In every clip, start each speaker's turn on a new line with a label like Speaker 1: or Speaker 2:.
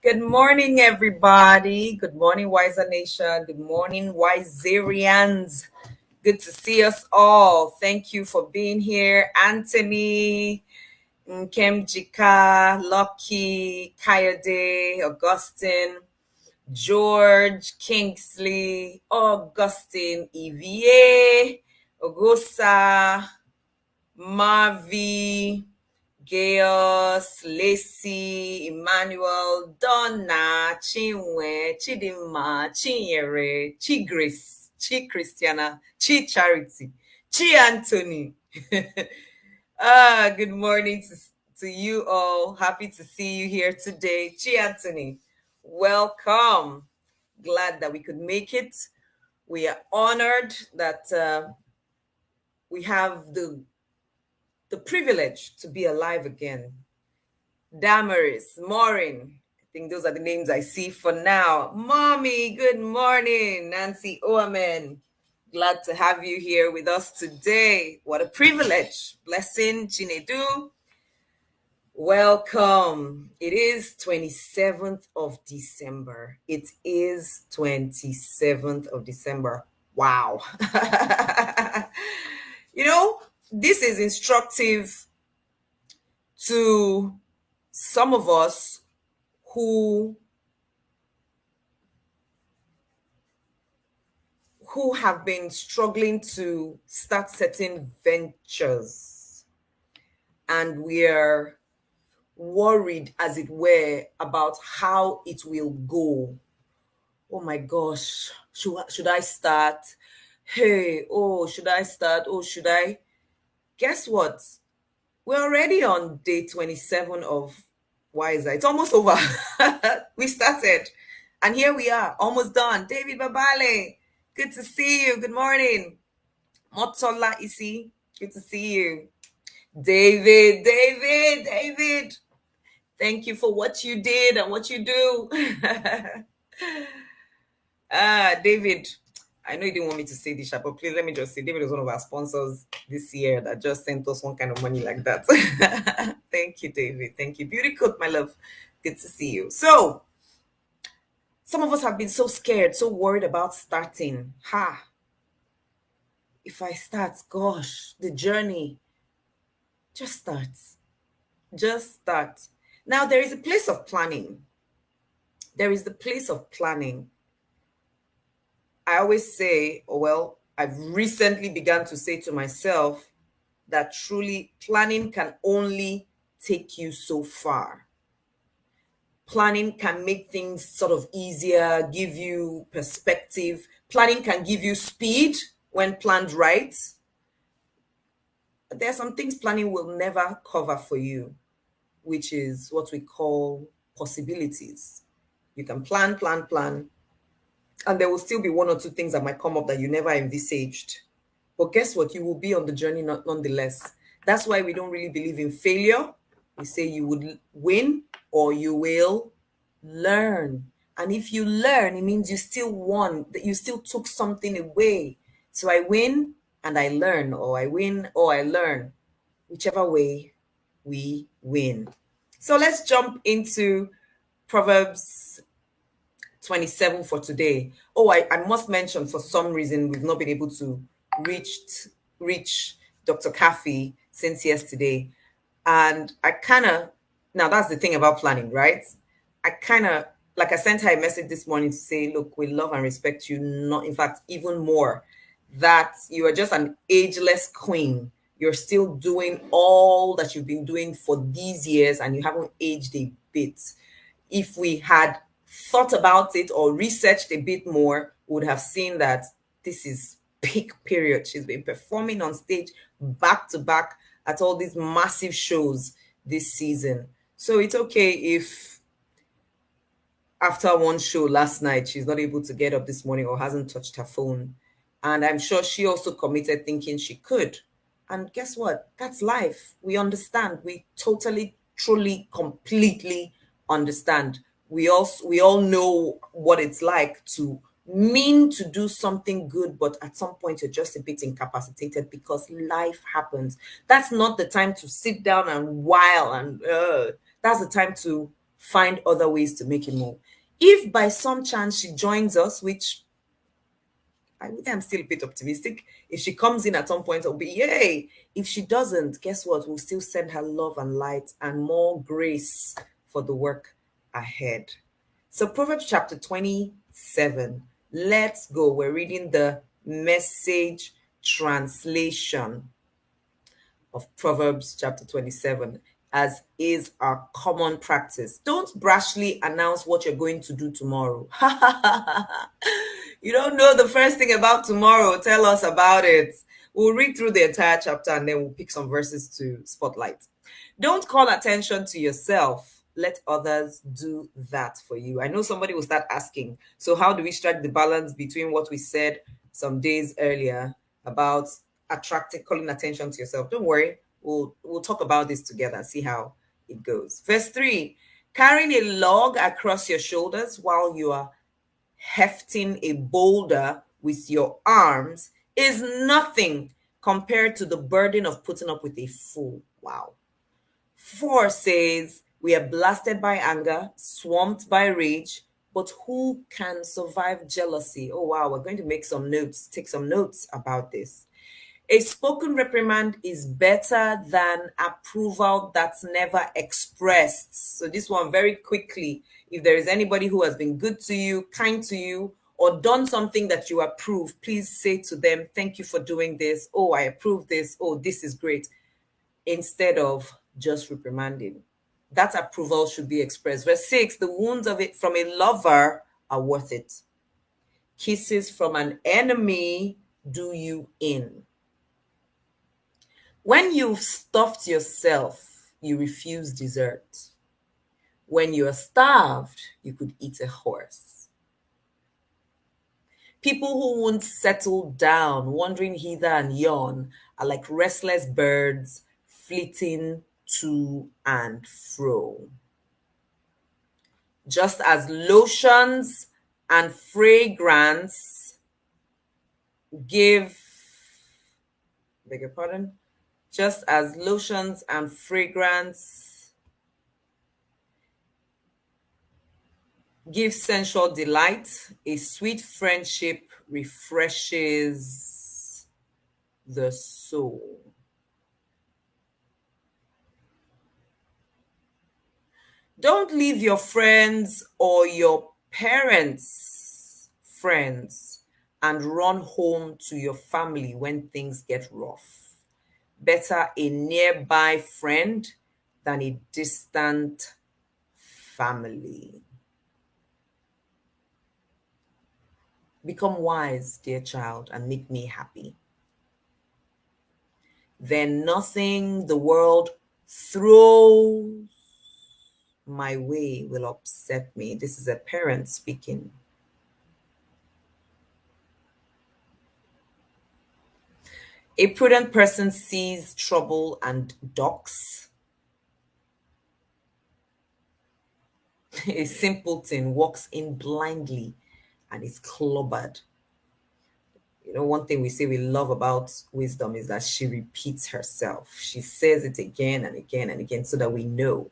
Speaker 1: Good morning, everybody. Good morning, Wiser Nation. Good morning, Wiserians. Good to see us all. Thank you for being here. Anthony, Nkemjika, Lucky, Kayode, Augustine, George, Kingsley, Augustine, Evie, Ogosa, Marvi, Gaius, Lacey, Emmanuel, Donna, Chinwe, Chidima, Chinyere, Chi Grace, Chi Christiana, Chi Charity, Chi Anthony. Good morning to you all. Happy to see you here today. Chi Anthony, welcome. Glad that we could make it. We are honored that we have the privilege to be alive again. Damaris, Maureen, I think those are the names I see for now. Mommy, good morning. Nancy Oamen, glad to have you here with us today. What a privilege. Blessing, Chinedu, welcome. It is 27th of December. It is 27th of December. Wow. This is instructive to some of us who have been struggling to start certain ventures, and we're worried, as it were, about how it will go. Oh my gosh, should I start? Hey, oh, should I start? Oh, should I? Guess what? We're already on day 27 of Wiser. It's almost over. We started. And here we are, almost done. David Babale, good to see you. Good morning. Motola Isi, good to see you. David. Thank you for what you did and what you do. David, I know you didn't want me to say this, but please let me just say David was one of our sponsors this year that just sent us one kind of money like that. Thank you, David. Thank you. Beauty Coat, my love. Good to see you. So, some of us have been so scared, so worried about starting. If I start, gosh, the journey. Just start. Just start. Now, there is a place of planning. There is the place of planning. I always say, I've recently begun to say to myself that truly planning can only take you so far. Planning can make things sort of easier, give you perspective. Planning can give you speed when planned right. But there are some things planning will never cover for you, which is what we call possibilities. You can plan, and there will still be one or two things that might come up that you never envisaged. But guess what? You will be on the journey nonetheless. That's why we don't really believe in failure. We say you would win or you will learn. And if you learn, it means you still won, that you still took something away. So I win and I learn, or I win or I learn. Whichever way, we win. So let's jump into Proverbs 27 for today. Oh, I must mention, for some reason we've not been able to reach Dr. Kafi since yesterday. And now that's the thing about planning, right? I kind of, like, I sent her a message this morning to say, look, we love and respect you, not, in fact, even more, that you are just an ageless queen. You're still doing all that you've been doing for these years and you haven't aged a bit. If we had thought about it or researched a bit more, we would have seen that this is peak period. She's been performing on stage back to back at all these massive shows this season. So it's okay if after one show last night, she's not able to get up this morning or hasn't touched her phone. And I'm sure she also committed thinking she could. And guess what? That's life. We understand. We totally, truly, completely understand. We all know what it's like to mean to do something good, but at some point you're just a bit incapacitated because life happens. That's not the time to sit down and while and that's the time to find other ways to make it move. If by some chance she joins us, which I'm still a bit optimistic, if she comes in at some point, it'll be yay. If she doesn't, guess what? We'll still send her love and light and more grace for the work ahead. So, Proverbs chapter 27. Let's go. We're reading the message translation of Proverbs chapter 27, as is our common practice. Don't brashly announce what you're going to do tomorrow. You don't know the first thing about tomorrow. Tell us about it. We'll read through the entire chapter and then we'll pick some verses to spotlight. Don't call attention to yourself. Let others do that for you. I know somebody will start asking, so how do we strike the balance between what we said some days earlier about attracting, calling attention to yourself? Don't worry. We'll talk about this together and see how it goes. Verse 3, carrying a log across your shoulders while you are hefting a boulder with your arms is nothing compared to the burden of putting up with a fool. Wow. 4 says, we are blasted by anger, swamped by rage, but who can survive jealousy? Oh, wow. We're going to make some notes, take some notes about this. A spoken reprimand is better than approval that's never expressed. So, this one very quickly, if there is anybody who has been good to you, kind to you, or done something that you approve, please say to them, thank you for doing this. Oh, I approve this. Oh, this is great. Instead of just reprimanding. That approval should be expressed. Verse 6, the wounds of it from a lover are worth it. Kisses from an enemy do you in. When you've stuffed yourself, you refuse dessert. When you're starved, you could eat a horse. People who won't settle down, wandering hither and yon, are like restless birds flitting to and fro. Just as lotions and fragrance give, beg your pardon, just as lotions and fragrance give sensual delight, a sweet friendship refreshes the soul. Don't leave your friends or your parents' friends and run home to your family when things get rough. Better a nearby friend than a distant family. Become wise, dear child, and make me happy. Then nothing the world throws my way will upset me. This is a parent speaking. A prudent person sees trouble and ducks. A simpleton walks in blindly and is clobbered. You know, one thing we say we love about wisdom is that she repeats herself. She says it again and again and again so that we know.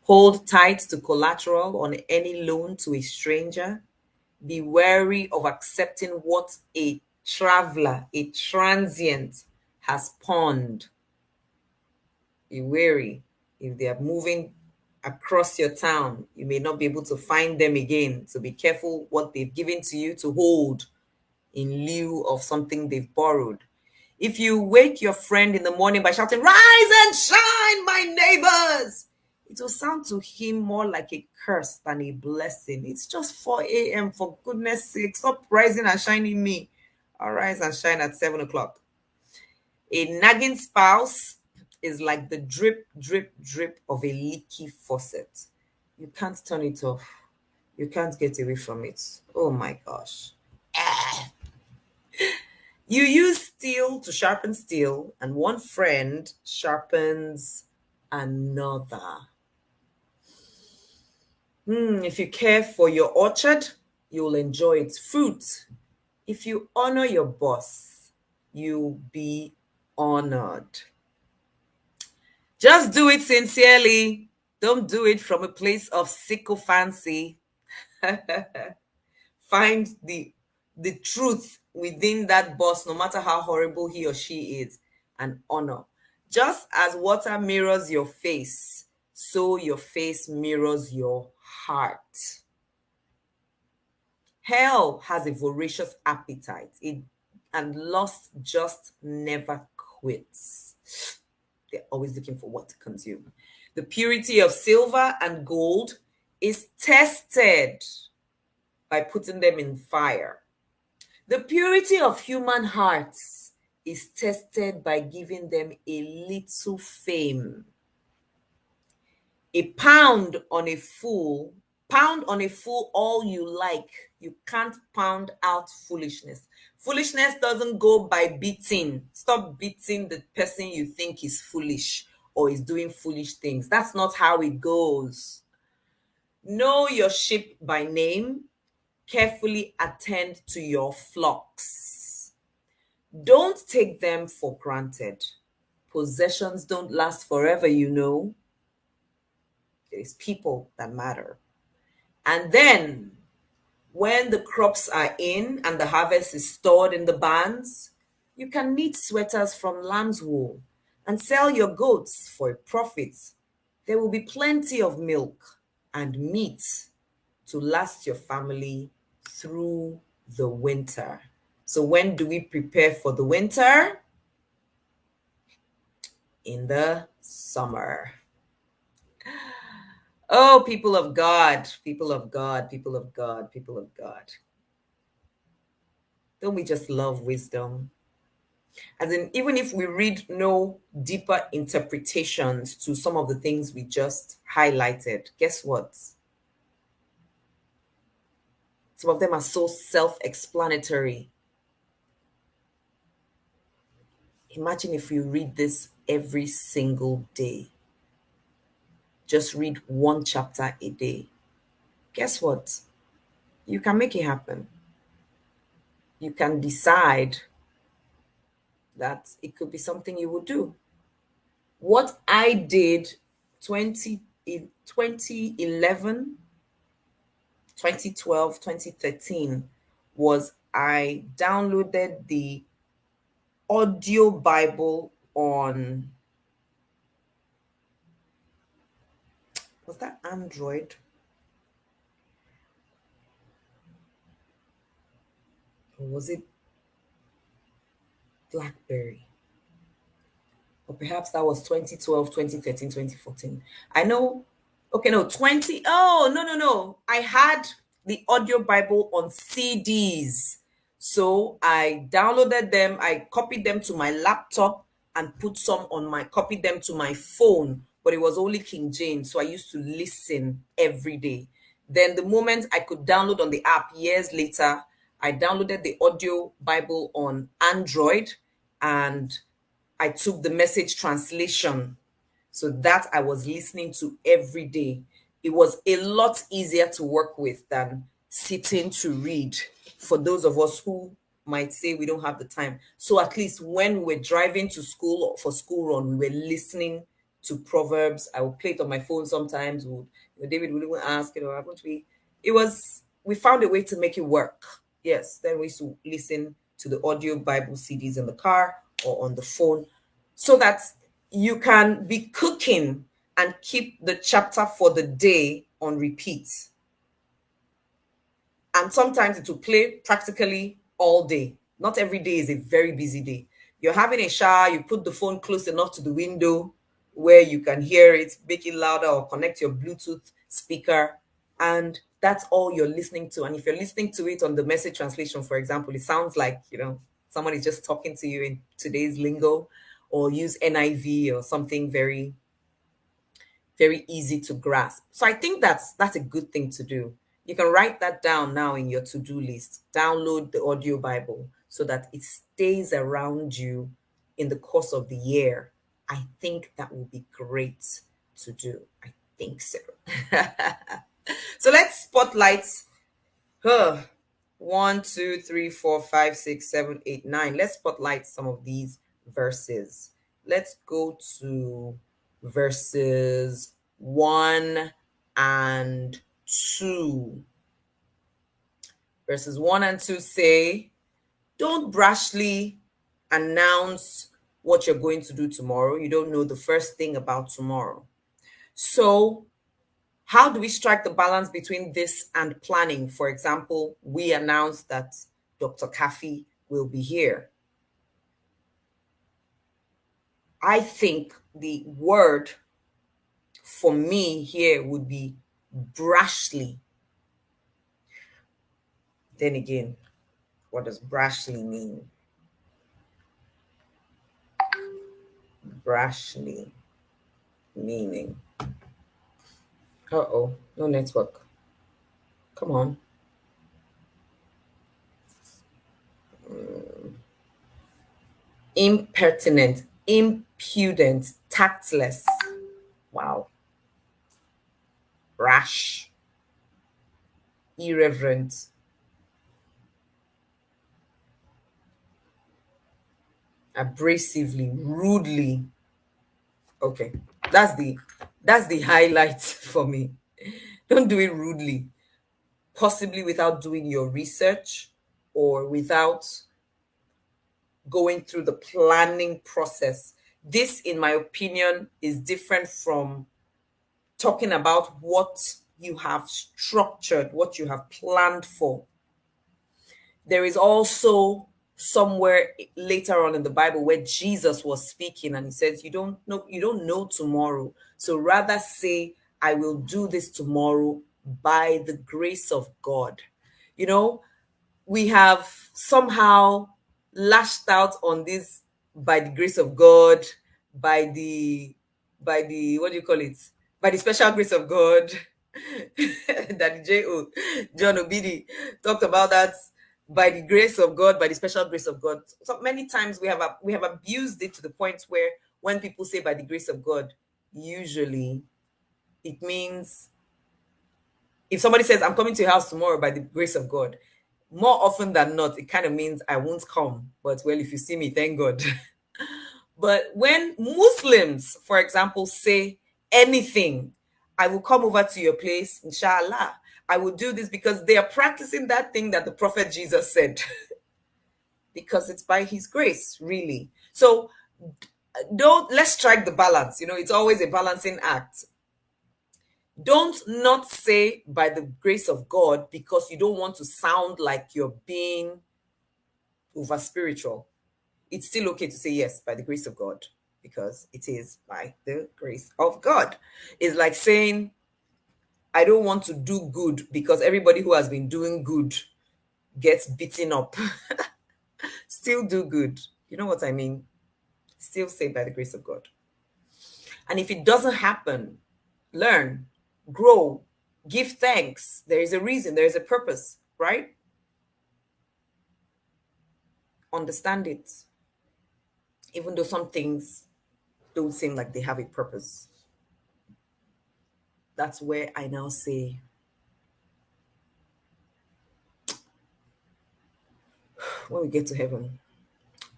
Speaker 1: Hold tight to collateral on any loan to a stranger. Be wary of accepting what a traveler, a transient, has pawned. Be wary if they are moving across your town. You may not be able to find them again. So be careful what they've given to you to hold in lieu of something they've borrowed. If you wake your friend in the morning by shouting, "Rise and shine, my neighbors," it will sound to him more like a curse than a blessing. It's just 4 a.m. For goodness sake. Stop rising and shining me. I'll rise and shine at 7 o'clock. A nagging spouse is like the drip, drip, drip of a leaky faucet. You can't turn it off. You can't get away from it. Oh my gosh. You use steel to sharpen steel, and one friend sharpens another. If you care for your orchard, you'll enjoy its fruit. If you honor your boss, you'll be honored. Just do it sincerely. Don't do it from a place of sycophancy. Find the truth within that boss, no matter how horrible he or she is, and honor. Just as water mirrors your face, so your face mirrors your heart. Hell has a voracious appetite, and lust just never quits. They're always looking for what to consume. The purity of silver and gold is tested by putting them in fire. The purity of human hearts is tested by giving them a little fame. A pound on a fool all you like. You can't pound out foolishness. Foolishness doesn't go by beating. Stop beating the person you think is foolish or is doing foolish things. That's not how it goes. Know your sheep by name. Carefully attend to your flocks. Don't take them for granted. Possessions don't last forever, you know. It's people that matter. And then, when the crops are in and the harvest is stored in the barns, you can knit sweaters from lamb's wool and sell your goats for a profit. There will be plenty of milk and meat to last your family through the winter. So when do we prepare for the winter? In the summer. Oh, people of God, people of God, people of God, people of God. Don't we just love wisdom? As in, even if we read no deeper interpretations to some of the things we just highlighted, guess what? Some of them are so self-explanatory. Imagine if you read this every single day. Just read one chapter a day. Guess what? You can make it happen. You can decide that it could be something you would do. What I did 2011, 2012, 2013 was I downloaded the audio Bible on, was that Android? Or was it BlackBerry? Or perhaps that was 2012, 2013, 2014. I know, okay, no, 20, oh, no. I had the audio Bible on CDs. So I downloaded them, I copied them to my laptop and copied them to my phone, but it was only King James. So I used to listen every day. Then the moment I could download on the app years later, I downloaded the audio Bible on Android and I took the message translation. So that I was listening to every day. It was a lot easier to work with than sitting to read for those of us who might say we don't have the time. So at least when we were driving to school or for school run, we were listening to Proverbs. I would play it on my phone sometimes. David would even ask, haven't we? We found a way to make it work. Yes, then we used to listen to the audio Bible CDs in the car or on the phone so that you can be cooking and keep the chapter for the day on repeat. And sometimes it will play practically all day. Not every day is a very busy day. You're having a shower, you put the phone close enough to the window where you can hear it, make it louder, or connect your Bluetooth speaker, and that's all you're listening to. And if you're listening to it on the message translation, for example, it sounds like, someone is just talking to you in today's lingo, or use NIV or something very, very easy to grasp. So I think that's a good thing to do. You can write that down now in your to-do list. Download the audio Bible so that it stays around you in the course of the year. I think that will be great to do. I think so. So let's spotlight her. 1, 2, 3, 4, 5, 6, 7, 8, 9. Let's spotlight some of these verses. Let's go to verses 1 and 2. Verses 1 and 2 say, don't brashly announce what you're going to do tomorrow. You don't know the first thing about tomorrow. So how do we strike the balance between this and planning? For example, we announced that Dr. Kafi will be here. I think the word for me here would be brashly. Then again, what does brashly mean? Brashly meaning. Uh-oh, no network. Come on. Impertinent, impudent, tactless. Wow. Rash, irreverent, abrasively, rudely. Okay, that's the highlight for me. Don't do it rudely, possibly without doing your research or without going through the planning process. This, in my opinion, is different from talking about what you have structured, what you have planned for. There is also somewhere later on in the Bible where Jesus was speaking and he says, you don't know tomorrow. So rather say, I will do this tomorrow by the grace of God. We have somehow lashed out on this by the grace of God, by the what do you call it? By the special grace of God. That John Obidi talked about that, by the grace of God, by the special grace of God. So many times we have abused it to the point where when people say by the grace of God, usually it means, if somebody says, I'm coming to your house tomorrow by the grace of God, more often than not, it kind of means I won't come. But well, if you see me, thank God. But when Muslims, for example, say anything, I will come over to your place, inshallah. I will do this, because they are practicing that thing that the prophet Jesus said. Because it's by his grace, really. So let's strike the balance. It's always a balancing act. Don't not say by the grace of God because you don't want to sound like you're being over spiritual. It's still okay to say yes, by the grace of God, because it is by the grace of God. It's like saying, I don't want to do good because everybody who has been doing good gets beaten up. Still do good. You know what I mean? Still say by the grace of God. And if it doesn't happen, learn, grow, give thanks. There is a reason, there is a purpose, right? Understand it. Even though some things don't seem like they have a purpose. That's where I now say, when we get to heaven,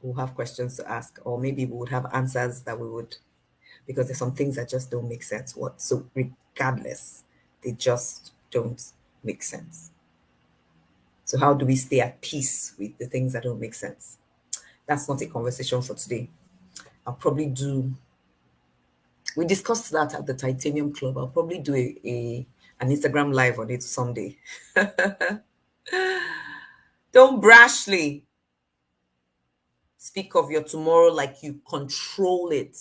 Speaker 1: we'll have questions to ask, or maybe we would have answers that we would, because there's some things that just don't make sense. So regardless, they just don't make sense. So how do we stay at peace with the things that don't make sense? That's not a conversation for today. I'll probably do We discussed that at the Titanium Club. I'll probably do an Instagram live on it someday. Don't brashly speak of your tomorrow like you control it.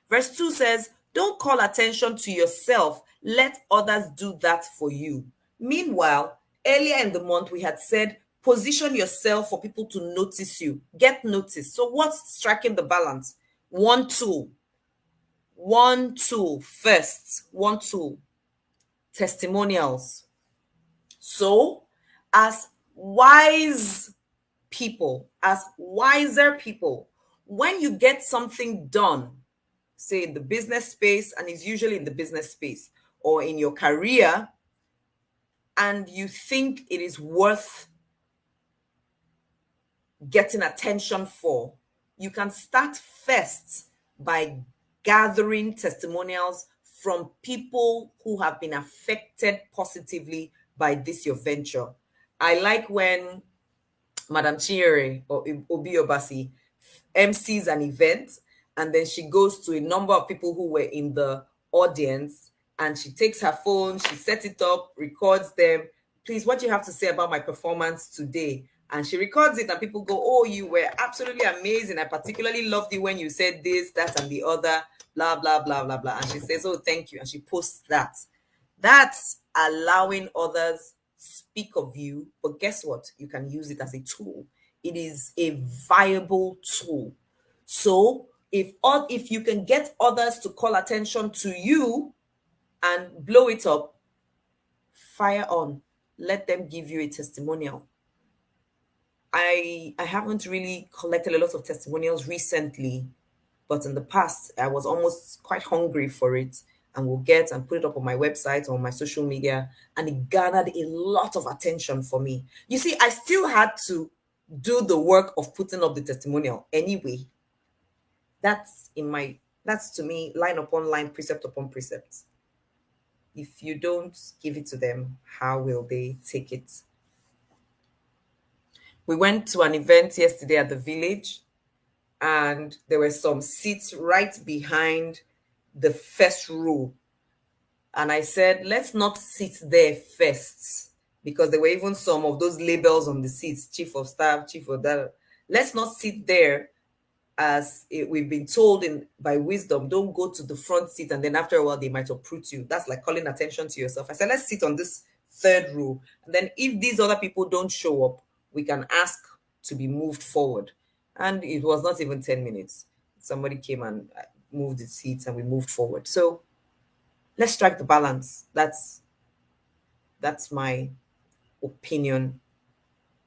Speaker 1: Verse 2 says, don't call attention to yourself, let others do that for you. Meanwhile, earlier in the month, we had said, position yourself for people to notice you, get noticed. So, what's striking the balance? One tool first, one tool, testimonials. So, as wise people, as wiser people, when you get something done, say in the business space, and it's usually in the business space or in your career, and you think it is worth getting attention for, you can start first by gathering testimonials from people who have been affected positively by this your venture. I like when Madam Chiere or Obi Obasi MCs an event, and then she goes to a number of people who were in the audience, and she takes her phone, she sets it up, records them. Please, what do you have to say about my performance today? And she records it, and people go, oh, you were absolutely amazing. I particularly loved you when you said this, that, and the other, blah, blah, blah, blah, blah. And she says, oh, thank you. And she posts that. That's allowing others speak of you, but guess what? You can use it as a tool. It is a viable tool. So if you can get others to call attention to you and blow it up, fire on. Let them give you a testimonial. I haven't really collected a lot of testimonials recently, but in the past, I was almost quite hungry for it, and will get and put it up on my website or on my social media. And it garnered a lot of attention for me. You see, I still had to do the work of putting up the testimonial anyway. That's to me line upon line, precept upon precept. If you don't give it to them, how will they take it? We went to an event yesterday at the village, and there were some seats right behind the first row. And I said, let's not sit there first, because there were even some of those labels on the seats, chief of staff, chief of that. Let's not sit there, as we've been told by wisdom, don't go to the front seat and then after a while they might uproot you. That's like calling attention to yourself. I said, let's sit on this third row. And then if these other people don't show up, we can ask to be moved forward. And it was not even 10 minutes. Somebody came and moved the seats and we moved forward. So let's strike the balance. That's my opinion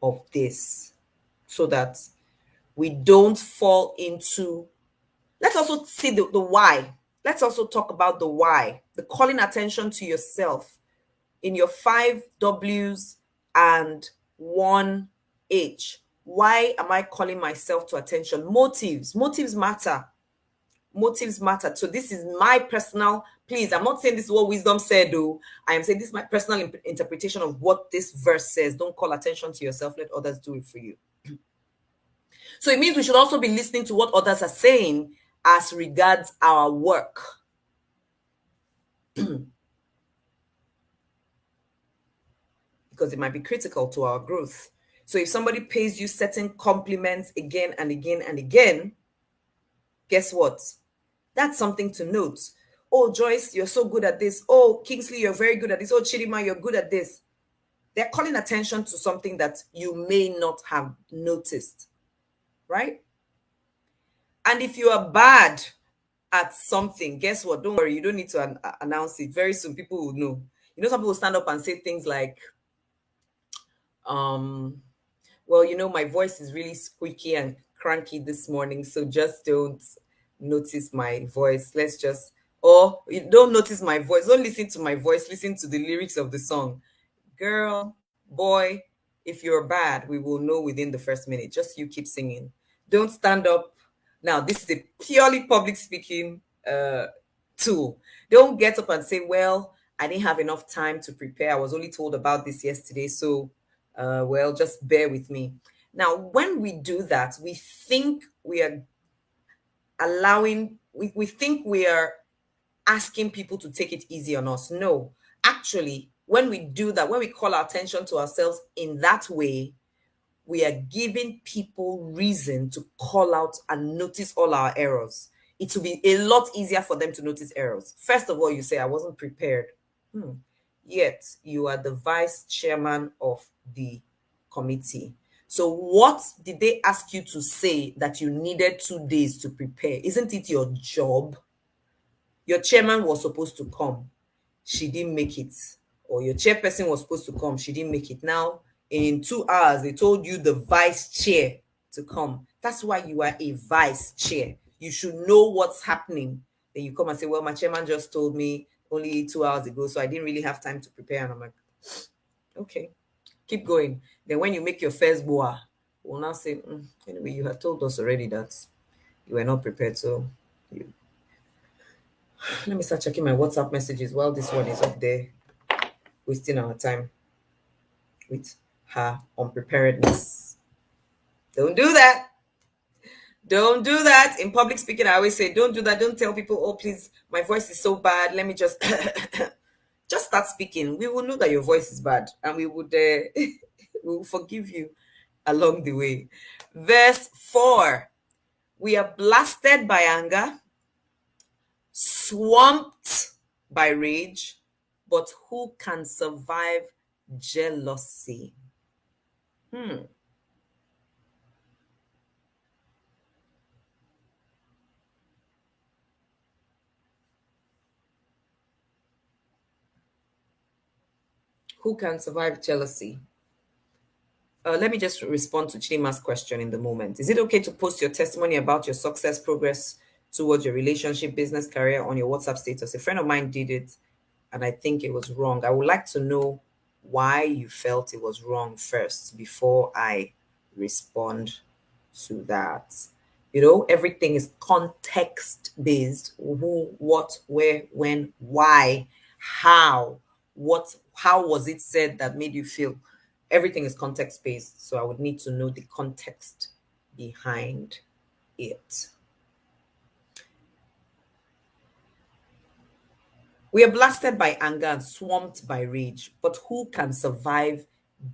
Speaker 1: of this, so that we don't fall into. Let's also see the why. Let's also talk about the why, the calling attention to yourself in your 5 W's and 1 H. Why am I calling myself to attention? Motives matter. Motives matter. So this is my personal, please, I'm not saying this is what wisdom said, though. I am saying this is my personal interpretation of what this verse says. Don't call attention to yourself, let others do it for you. So it means we should also be listening to what others are saying as regards our work. Because it might be critical to our growth. So if somebody pays you certain compliments again and again and again, guess what? That's something to note. Oh, Joyce, you're so good at this. Oh, Kingsley, you're very good at this. Oh, Chidima, you're good at this. They're calling attention to something that you may not have noticed, right? And if you are bad at something, guess what? Don't worry, you don't need to announce it. Very soon, people will know. You know, some people stand up and say things like, well, you know, my voice is really squeaky and cranky this morning, so just don't notice my voice. Or you don't notice my voice. Don't listen to my voice. Listen to the lyrics of the song. Girl, boy, if you're bad, we will know within the first minute. Just you keep singing. Don't stand up. Now, this is a purely public speaking tool. Don't get up and say, well, I didn't have enough time to prepare. I was only told about this yesterday, so well, just bear with me. Now, when we do that, we think we are allowing, we think we are asking people to take it easy on us. No, actually, when we do that, when we call our attention to ourselves in that way, we are giving people reason to call out and notice all our errors. It will be a lot easier for them to notice errors. First of all, you say, I wasn't prepared. Hmm. Yet, you are the vice chairman of the committee. So, what did they ask you to say that you needed 2 days to prepare? Isn't it your job? Your chairman was supposed to come, she didn't make it. Or your chairperson was supposed to come, she didn't make it. Now, in 2 hours, they told you the vice chair to come. That's why you are a vice chair. You should know what's happening. Then you come and say, well, my chairman just told me only 2 hours ago, so I didn't really have time to prepare. And I'm like, okay, keep going. Then when you make your first boa, we'll now say, anyway, you have told us already that you were not prepared. So you, let me start checking my WhatsApp messages while this one is up there, wasting our time with her unpreparedness. Don't do that. Don't do that. In public speaking, I always say, don't do that. Don't tell people, oh, please, my voice is so bad. Let me just just start speaking. We will know that your voice is bad, and we would we will forgive you along the way. Verse 4. We are blasted by anger, swamped by rage, but who can survive jealousy? Who can survive jealousy? Let me just respond to Chima's question in the moment. Is it okay to post your testimony about your success progress towards your relationship, business, career on your WhatsApp status? A friend of mine did it, and I think it was wrong. I would like to know why you felt it was wrong first before I respond to that. You know, everything is context based: who, what, where, when, why, how, how was it said that made you feel. Everything is context based, so I would need to know the context behind it. We are blasted by anger and swamped by rage, but who can survive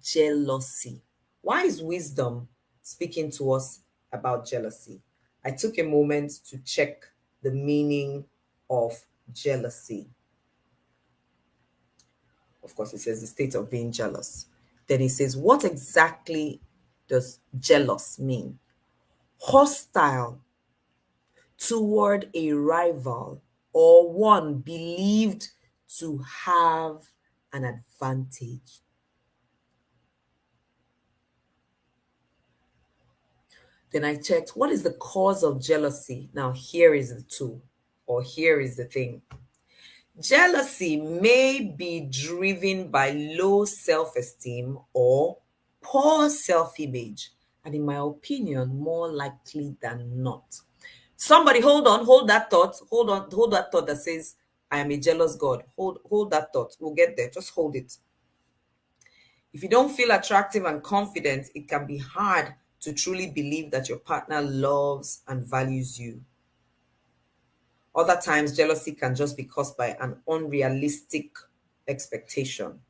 Speaker 1: jealousy? Why is wisdom speaking to us about jealousy? I took a moment to check the meaning of jealousy. Of course, it says the state of being jealous. Then it says, what exactly does jealous mean? Hostile toward a rival or one believed to have an advantage. Then I checked, what is the cause of jealousy? Now, here is the tool, or here is the thing. Jealousy may be driven by low self esteem or poor self image, and in my opinion, more likely than not. Somebody, hold on, hold that thought, hold on, hold that thought that says, I am a jealous God. Hold that thought. We'll get there. Just hold it. If you don't feel attractive and confident, it can be hard to truly believe that your partner loves and values you. Other times, jealousy can just be caused by an unrealistic expectation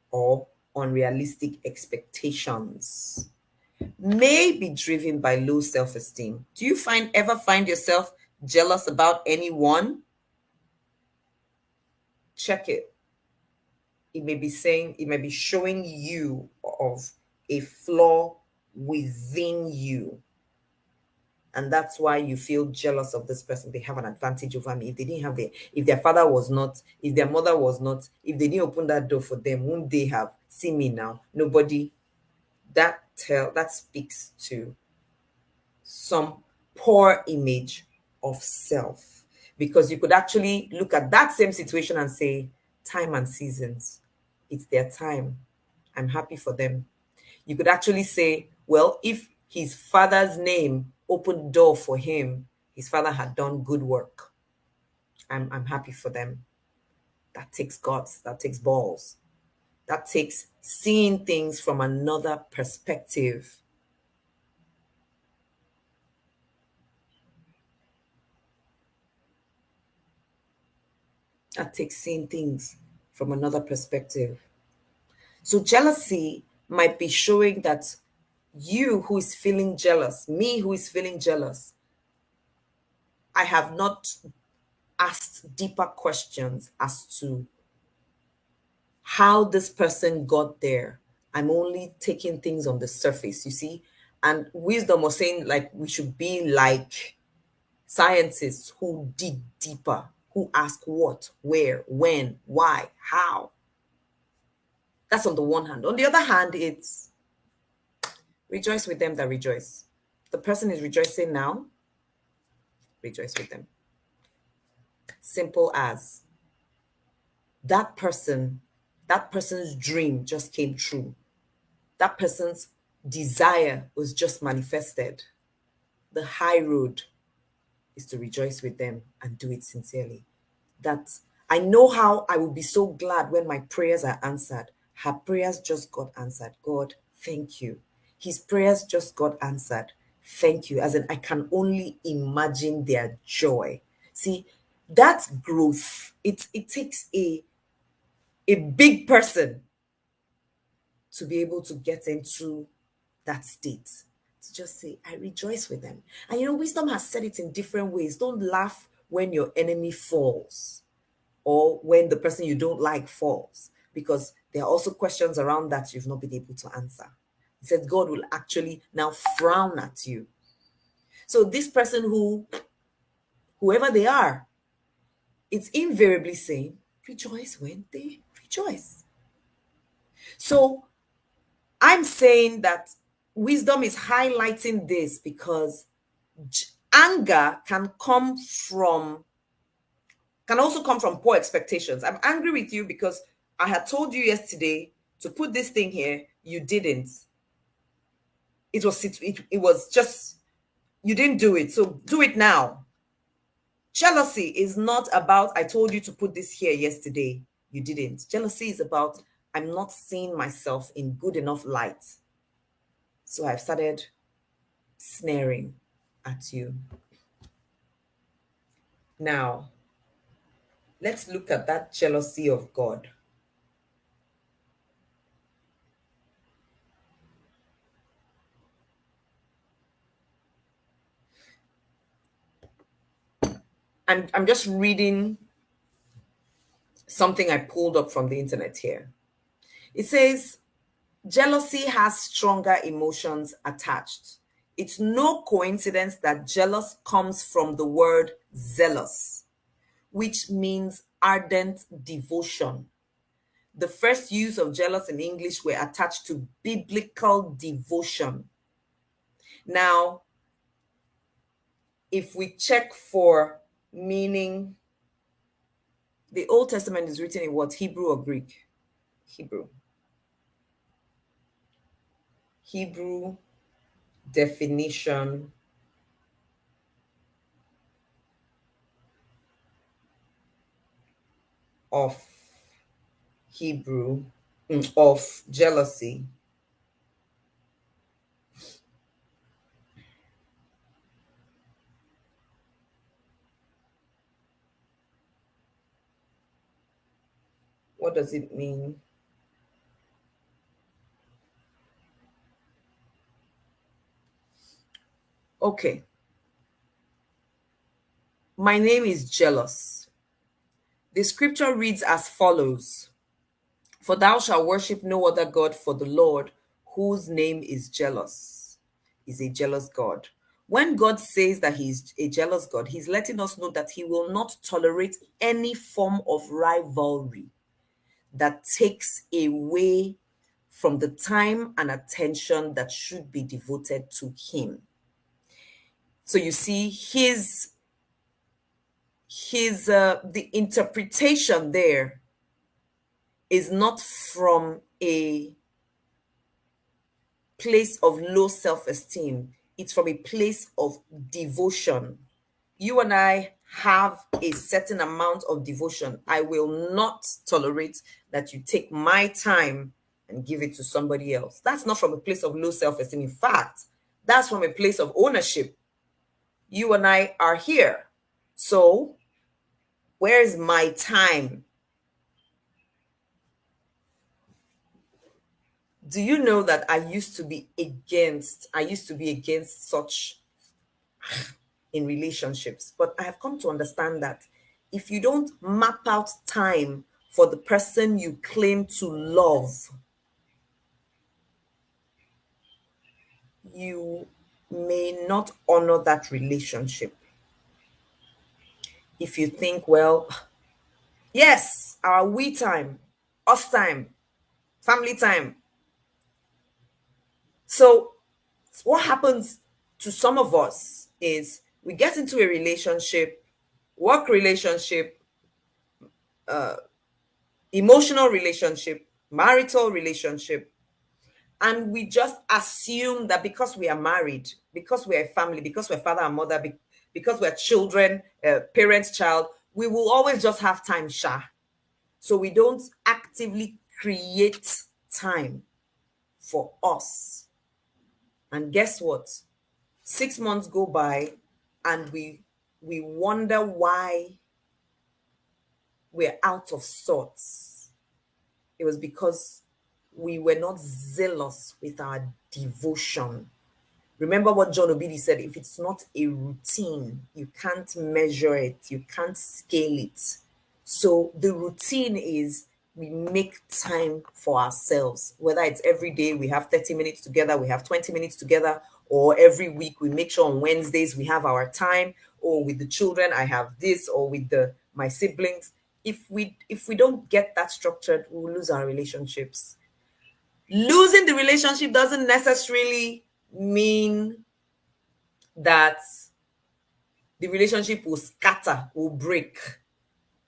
Speaker 1: or unrealistic expectations. May be driven by low self-esteem. Do you ever find yourself jealous about anyone? Check it. It may be showing you of a flaw within you. And that's why you feel jealous of this person. They have an advantage over me. If they didn't have if their father was not, if their mother was not, if they didn't open that door for them, won't they have? See me now. Nobody. That speaks to some poor image of self. Because you could actually look at that same situation and say, time and seasons. It's their time. I'm happy for them. You could actually say, well, if his father's name opened door for him, his father had done good work. I'm happy for them. That takes guts, that takes balls, that takes seeing things from another perspective. That takes seeing things from another perspective. So jealousy might be showing that you who is feeling jealous, me who is feeling jealous, I have not asked deeper questions as to how this person got there. I'm only taking things on the surface, you see? And wisdom was saying, like, we should be like scientists who dig deeper, who ask what, where, when, why, how. That's on the one hand. On the other hand, it's rejoice with them that rejoice. The person is rejoicing now, rejoice with them. Simple as that person, that person's dream just came true. That person's desire was just manifested. The high road is to rejoice with them and do it sincerely. That I know how I will be so glad when my prayers are answered. Her prayers just got answered. God, thank you. His prayers just got answered. Thank you. As in, I can only imagine their joy. See, that's growth. It takes a big person to be able to get into that state. To just say, I rejoice with them. And wisdom has said it in different ways. Don't laugh when your enemy falls or when the person you don't like falls, because there are also questions around that you've not been able to answer. He said God will actually now frown at you. So this person whoever they are, it's invariably saying, rejoice when they rejoice. So I'm saying that wisdom is highlighting this because anger can also come from poor expectations. I'm angry with you because I had told you yesterday to put this thing here, you didn't. It was just you didn't do it, so do it now. Jealousy is not about I told you to put this here yesterday, you didn't. Jealousy is about I'm not seeing myself in good enough light, so I've started snaring at you. Now, let's look at that jealousy of God. I'm just reading something I pulled up from the internet here. It says, jealousy has stronger emotions attached. It's no coincidence that jealous comes from the word zealous, which means ardent devotion. The first use of jealous in English were attached to biblical devotion. Now, if we check for meaning, the Old Testament is written in what? Hebrew or Greek? Hebrew. Hebrew definition of Hebrew of jealousy. What does it mean? Okay. My name is jealous. The scripture reads as follows: For thou shalt worship no other God, for the Lord, whose name is jealous, is a jealous God. When God says that he's a jealous God, he's letting us know that he will not tolerate any form of rivalry that takes away from the time and attention that should be devoted to him. So you see, the interpretation there is not from a place of low self-esteem. It's from a place of devotion. You and I have a certain amount of devotion. I will not tolerate that you take my time and give it to somebody else. That's not from a place of low self-esteem. In fact, that's from a place of ownership. You and I are here. So Where's my time? Do you know that I used to be against such in relationships, but I have come to understand that if you don't map out time for the person you claim to love, you may not honor that relationship. If you think, well, yes, our we time, us time, family time. So, what happens to some of us is we get into a relationship, work relationship, emotional relationship, marital relationship, and we just assume that because we are married, because we are a family, because we're father and mother, because we're children, parent, child, we will always just have time, sha. So we don't actively create time for us. And guess what? 6 months go by, and we wonder why we're out of sorts. It was because we were not zealous with our devotion. Remember what John Obidi said, if it's not a routine, you can't measure it, you can't scale it. So the routine is we make time for ourselves, whether it's every day we have 30 minutes together, we have 20 minutes together, or every week we make sure on Wednesdays we have our time, or with the children I have this, or with the my siblings. If we don't get that structured, we will lose our relationships. Losing the relationship doesn't necessarily mean that the relationship will scatter, will break.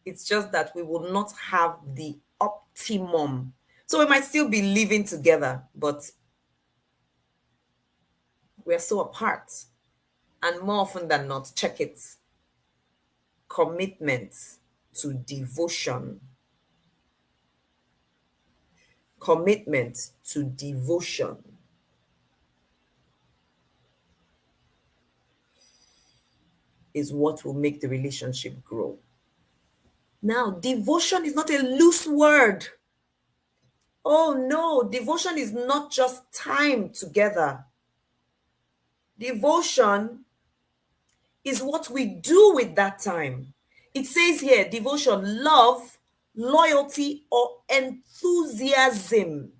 Speaker 1: It's just that we will not have the optimum. So we might still be living together, but we're so apart. And more often than not, check it. Commitment to devotion. Commitment to devotion is what will make the relationship grow. Now, devotion is not a loose word. Oh no, devotion is not just time together. Devotion is what we do with that time. It says here devotion, love, loyalty, or enthusiasm.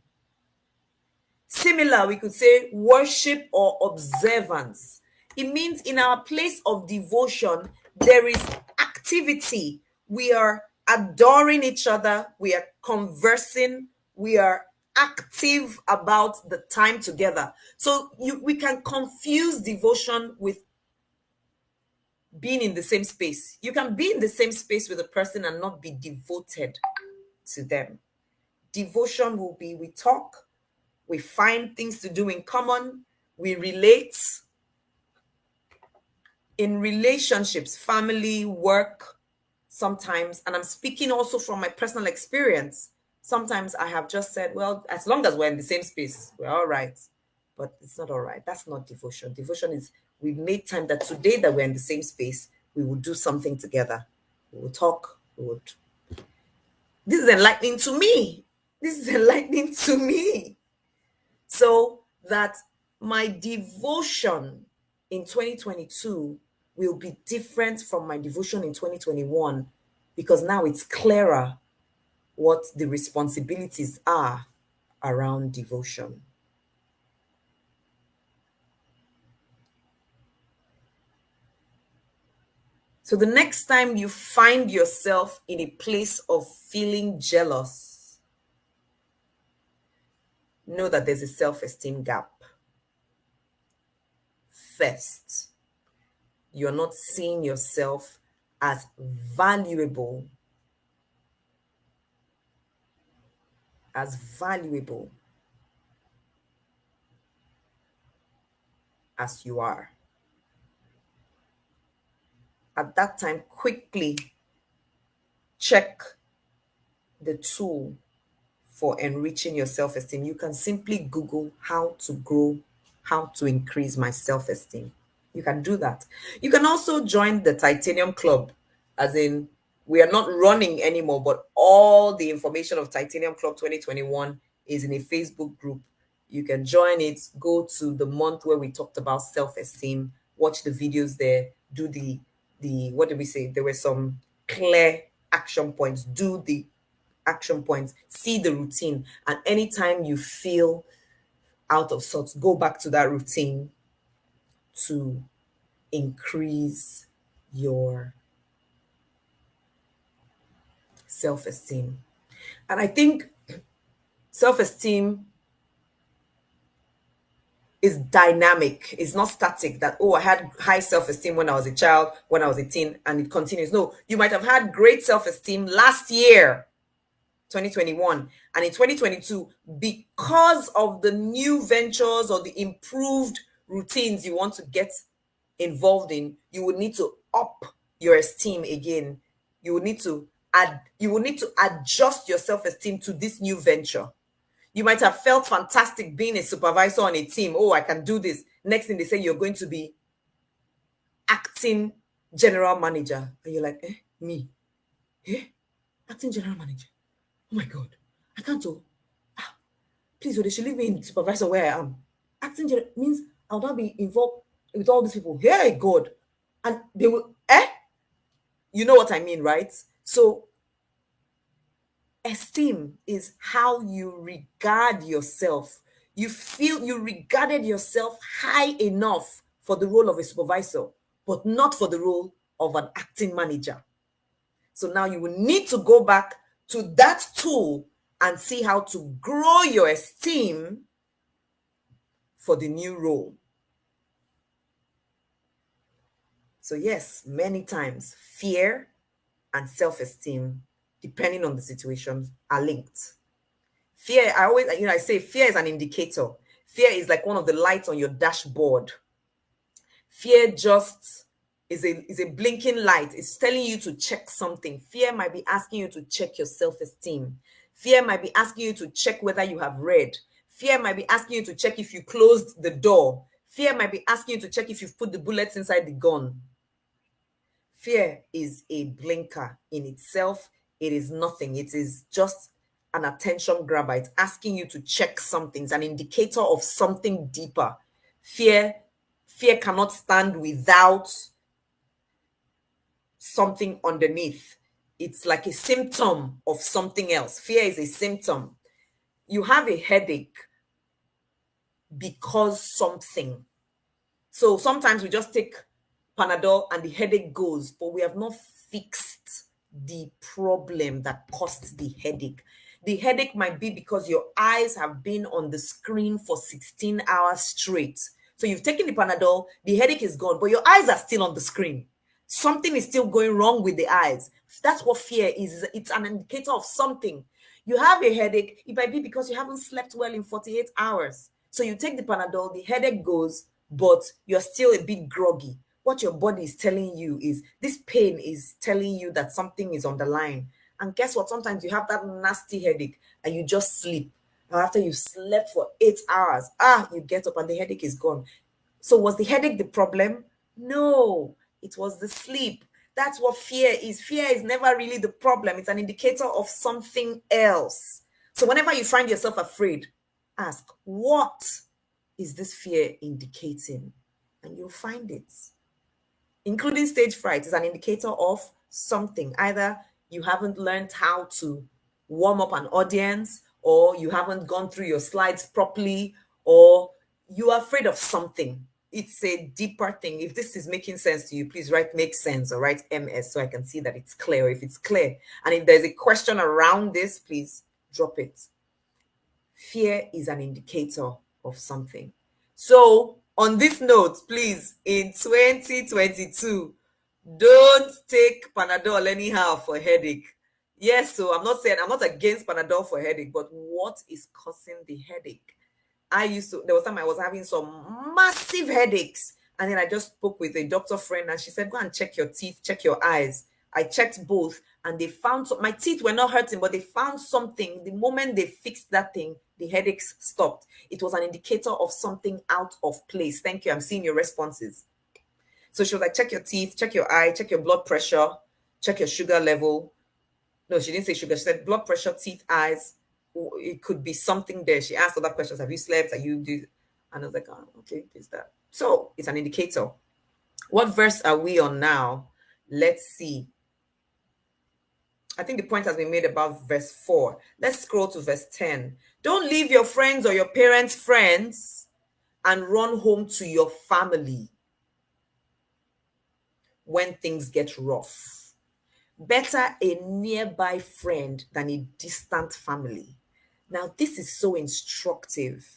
Speaker 1: Similar, we could say worship or observance. It means in our place of devotion, there is activity. We are adoring each other, we are conversing, we are active about the time together. So we can confuse devotion with being in the same space. You can be in the same space with a person and not be devoted to them. Devotion will be we talk, we find things to do in common, we relate. In relationships, family, work, sometimes, and I'm speaking also from my personal experience, sometimes I have just said, well, as long as we're in the same space, we're all right. But it's not all right. That's not devotion. Devotion is we've made time that today that we're in the same space, we will do something together. We will talk. This is enlightening to me. This is enlightening to me. So that my devotion in 2022 will be different from my devotion in 2021, because now it's clearer what the responsibilities are around devotion. So the next time you find yourself in a place of feeling jealous, know that there's a self-esteem gap. First, you're not seeing yourself as valuable, as you are. At that time, quickly check the tool for enriching your self-esteem. You can simply Google how to grow, how to increase my self-esteem. You can do that. You can also join the Titanium Club, as in We are not running anymore, but all the information of Titanium Club 2021 is in a Facebook group. You can join it, go to the month where we talked about self-esteem, watch the videos there, do the what did we say? There were some clear action points. Do the action points, see the routine, and anytime you feel out of sorts, go back to that routine to increase your self-esteem. And I think self-esteem is dynamic. It's not static that, oh, I had high self-esteem when I was a child, when I was a teen, and it continues. No, you might have had great self-esteem last year, 2021, and in 2022, because of the new ventures or the improved routines you want to get involved in, you would need to up your esteem again. You would need to adjust your self-esteem to this new venture. You might have felt fantastic being a supervisor on a team. Oh, I can do this. Next thing they say, you're going to be acting general manager. And you're like, me? Acting general manager? Oh my God, I can't do. Please, they should leave me in supervisor where I am. Acting general means I'll not be involved with all these people. Hey, God. And they will, you know what I mean, right? So esteem is how you regard yourself. You feel you regarded yourself high enough for the role of a supervisor, but not for the role of an acting manager. So now you will need to go back to that tool and see how to grow your esteem for the new role. So yes, many times fear and self-esteem, depending on the situation, are linked. Fear, I say fear is an indicator. Fear is like one of the lights on your dashboard. Fear just is a blinking light. It's telling you to check something. Fear might be asking you to check your self-esteem. Fear might be asking you to check whether you have read. Fear might be asking you to check if you closed the door. Fear might be asking you to check if you've put the bullets inside the gun. Fear is a blinker in itself. It is nothing. It is just an attention grabber. It's asking you to check something. It's an indicator of something deeper. Fear cannot stand without something underneath. It's like a symptom of something else. Fear is a symptom. You have a headache because something. So sometimes we just take Panadol and the headache goes, but we have not fixed the problem that caused the headache. The headache might be because your eyes have been on the screen for 16 hours straight. So you've taken the Panadol, the headache is gone, but your eyes are still on the screen. Something is still going wrong with the eyes. That's what fear is. It's an indicator of something. You have a headache, it might be because you haven't slept well in 48 hours. So you take the Panadol, the headache goes, but you're still a bit groggy. What your body is telling you is this pain is telling you that something is on the line. And guess what? Sometimes you have that nasty headache and you just sleep. And after you slept for 8 hours, you get up and the headache is gone. So was the headache the problem? No, it was the sleep. That's what fear is. Fear is never really the problem. It's an indicator of something else. So whenever you find yourself afraid, ask, what is this fear indicating? And you'll find it. Including stage fright is an indicator of something. Either you haven't learned how to warm up an audience, or you haven't gone through your slides properly, or you are afraid of something. It's a deeper thing. If this is making sense to you, please write make sense or write MS so I can see that it's clear, or if it's clear. And if there's a question around this, please drop it. Fear is an indicator of something. So on this note, please, in 2022, don't take Panadol anyhow for headache. Yes, so I'm not against Panadol for headache, but what is causing the headache? There was time I was having some massive headaches. And then I just spoke with a doctor friend and she said, go and check your teeth, check your eyes. I checked both and they found, my teeth were not hurting, but they found something. The moment they fixed that thing, the headaches stopped. It was an indicator of something out of place. Thank you. I'm seeing your responses. So she was like, check your teeth, check your eye, check your blood pressure. check your sugar level. No, she didn't say sugar. She said blood pressure, teeth, eyes. It could be something there. She asked other questions. Have you slept? Are you do? And I was like, oh, okay, is that? So it's an indicator. What verse are we on now? Let's see. I think the point has been made about verse 4. Let's scroll to verse 10. Don't leave your friends or your parents' friends and run home to your family when things get rough. Better a nearby friend than a distant family. Now, this is so instructive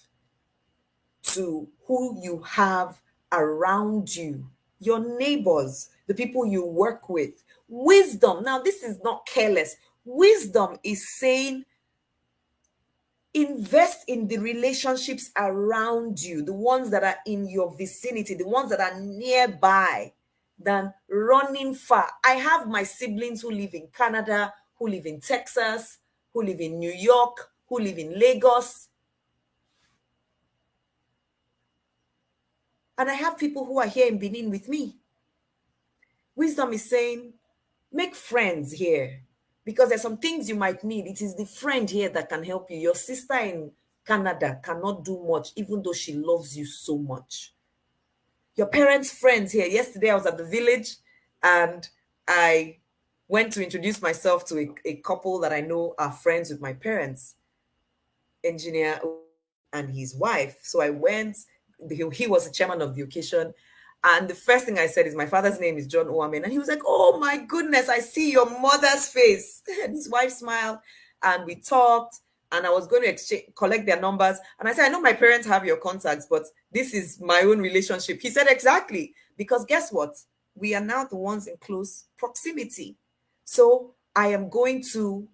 Speaker 1: to who you have around you, your neighbors, the people you work with. Wisdom. Now, this is not careless. Wisdom is saying invest in the relationships around you, the ones that are in your vicinity, the ones that are nearby, than running far. I have my siblings who live in Canada, who live in Texas, who live in New York, who live in Lagos. And I have people who are here in Benin with me. Wisdom is saying, make friends here because there's some things you might need. It is the friend here that can help you. Your sister in Canada cannot do much, even though she loves you so much. Your parents' friends here. Yesterday, I was at the village and I went to introduce myself to a couple that I know are friends with my parents, engineer and his wife. So I went, he was the chairman of the occasion. And the first thing I said is, my father's name is John Oamen. And he was like, oh my goodness, I see your mother's face. And his wife smiled and we talked. And I was going to collect their numbers. And I said, I know my parents have your contacts, but this is my own relationship. He said, exactly. Because guess what? We are now the ones in close proximity. So I am going to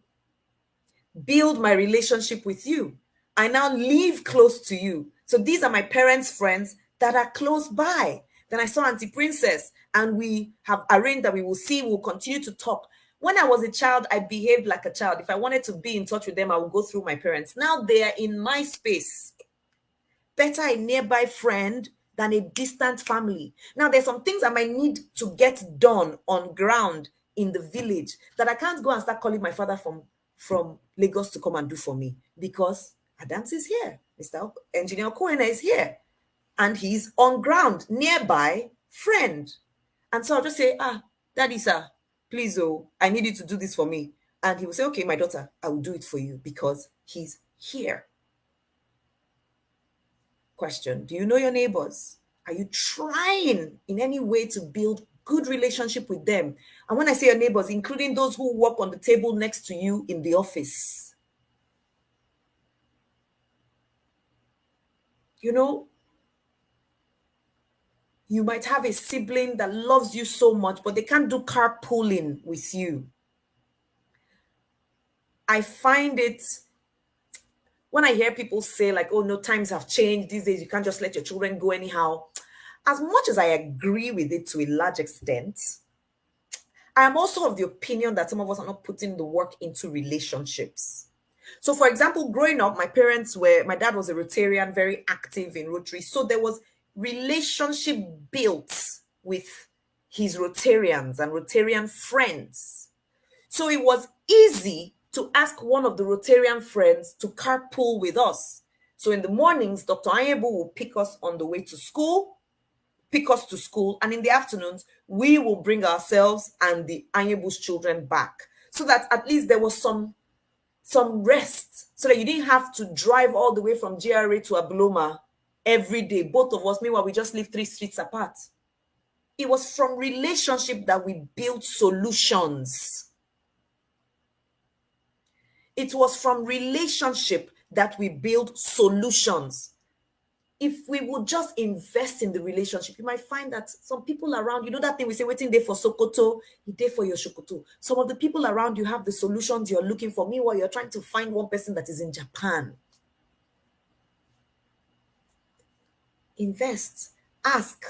Speaker 1: build my relationship with you. I now live close to you. So these are my parents' friends that are close by. Then I saw Auntie Princess, and we have arranged that we will see, we'll continue to talk. When I was a child, I behaved like a child. If I wanted to be in touch with them, I would go through my parents. Now they are in my space. Better a nearby friend than a distant family. Now, there's some things I might need to get done on ground in the village that I can't go and start calling my father from Lagos to come and do for me because Adams is here. Mr. Engineer Cohen is here. And he's on ground, nearby friend. And so I'll just say, daddy, sir, please, oh, I need you to do this for me. And he will say, okay, my daughter, I will do it for you because he's here. Question: do you know your neighbors? Are you trying in any way to build good relationship with them? And when I say your neighbors, including those who work on the table next to you in the office. You know, you might have a sibling that loves you so much, but they can't do carpooling with you. I find it, when I hear people say like, oh no, times have changed these days, you can't just let your children go anyhow. As much as I agree with it to a large extent, I am also of the opinion that some of us are not putting the work into relationships. So, for example, growing up, my dad was a Rotarian, very active in Rotary. So there was relationship built with his Rotarians and Rotarian friends. So it was easy to ask one of the Rotarian friends to carpool with us. So in the mornings, Dr. Anyebu will pick us on the way to school, pick us to school, and in the afternoons, we will bring ourselves and the Anyebu's children back so that at least there was some rest, so that you didn't have to drive all the way from GRA to Abloma every day, both of us. Meanwhile, we just live 3 streets apart. It was from relationship that we built solutions. It was from relationship that we build solutions. If we would just invest in the relationship, you might find that some people around, you know that thing we say, waiting there for Sokoto, you there for your Shokoto. Some of the people around you have the solutions you're looking for. Meanwhile, you're trying to find one person that is in Japan. Invest, ask.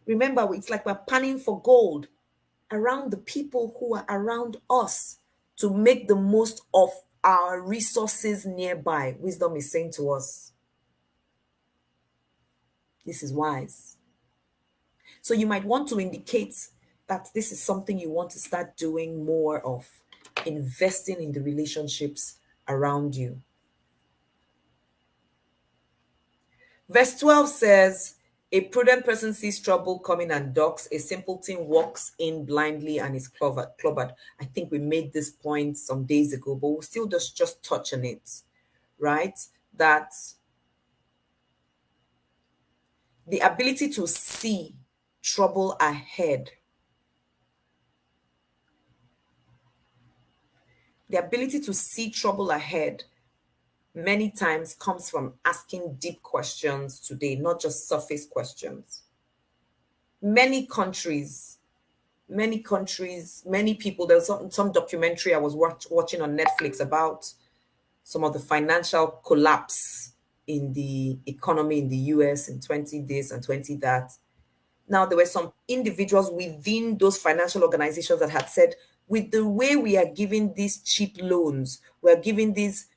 Speaker 1: Remember, it's like we're panning for gold around the people who are around us to make the most of our resources nearby. Wisdom is saying to us, this is wise. So you might want to indicate that this is something you want to start doing more of, investing in the relationships around you. Verse 12 says, a prudent person sees trouble coming and ducks. A simpleton walks in blindly and is clobbered. I think we made this point some days ago, but we'll still just touch on it, right? That the ability to see trouble ahead, the ability to see trouble ahead many times comes from asking deep questions today, not just surface questions. Many countries, many people, there was some documentary I was watching on Netflix about some of the financial collapse in the economy in the US in 20 this and 20 that. Now, there were some individuals within those financial organizations that had said, with the way we are giving these cheap loans, we're giving these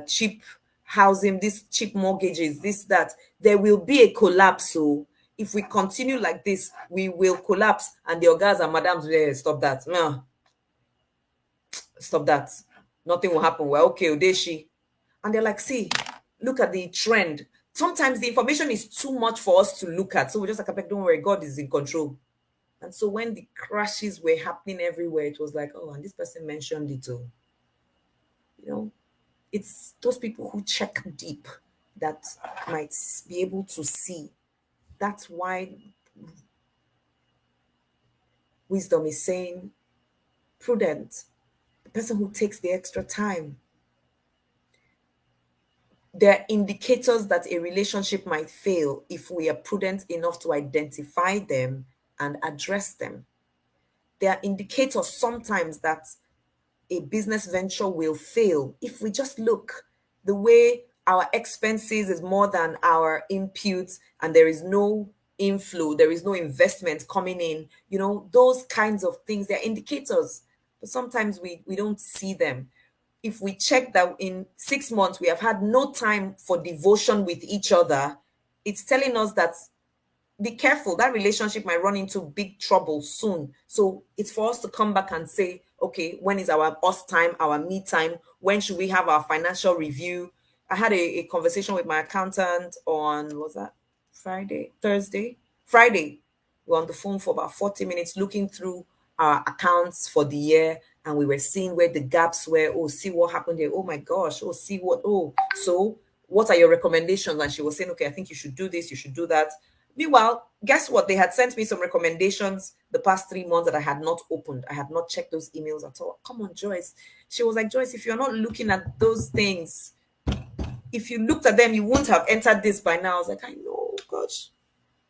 Speaker 1: cheap housing, these cheap mortgages, this, that, there will be a collapse. So if we continue like this, we will collapse. And the guys and madams, stop that. No, stop that. Nothing will happen. Well, okay, Odeshi. And they're like, see, look at the trend. Sometimes the information is too much for us to look at. So we're just like, don't worry, God is in control. And so when the crashes were happening everywhere, it was like, oh, and this person mentioned it too. You know, it's those people who check deep that might be able to see. That's why wisdom is saying prudent, the person who takes the extra time. There are indicators that a relationship might fail if we are prudent enough to identify them and address them. There are indicators sometimes that a business venture will fail if we just look the way our expenses is more than our inputs and there is no inflow, there is no investment coming in, those kinds of things. They're indicators, but sometimes we don't see them. If we check that in 6 months we have had no time for devotion with each other, it's telling us that be careful, that relationship might run into big trouble soon. So it's for us to come back and say, okay, when is our us time, our me time? When should we have our financial review? I had a conversation with my accountant on, was that Friday. We were on the phone for about 40 minutes looking through our accounts for the year, and we were seeing where the gaps were. Oh, see what happened there. Oh my gosh. Oh, see what. Oh, so what are your recommendations? And she was saying, okay, I think you should do this, you should do that. Meanwhile, guess what? They had sent me some recommendations the past 3 months that I had not opened. I had not checked those emails at all. Come on, Joyce. She was like, Joyce, if you're not looking at those things, if you looked at them, you wouldn't have entered this by now. I was like, I know, gosh.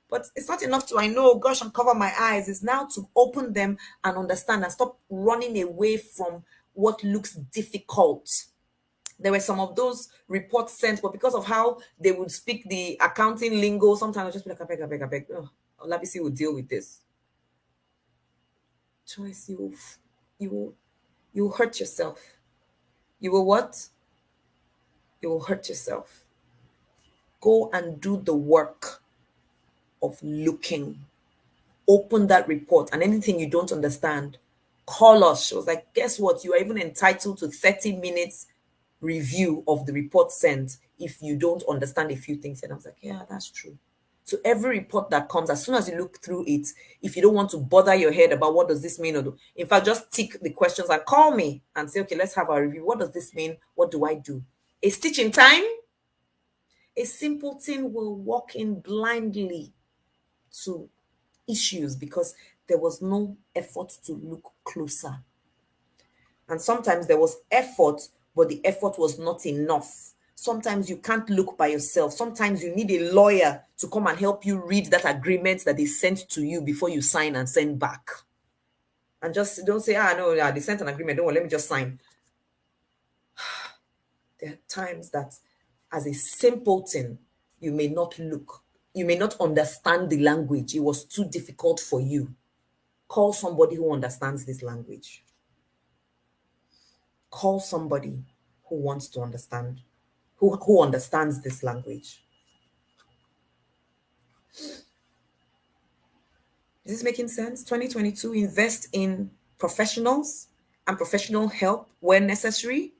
Speaker 1: But it's not enough to I know, gosh, and cover my eyes. It's now to open them and understand and stop running away from what looks difficult. There were some of those reports sent, but because of how they would speak the accounting lingo, sometimes I just be like, I beg. Oh, Olabisi will deal with this. Choice, you will hurt yourself. You will what? You will hurt yourself. Go and do the work of looking. Open that report, and anything you don't understand, call us. She was like, guess what? You are even entitled to 30 minutes review of the report sent if you don't understand a few things. And I was like, yeah, that's true. So every report that comes, as soon as you look through it, if you don't want to bother your head about what does this mean, or do, in fact, just tick the questions and call me and say, okay, let's have our review. What does this mean? What do I do? A stitch in time? A simpleton will walk in blindly to issues because there was no effort to look closer. And sometimes there was effort, but the effort was not enough. Sometimes you can't look by yourself. Sometimes you need a lawyer to come and help you read that agreement that they sent to you before you sign and send back. And just don't say, no, they sent an agreement. Don't worry, let me just sign. There are times that as a simpleton, you may not look. You may not understand the language. It was too difficult for you. Call somebody who understands this language. Call somebody who wants to understand, who understands this language. Is this making sense? 2022, invest in professionals and professional help when necessary.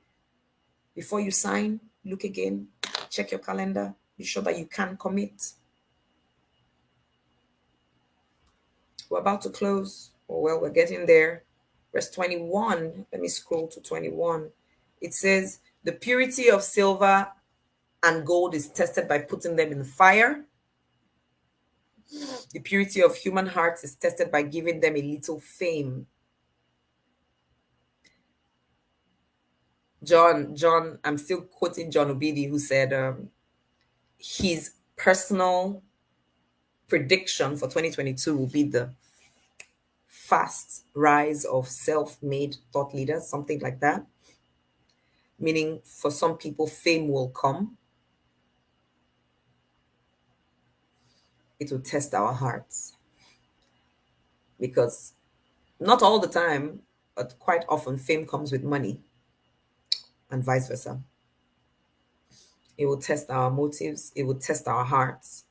Speaker 1: Before you sign, look again, check your calendar, be sure that you can commit. We're about to close. Oh, well, we're getting there. Verse 21, let me scroll to 21. It says, the purity of silver and gold is tested by putting them in the fire. The purity of human hearts is tested by giving them a little fame. John, I'm still quoting John Obidi, who said his personal prediction for 2022 will be the fast rise of self-made thought leaders, something like that. Meaning, for some people, fame will come. It will test our hearts. Because not all the time, but quite often, fame comes with money, and vice versa. It will test our motives, it will test our hearts,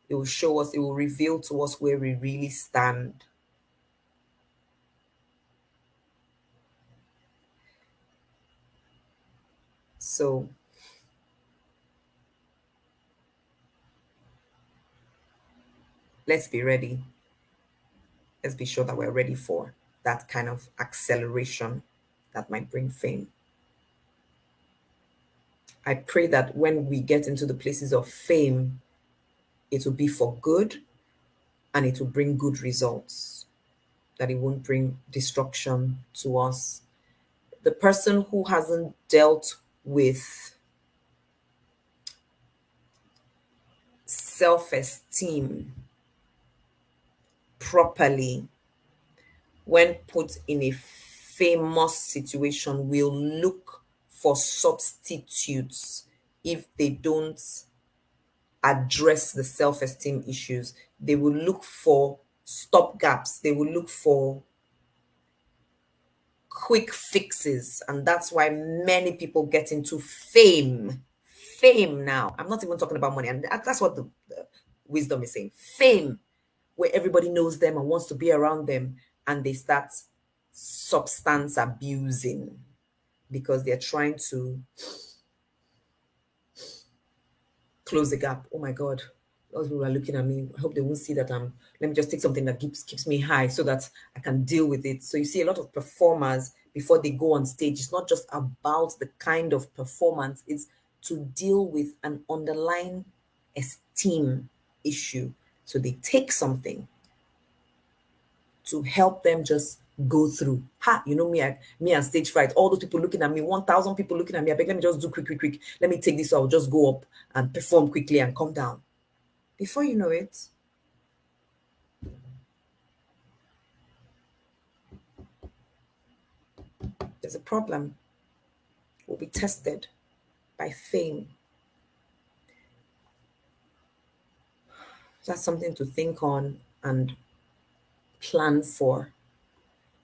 Speaker 1: it will show us, it will reveal to us where we really stand. So, let's be ready. Let's be sure that we're ready for that kind of acceleration that might bring fame. I pray that when we get into the places of fame, it will be for good and it will bring good results, that it won't bring destruction to us. The person who hasn't dealt with self-esteem properly, when put in a famous situation, will look for substitutes if they don't address the self-esteem issues. They will look for stopgaps. They will look for quick fixes. And that's why many people get into fame. Fame now. I'm not even talking about money. And that's what the wisdom is saying. Fame, where everybody knows them and wants to be around them. And they start substance abusing because they're trying to close the gap. Oh my God, those people are looking at me. I hope they won't see that let me just take something that keeps me high so that I can deal with it. So you see a lot of performers before they go on stage. It's not just about the kind of performance, it's to deal with an underlying esteem issue. So they take something to help them just go through. You know me and stage fright. All those people looking at me, 1,000 people looking at me. I beg, let me just do quick. Let me take this, so I'll just go up and perform quickly and come down. Before you know it, there's a problem. We'll be tested by fame. That's something to think on and plan for.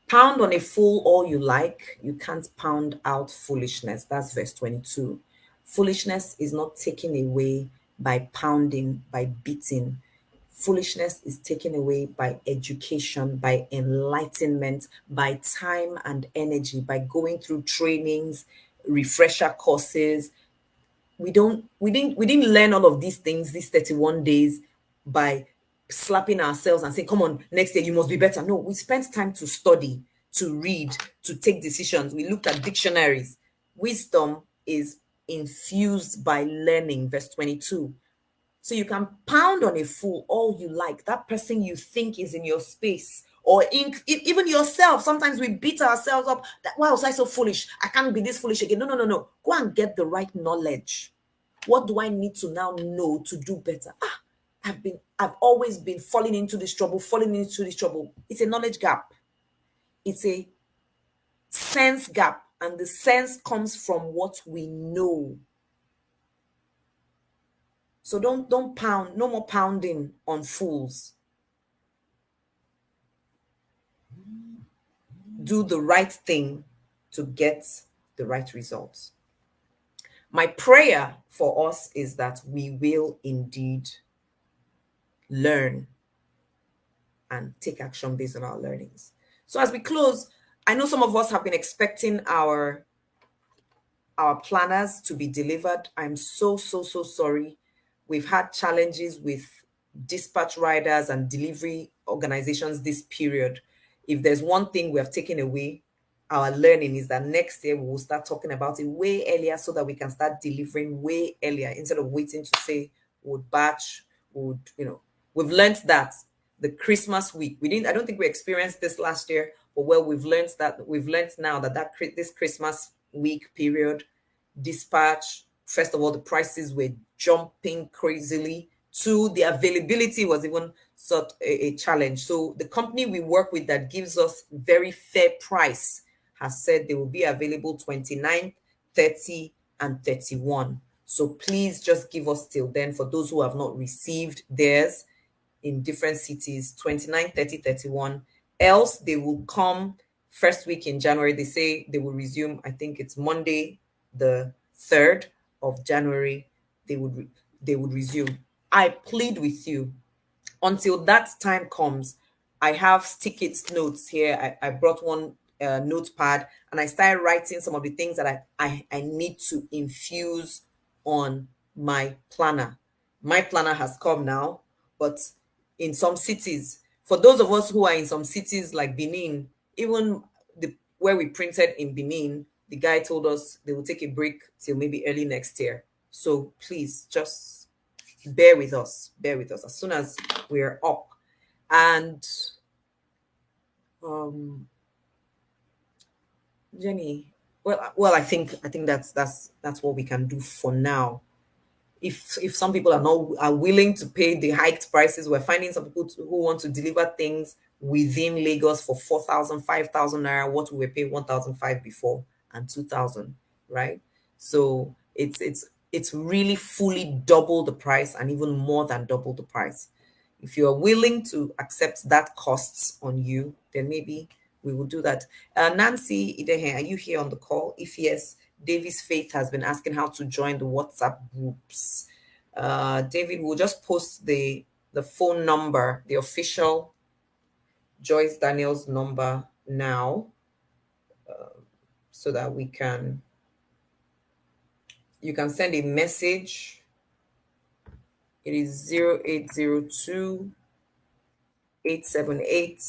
Speaker 1: Pound on a fool all you like. You can't pound out foolishness. That's verse 22. Foolishness is not taken away by pounding, by beating. Foolishness is taken away by education, by enlightenment, by time and energy, by going through trainings, refresher courses. We didn't learn all of these things, these 31 days, by slapping ourselves and saying, come on, next year you must be better. No, we spent time to study, to read, to take decisions. We looked at dictionaries. Wisdom is infused by learning, verse 22. So you can pound on a fool all you like, that person you think is in your space, or even yourself. Sometimes we beat ourselves up. Why was I so foolish? I can't be this foolish again. No. Go and get the right knowledge. What do I need to now know to do better? I've always been falling into this trouble. It's a knowledge gap. It's a sense gap. And the sense comes from what we know. So don't pound, no more pounding on fools. Do the right thing to get the right results. My prayer for us is that we will indeed learn and take action based on our learnings. So as we close, I know some of us have been expecting our planners to be delivered. I'm so sorry. We've had challenges with dispatch riders and delivery organizations this period. If there's one thing we have taken away, our learning is that next year we will start talking about it way earlier so that we can start delivering way earlier instead of waiting to say would batch, would, we've learned that the Christmas week, I don't think we experienced this last year, but well, we've learned now that this Christmas week period, dispatch, first of all, the prices were jumping crazily. Two, the availability was even sort a challenge. So the company we work with that gives us very fair price has said they will be available 29, 30, and 31. So please just give us till then for those who have not received theirs in different cities, 29, 30, 31. Else they will come first week in January. They say they will resume, I think it's Monday, the 3rd of January. They would resume. I plead with you, until that time comes. I have sticky notes here. I brought one notepad and I started writing some of the things that I need to infuse on my planner. My planner has come now, but in some cities, for those of us who are in some cities like Benin, even where we printed in Benin, the guy told us they will take a break till maybe early next year. So please just bear with us. Bear with us as soon as we're up. And Jenny, well, I think that's what we can do for now. If some people are willing to pay the hiked prices, we're finding some people who want to deliver things within Lagos for 4,000, 5,000 naira, what we were paying 1,500 before, and 2,000, right? So it's really fully double the price and even more than double the price. If you are willing to accept that costs on you, then maybe we will do that. Nancy Idehe, are you here on the call? If yes, Davis Faith has been asking how to join the WhatsApp groups. David, we'll just post the phone number, the official Joyce Daniels number now, so that you can send a message. It is 0802 878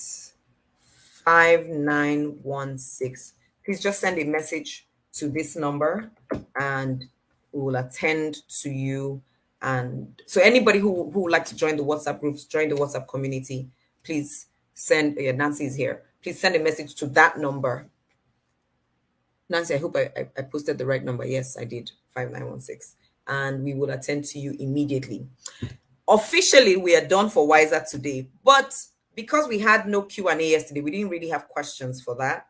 Speaker 1: 5916. Please just send a message to this number and we will attend to you. And so anybody who would like to join the WhatsApp groups, join the WhatsApp community, please send, Nancy is here. Please send a message to that number. Nancy, I hope I posted the right number. Yes, I did, 5916. And we will attend to you immediately. Officially, we are done for Wiser today, but because we had no Q&A yesterday, we didn't really have questions for that,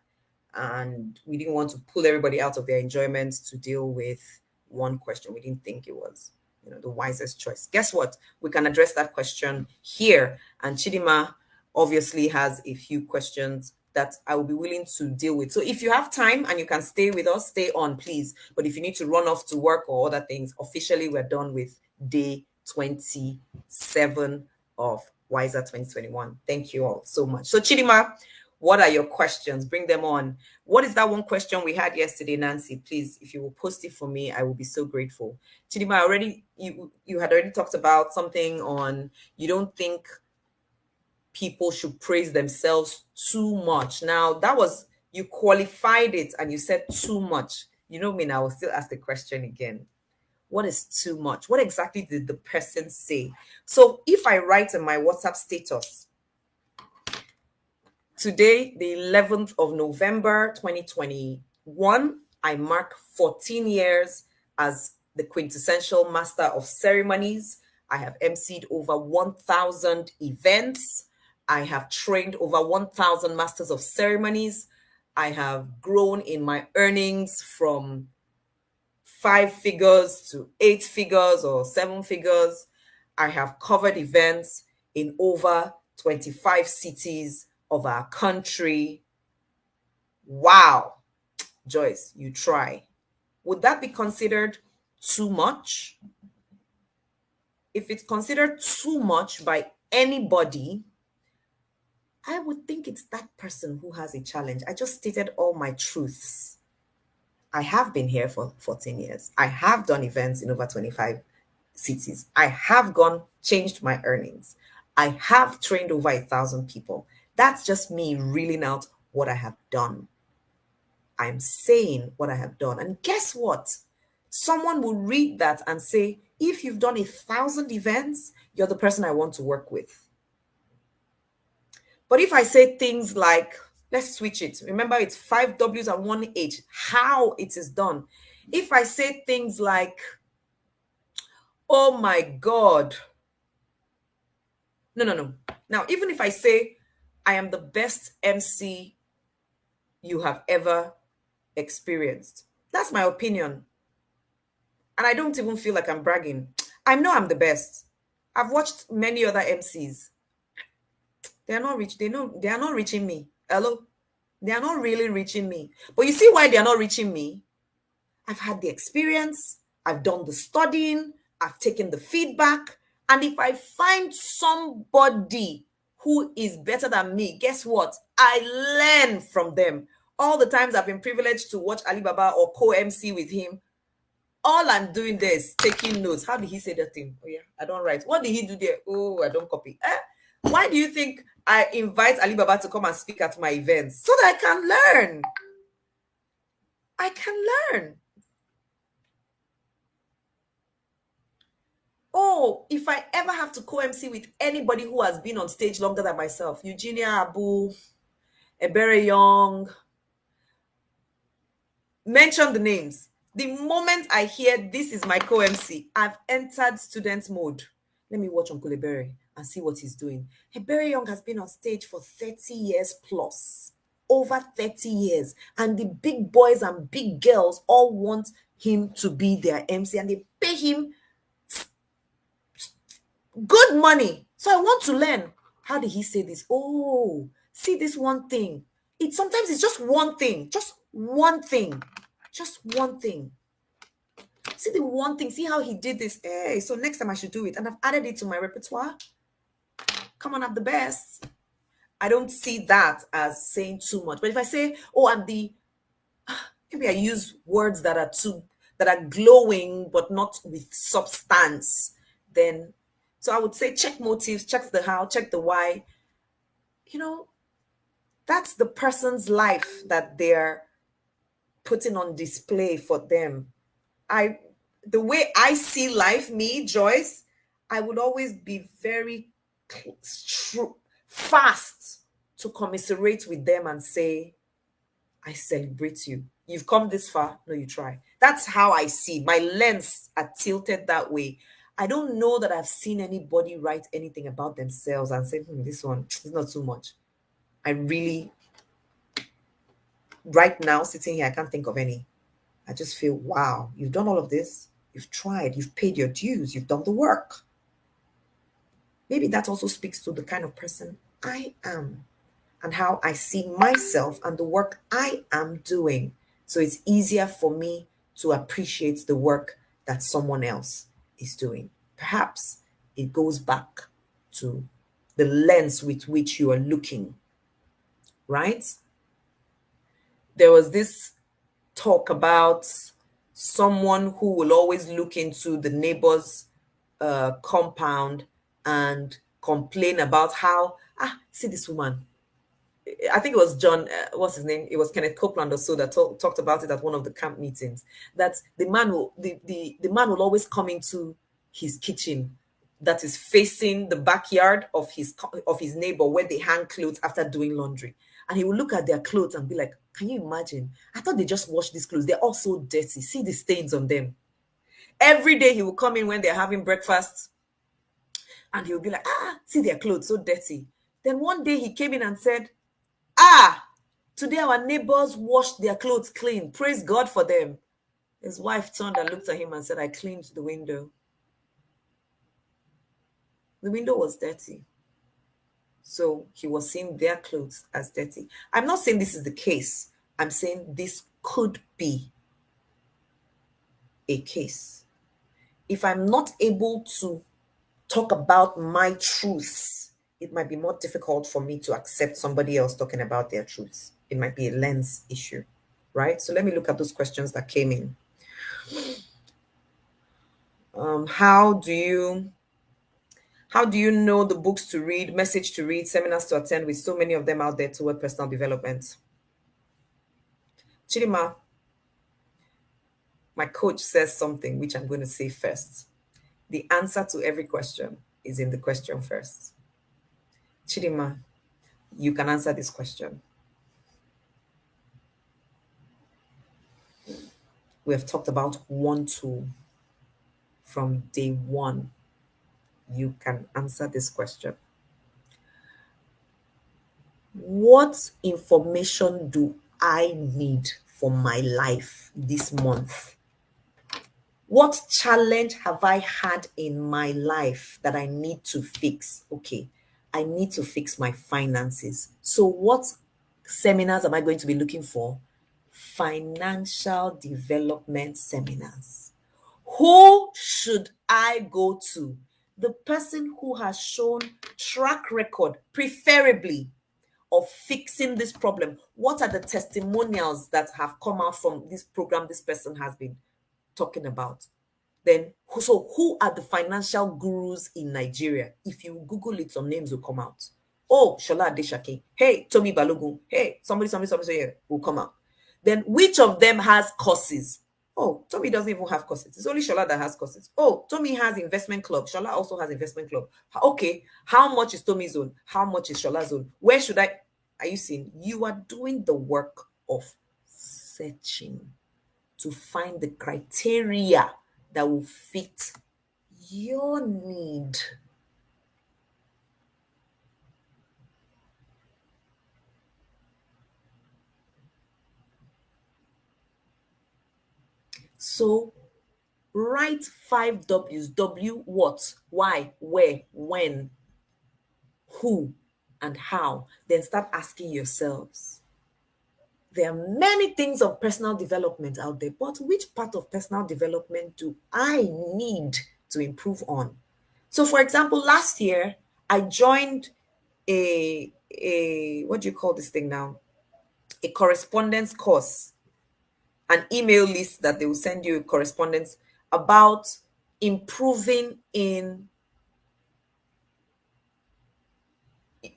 Speaker 1: and we didn't want to pull everybody out of their enjoyment to deal with one question. We didn't think it was, the wisest choice. Guess what? We can address that question here, and Chidima obviously has a few questions that I will be willing to deal with. So if you have time and you can stay with us, stay on, please. But if you need to run off to work or other things, officially we're done with day 27 of Wiser 2021. Thank you all so much. So Chidima, what are your questions? Bring them on. What is that one question we had yesterday, Nancy? Please, if you will post it for me, I will be so grateful. Chidima, you had already talked about something on, you don't think people should praise themselves too much. Now, that was, you qualified it and you said too much. You know me, I will still ask the question again. What is too much? What exactly did the person say? So if I write in my WhatsApp status, today, the 11th of November, 2021, I mark 14 years as the quintessential master of ceremonies. I have emceed over 1,000 events. I have trained over 1,000 masters of ceremonies. I have grown in my earnings from 5 figures to 8 figures or 7 figures. I have covered events in over 25 cities of our country. Wow, Joyce, you try. Would that be considered too much? If it's considered too much by anybody, I would think it's that person who has a challenge. I just stated all my truths. I have been here for 14 years. I have done events in over 25 cities. I have changed my earnings. I have trained over 1,000 people. That's just me reeling out what I have done. I'm saying what I have done. And guess what? Someone will read that and say, if you've done 1,000 events, you're the person I want to work with. But if I say things like, let's switch it. Remember, it's 5 W's and 1 H, how it is done. If I say things like, oh my God. No, no, no. Now, even if I say, I am the best MC you have ever experienced, that's my opinion. And I don't even feel like I'm bragging. I know I'm the best. I've watched many other MCs. They're not rich. They are not reaching me. Hello? They are not really reaching me. But you see why they are not reaching me? I've had the experience, I've done the studying, I've taken the feedback. And if I find somebody who is better than me, guess what? I learn from them. All the times I've been privileged to watch Alibaba or co-MC with him, all I'm doing there is taking notes. How did he say that thing? Oh, yeah, I don't write. What did he do there? Oh, I don't copy. Why do you think I invite Alibaba to come and speak at my events? So that I can learn. I can learn. Oh, if I ever have to co-MC with anybody who has been on stage longer than myself, Eugenia Abu, Ebere Young, mention the names. The moment I hear this is my co-MC, I've entered student mode. Let me watch Uncle Ebere and see what he's doing. Ebere Young has been on stage for 30 years plus, over 30 years. And the big boys and big girls all want him to be their MC and they pay him good money. So I want to learn. How did he say this? Oh, see this one thing. Sometimes it's just one thing. Just one thing. Just one thing. See the one thing. See how he did this. Hey, so next time I should do it. And I've added it to my repertoire. Come on, I'm the best. I don't see that as saying too much. But if I say, oh, maybe I use words that are glowing but not with substance, then so I would say check motives, check the how, check the why. That's the person's life that they're putting on display for them. The way I see life, me, Joyce, I would always be very fast to commiserate with them and say, I celebrate you. You've come this far. No, you try. That's how I see. My lens are tilted that way. I don't know that I've seen anybody write anything about themselves and say, this one is not too much. I really, right now, sitting here, I can't think of any. I just feel, wow, you've done all of this. You've tried. You've paid your dues. You've done the work. Maybe that also speaks to the kind of person I am and how I see myself and the work I am doing. So it's easier for me to appreciate the work that someone else is doing. Perhaps it goes back to the lens with which you are looking, right? There was this talk about someone who will always look into the neighbor's compound and complain about how, see this woman. I think it was John, what's his name? It was Kenneth Copeland or so that talked about it at one of the camp meetings. That the man will always come into his kitchen that is facing the backyard of his neighbor where they hang clothes after doing laundry, and he will look at their clothes and be like, "Can you imagine? I thought they just washed these clothes. They're all so dirty. See the stains on them." Every day he will come in when they're having breakfast, and he will be like, see their clothes so dirty. Then one day he came in and said, today our neighbors washed their clothes clean. Praise God for them. His wife turned and looked at him and said, I cleaned the window. The window was dirty. So he was seeing their clothes as dirty. I'm not saying this is the case. I'm saying this could be a case. If I'm not able to talk about my truths it might be more difficult for me to accept somebody else talking about their truths. It might be a lens issue, right? So let me look at those questions that came in. How do you know the books to read, message to read, seminars to attend with so many of them out there toward personal development? Chidima, my coach says something which I'm going to say first. The answer to every question is in the question first. Chidima, you can answer this question. We have talked about one tool from day one. You can answer this question. What information do I need for my life this month? What challenge have I had in my life that I need to fix? Okay, I need to fix my finances. So, what seminars am I going to be looking for? Financial development seminars. Who should I go to? The person who has shown track record, preferably, of fixing this problem. What are the testimonials that have come out from this program this person has been talking about? Then, so who are the financial gurus in Nigeria? If you Google it, some names will come out. Oh, Shola Adeshake. Hey, Tommy Balogun. Hey, somebody here will come out. Then, which of them has courses? Oh, Tommy doesn't even have courses. It's only Shola that has courses. Oh, Tommy has investment club. Shola also has investment club. Okay, how much is Tommy's own? How much is Shola's own? Where should I? Are you seeing? You are doing the work of searching to find the criteria that will fit your need. So write 5 W's. W, what, why, where, when, who, and how. Then start asking yourselves. There are many things of personal development out there, but which part of personal development do I need to improve on? So, for example, last year I joined a what do you call this thing now? A correspondence course, an email list that they will send you correspondence about improving in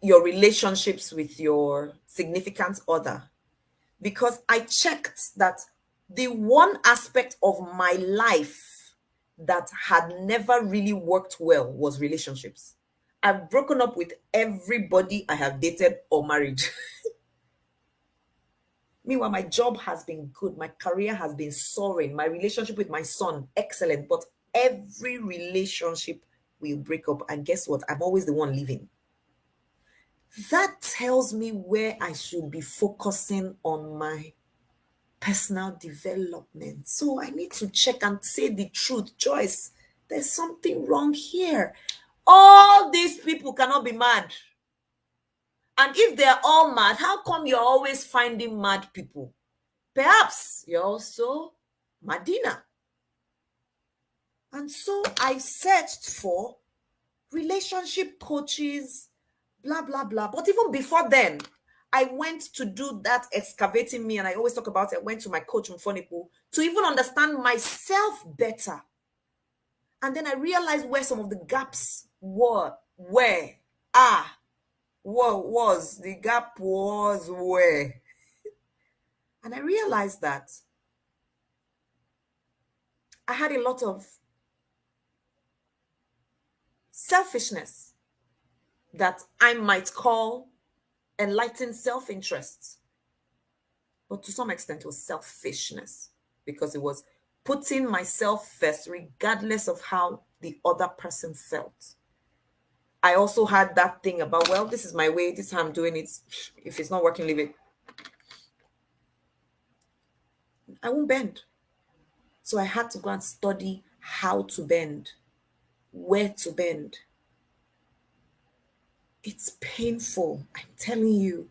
Speaker 1: your relationships with your significant other, because I checked that the one aspect of my life that had never really worked well was relationships. I've broken up with everybody I have dated or married. Meanwhile, my job has been good. My career has been soaring. My relationship with my son, excellent. But every relationship will break up. And guess what? I'm always the one leaving. That tells me where I should be focusing on my personal development. So I need to check and say the truth. Joyce, there's something wrong here. All these people cannot be mad. And if they're all mad, how come you're always finding mad people? Perhaps you're also Madina. And so I searched for relationship coaches, blah, blah, blah. But even before then, I went to do that excavating me, and I always talk about it. I went to my coach Mfonipu to even understand myself better. And then I realized where some of the gaps were, where, what was, the gap was where. And I realized that I had a lot of selfishness that I might call enlightened self-interest. But to some extent, it was selfishness, because it was putting myself first, regardless of how the other person felt. I also had that thing about, well, this is my way, this is how I'm doing it. If it's not working, leave it. I won't bend. So I had to go and study how to bend, where to bend. It's painful. I'm telling you.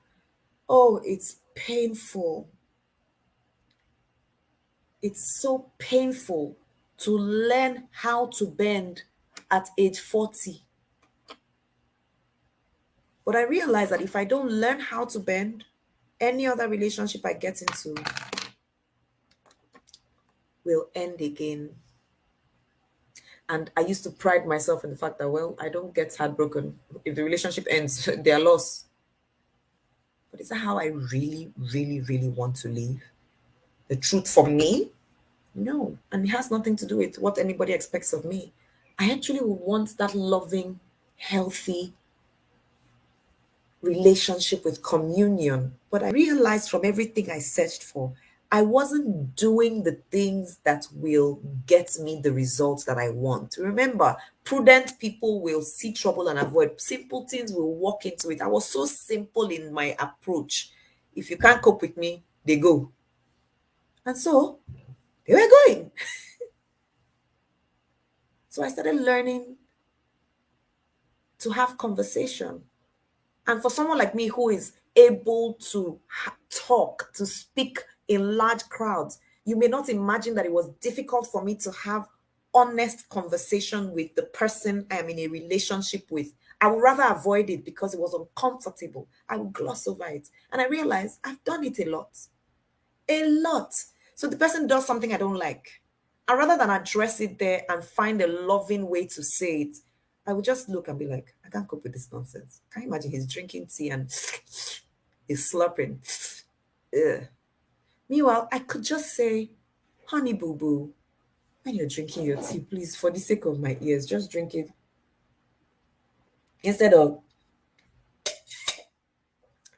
Speaker 1: Oh, it's painful. It's so painful to learn how to bend at age 40. But I realized that if I don't learn how to bend, any other relationship I get into will end again. And I used to pride myself in the fact that, well, I don't get heartbroken. If the relationship ends, they are lost. But is that how I really, really, really want to live? The truth for me? No. And it has nothing to do with what anybody expects of me. I actually would want that loving, healthy relationship with communion. But I realized from everything I searched for, I wasn't doing the things that will get me the results that I want. Remember, prudent people will see trouble and avoid. Simple things will walk into it. I was so simple in my approach. If you can't cope with me, they go. And so they were going. So I started learning to have conversation. And for someone like me who is able to talk, to speak in large crowds, you may not imagine that it was difficult for me to have honest conversation with the person I am in a relationship with. I would rather avoid it because it was uncomfortable. I would gloss over it. And I realized I've done it a lot. A lot. So the person does something I don't like. And rather than address it there and find a loving way to say it, I would just look and be like, I can't cope with this nonsense. Can you imagine he's drinking tea and he's slurping? Ugh. Meanwhile, I could just say, honey boo boo, when you're drinking your tea, please, for the sake of my ears, just drink it. Instead of,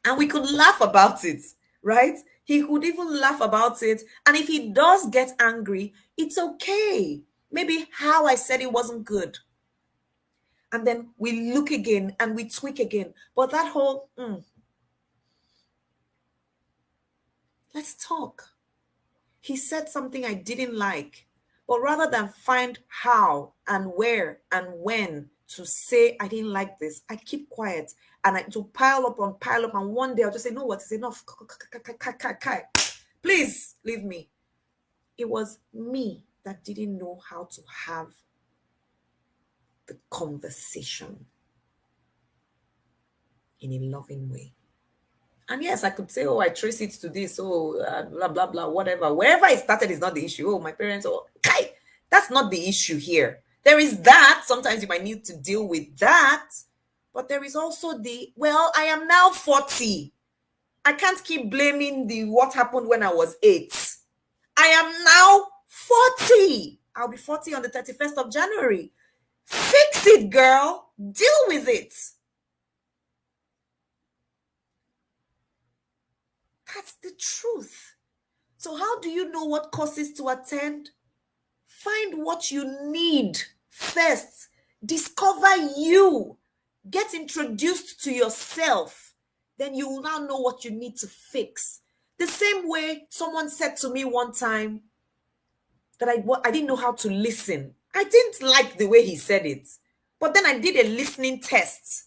Speaker 1: and we could laugh about it, right? He could even laugh about it. And if he does get angry, it's okay. Maybe how I said it wasn't good. And then we look again and we tweak again. But that whole, let's talk. He said something I didn't like. But rather than find how and where and when to say I didn't like this, I keep quiet and I to pile up on pile up. And one day I'll just say, no, what is enough? Please leave me. It was me that didn't know how to have the conversation in a loving way. And yes, I could say, oh, I trace it to this, oh, blah, blah, blah, whatever. Wherever it started is not the issue. Oh, my parents, oh, okay. That's not the issue here. There is that. Sometimes you might need to deal with that. But there is also the, well, I am now 40. I can't keep blaming the what happened when I was 8. I am now 40. I'll be 40 on the 31st of January. Fix it, girl. Deal with it. That's the truth. So how do you know what courses to attend? Find what you need first. Discover you. Get introduced to yourself. Then you will now know what you need to fix. The same way someone said to me one time that I didn't know how to listen. I didn't like the way he said it. But then I did a listening test.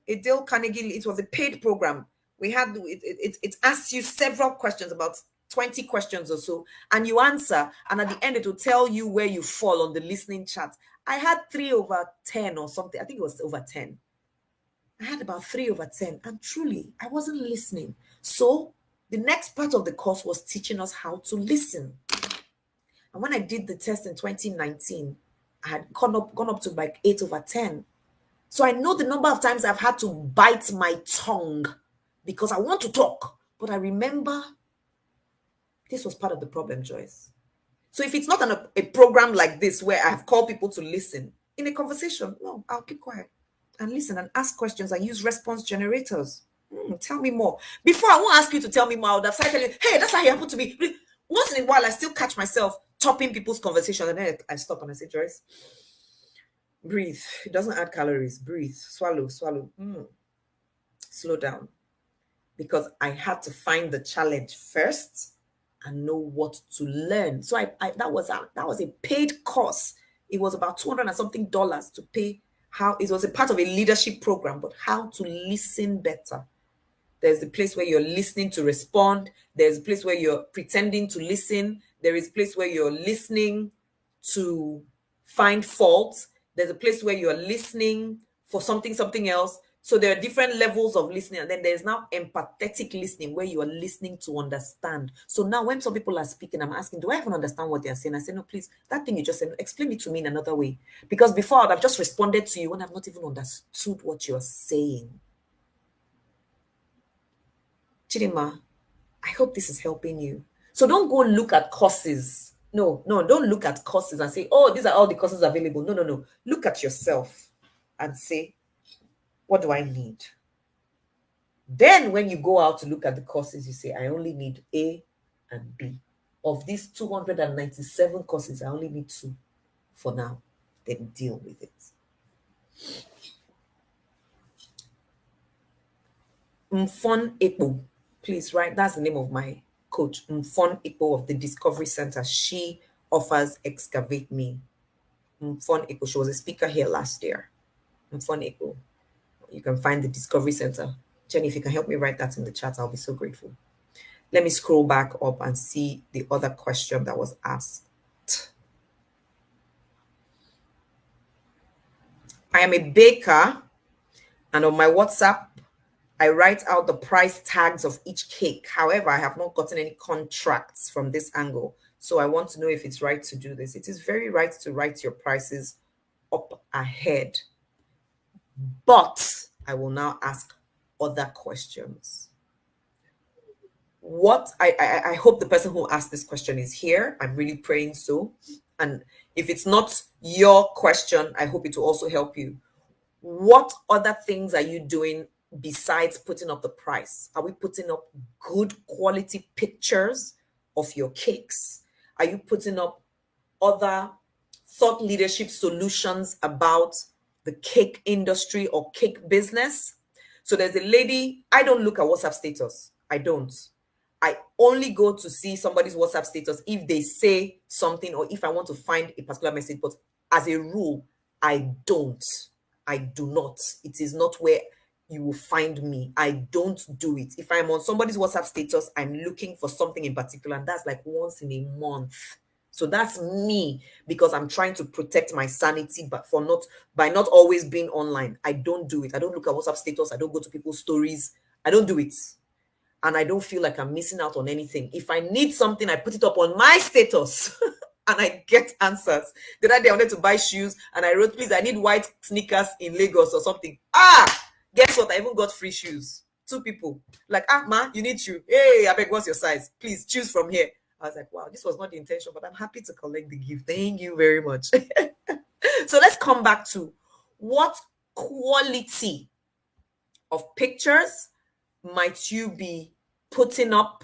Speaker 1: A Dale Carnegie, it was a paid program. We had it asks you several questions, about 20 questions or so, and you answer, and at the end it will tell you where you fall on the listening chart. I had 3/10 or something. I think it was over 10. I had about 3/10, and truly I wasn't listening. So the next part of the course was teaching us how to listen. And when I did the test in 2019, I had gone up to like 8/10. So I know the number of times I've had to bite my tongue because I want to talk. But I remember this was part of the problem, Joyce. So if it's not a program like this where I've called people to listen in a conversation, no, I'll keep quiet and listen and ask questions and use response generators. Tell me more. Before, I won't ask you to tell me more. I would have started telling you, hey, that's how it happened to me. Once in a while, I still catch myself topping people's conversation, and then I stop and I say, Joyce, breathe. It doesn't add calories. Breathe. Swallow. Slow down. Because I had to find the challenge first and know what to learn. So that was a paid course. It was about $200 and something to pay. How it was a part of a leadership program, but how to listen better. There's the place where you're listening to respond. There's a place where you're pretending to listen. There is a place where you're listening to find fault. There's a place where you're listening for something else. So there are different levels of listening, and then there's now empathetic listening where you are listening to understand. So now when some people are speaking, I'm asking, do I even understand what they're saying? I say, no, please, that thing you just said, explain it to me in another way. Because before I've just responded to you when I've not even understood what you're saying. Chidima, I hope this is helping you. So don't go look at courses. No, don't look at courses and say, oh, these are all the courses available. No. Look at yourself and say, what do I need? Then when you go out to look at the courses, you say, I only need A and B. Of these 297 courses, I only need 2 for now. Then deal with it. Mfon Epo, please write. That's the name of my coach. Mfon Epo of the Discovery Center. She offers Excavate Me. Mfon Epo. She was a speaker here last year. Mfon Epo. You can find the Discovery Center. Jenny, if you can help me write that in the chat, I'll be so grateful. Let me scroll back up and see the other question that was asked. I am a baker, and on my WhatsApp, I write out the price tags of each cake. However, I have not gotten any contracts from this angle. So I want to know if it's right to do this. It is very right to write your prices up ahead. But I will now ask other questions. What I hope the person who asked this question is here. I'm really praying so. And if it's not your question, I hope it will also help you. What other things are you doing besides putting up the price? Are we putting up good quality pictures of your cakes? Are you putting up other thought leadership solutions about the cake industry or cake business? So there's a lady, I don't look at WhatsApp status. I don't. I only go to see somebody's WhatsApp status if they say something or if I want to find a particular message. But as a rule, I don't. I do not. It is not where you will find me. I don't do it. If I'm on somebody's WhatsApp status, I'm looking for something in particular, and that's like once in a month. So that's me, because I'm trying to protect my sanity, but by not always being online. I don't do it. I don't look at WhatsApp status. I don't go to people's stories. I don't do it. And I don't feel like I'm missing out on anything. If I need something, I put it up on my status and I get answers. The other day I wanted to buy shoes and I wrote, please, I need white sneakers in Lagos or something. Guess what? I even got free shoes. 2 people. Like, ma, you need shoe. Hey, I beg, what's your size? Please choose from here. I was like, wow, this was not the intention, but I'm happy to collect the gift. Thank you very much. So let's come back to what quality of pictures might you be putting up?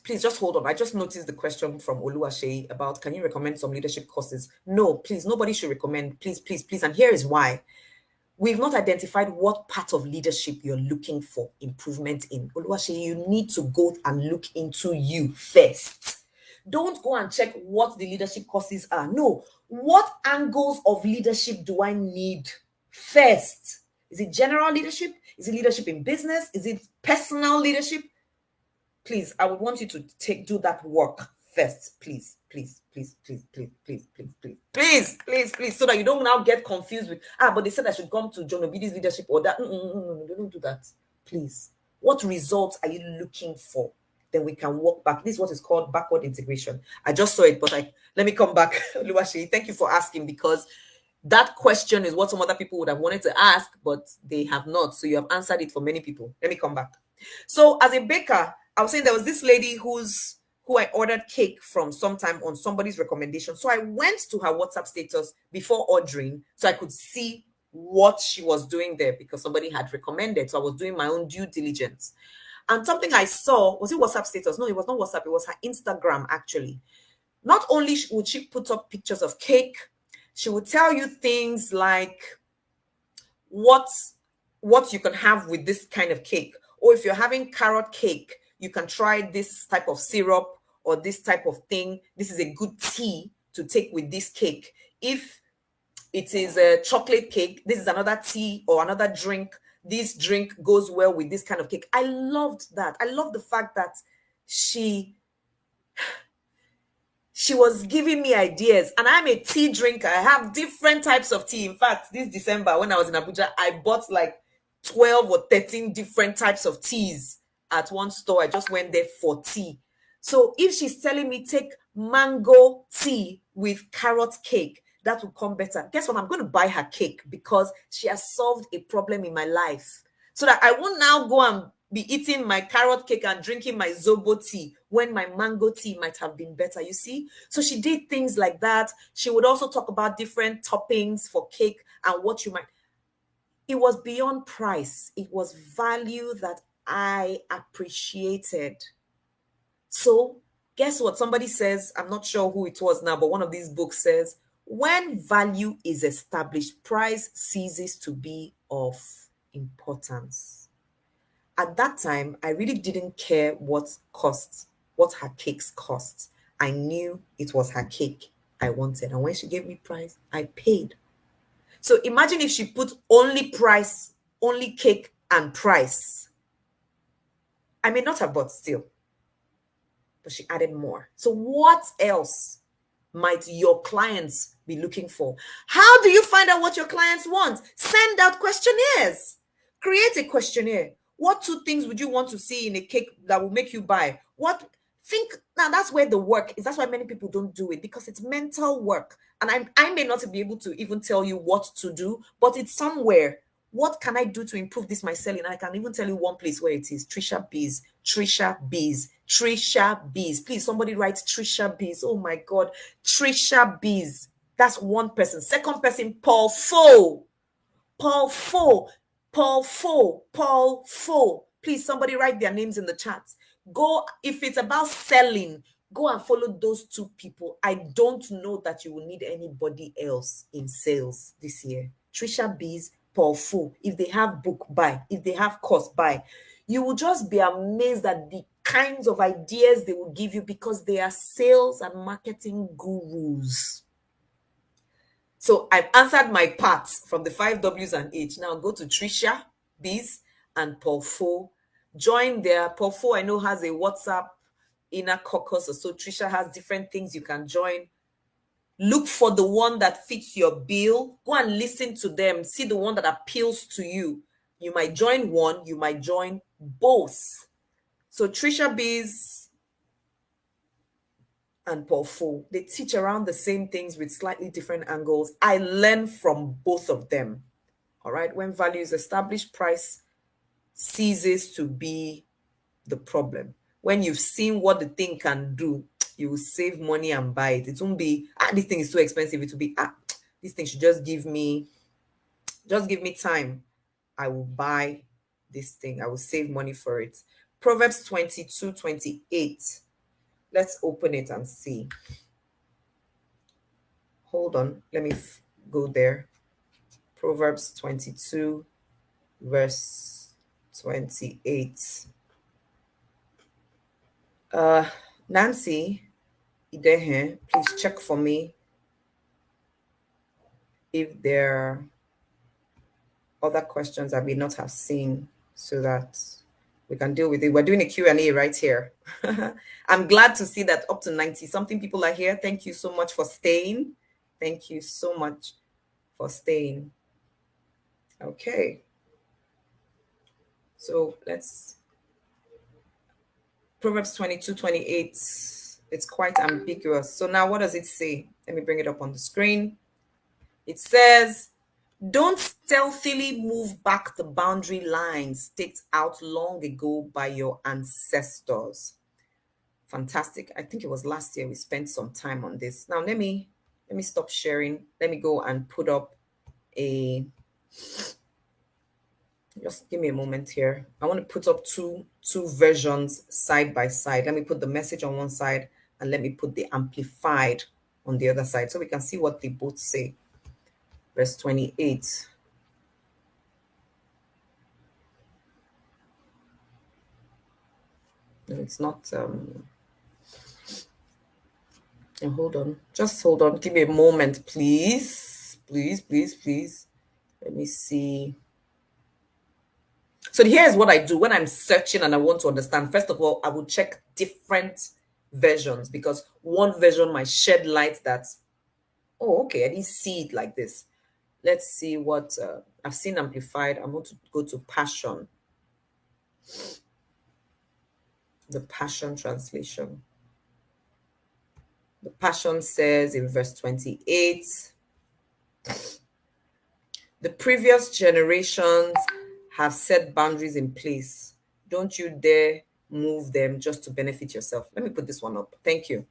Speaker 1: Please just hold on. I just noticed the question from Oluwaseyi about, can you recommend some leadership courses? No, please, nobody should recommend. Please. And here is why. We've not identified what part of leadership you're looking for improvement in. Oluwaseyi, you need to go and look into you first. Don't go and check what the leadership courses are. No, what angles of leadership do I need first? Is it general leadership? Is it leadership in business? Is it personal leadership? Please, I would want you to do that work first. Please, so that you don't now get confused with, but they said I should come to John Obidi's leadership or that. No, don't do that. Please. What results are you looking for? Then we can walk back. This is what is called backward integration. I just saw it, but let me come back. Oluwaseyi, thank you for asking, because that question is what some other people would have wanted to ask, but they have not. So you have answered it for many people. Let me come back. So as a baker, I was saying there was this lady who I ordered cake from sometime on somebody's recommendation. So I went to her WhatsApp status before ordering so I could see what she was doing there, because somebody had recommended. So I was doing my own due diligence. And something I saw, was it WhatsApp status? No, it was not WhatsApp. It was her Instagram, actually. Not only would she put up pictures of cake, she would tell you things like what you can have with this kind of cake. Or if you're having carrot cake, you can try this type of syrup or this type of thing. This is a good tea to take with this cake. If it is a chocolate cake, this is another tea or another drink. This drink goes well with this kind of cake. I loved that. I love the fact that she she was giving me ideas, and I'm a tea drinker. I have different types of tea. In fact, this December when I was in Abuja, I bought like 12 or 13 different types of teas at one store. I just went there for tea. So if she's telling me take mango tea with carrot cake, that will come better. Guess what? I'm going to buy her cake because she has solved a problem in my life. So that I won't now go and be eating my carrot cake and drinking my zobo tea when my mango tea might have been better, you see? So she did things like that. She would also talk about different toppings for cake and what you might. It was beyond price. It was value that I appreciated. So guess what? Somebody says, I'm not sure who it was now, but one of these books says, when value is established, price ceases to be of importance. At that time, I really didn't care what her cakes cost. I knew it was her cake I wanted. And when she gave me price, I paid. So imagine if she put only price, only cake and price. I may not have bought still, but she added more. So what else might your clients be looking for? How do you find out what your clients want? Send out questionnaires. Create a questionnaire. What two things would you want to see in a cake that will make you buy? Now that's where the work is. That's why many people don't do it, because it's mental work. And I may not be able to even tell you what to do, but it's somewhere. What can I do to improve this my selling? I can even tell you one place where it is. Trisha Bees. Trisha Bees. Trisha Bees. Please, somebody write Trisha Bees. Oh my God. Trisha Bees. That's one person. Second person, Paul Fo. Paul Fo. Paul Fo. Paul Fo. Please, somebody write their names in the chat. Go, if it's about selling, go and follow those two people. I don't know that you will need anybody else in sales this year. Trisha Bees, Paul Fu. If they have book, buy. If they have course, buy. You will just be amazed at the kinds of ideas they will give you, because they are sales and marketing gurus. So I've answered my part from the 5 W's and H. Now go to Trisha Bees and Paul Fu. Join there. Paul Fu, I know, has a WhatsApp inner caucus, or so. Trisha has different things you can join. Look for the one that fits your bill. Go and listen to them. See the one that appeals to you. You might join one, you might join both. So Trisha Bees and Paul Fu, they teach around the same things with slightly different angles. I learn from both of them. All right. When value is established, price ceases to be the problem. When you've seen what the thing can do, you will save money and buy it. It won't be, this thing is too expensive. It will be, this thing should just give me time. I will buy this thing. I will save money for it. Proverbs 22:28. Let's open it and see. Hold on. Let me go there. Proverbs 22, verse 28. Nancy Idehe, please check for me if there are other questions I may not have seen, so that we can deal with it. We're doing a Q&A right here. I'm glad to see that up to 90 something people are here. Thank you so much for staying. Thank you so much for staying. Okay. So let's, Proverbs 22:28. It's quite ambiguous. So now what does it say? Let me bring it up on the screen. It says, don't stealthily move back the boundary lines staked out long ago by your ancestors. Fantastic. I think it was last year we spent some time on this. Now let me stop sharing. Let me go and put up just give me a moment here. I want to put up two versions side by side. Let me put the message on one side and let me put the amplified on the other side so we can see what they both say. Verse 28. No, it's not. Hold on. Just hold on. Give me a moment, please. Please. Let me see. So here's what I do when I'm searching and I want to understand. First of all, I will check different versions, because one version might shed light that, oh, okay, I didn't see it like this. Let's see what I've seen amplified. I'm going to go to Passion, the Passion translation. The Passion says in verse 28, the previous generations have set boundaries in place. Don't you dare move them just to benefit yourself. Let me put this one up. Thank you.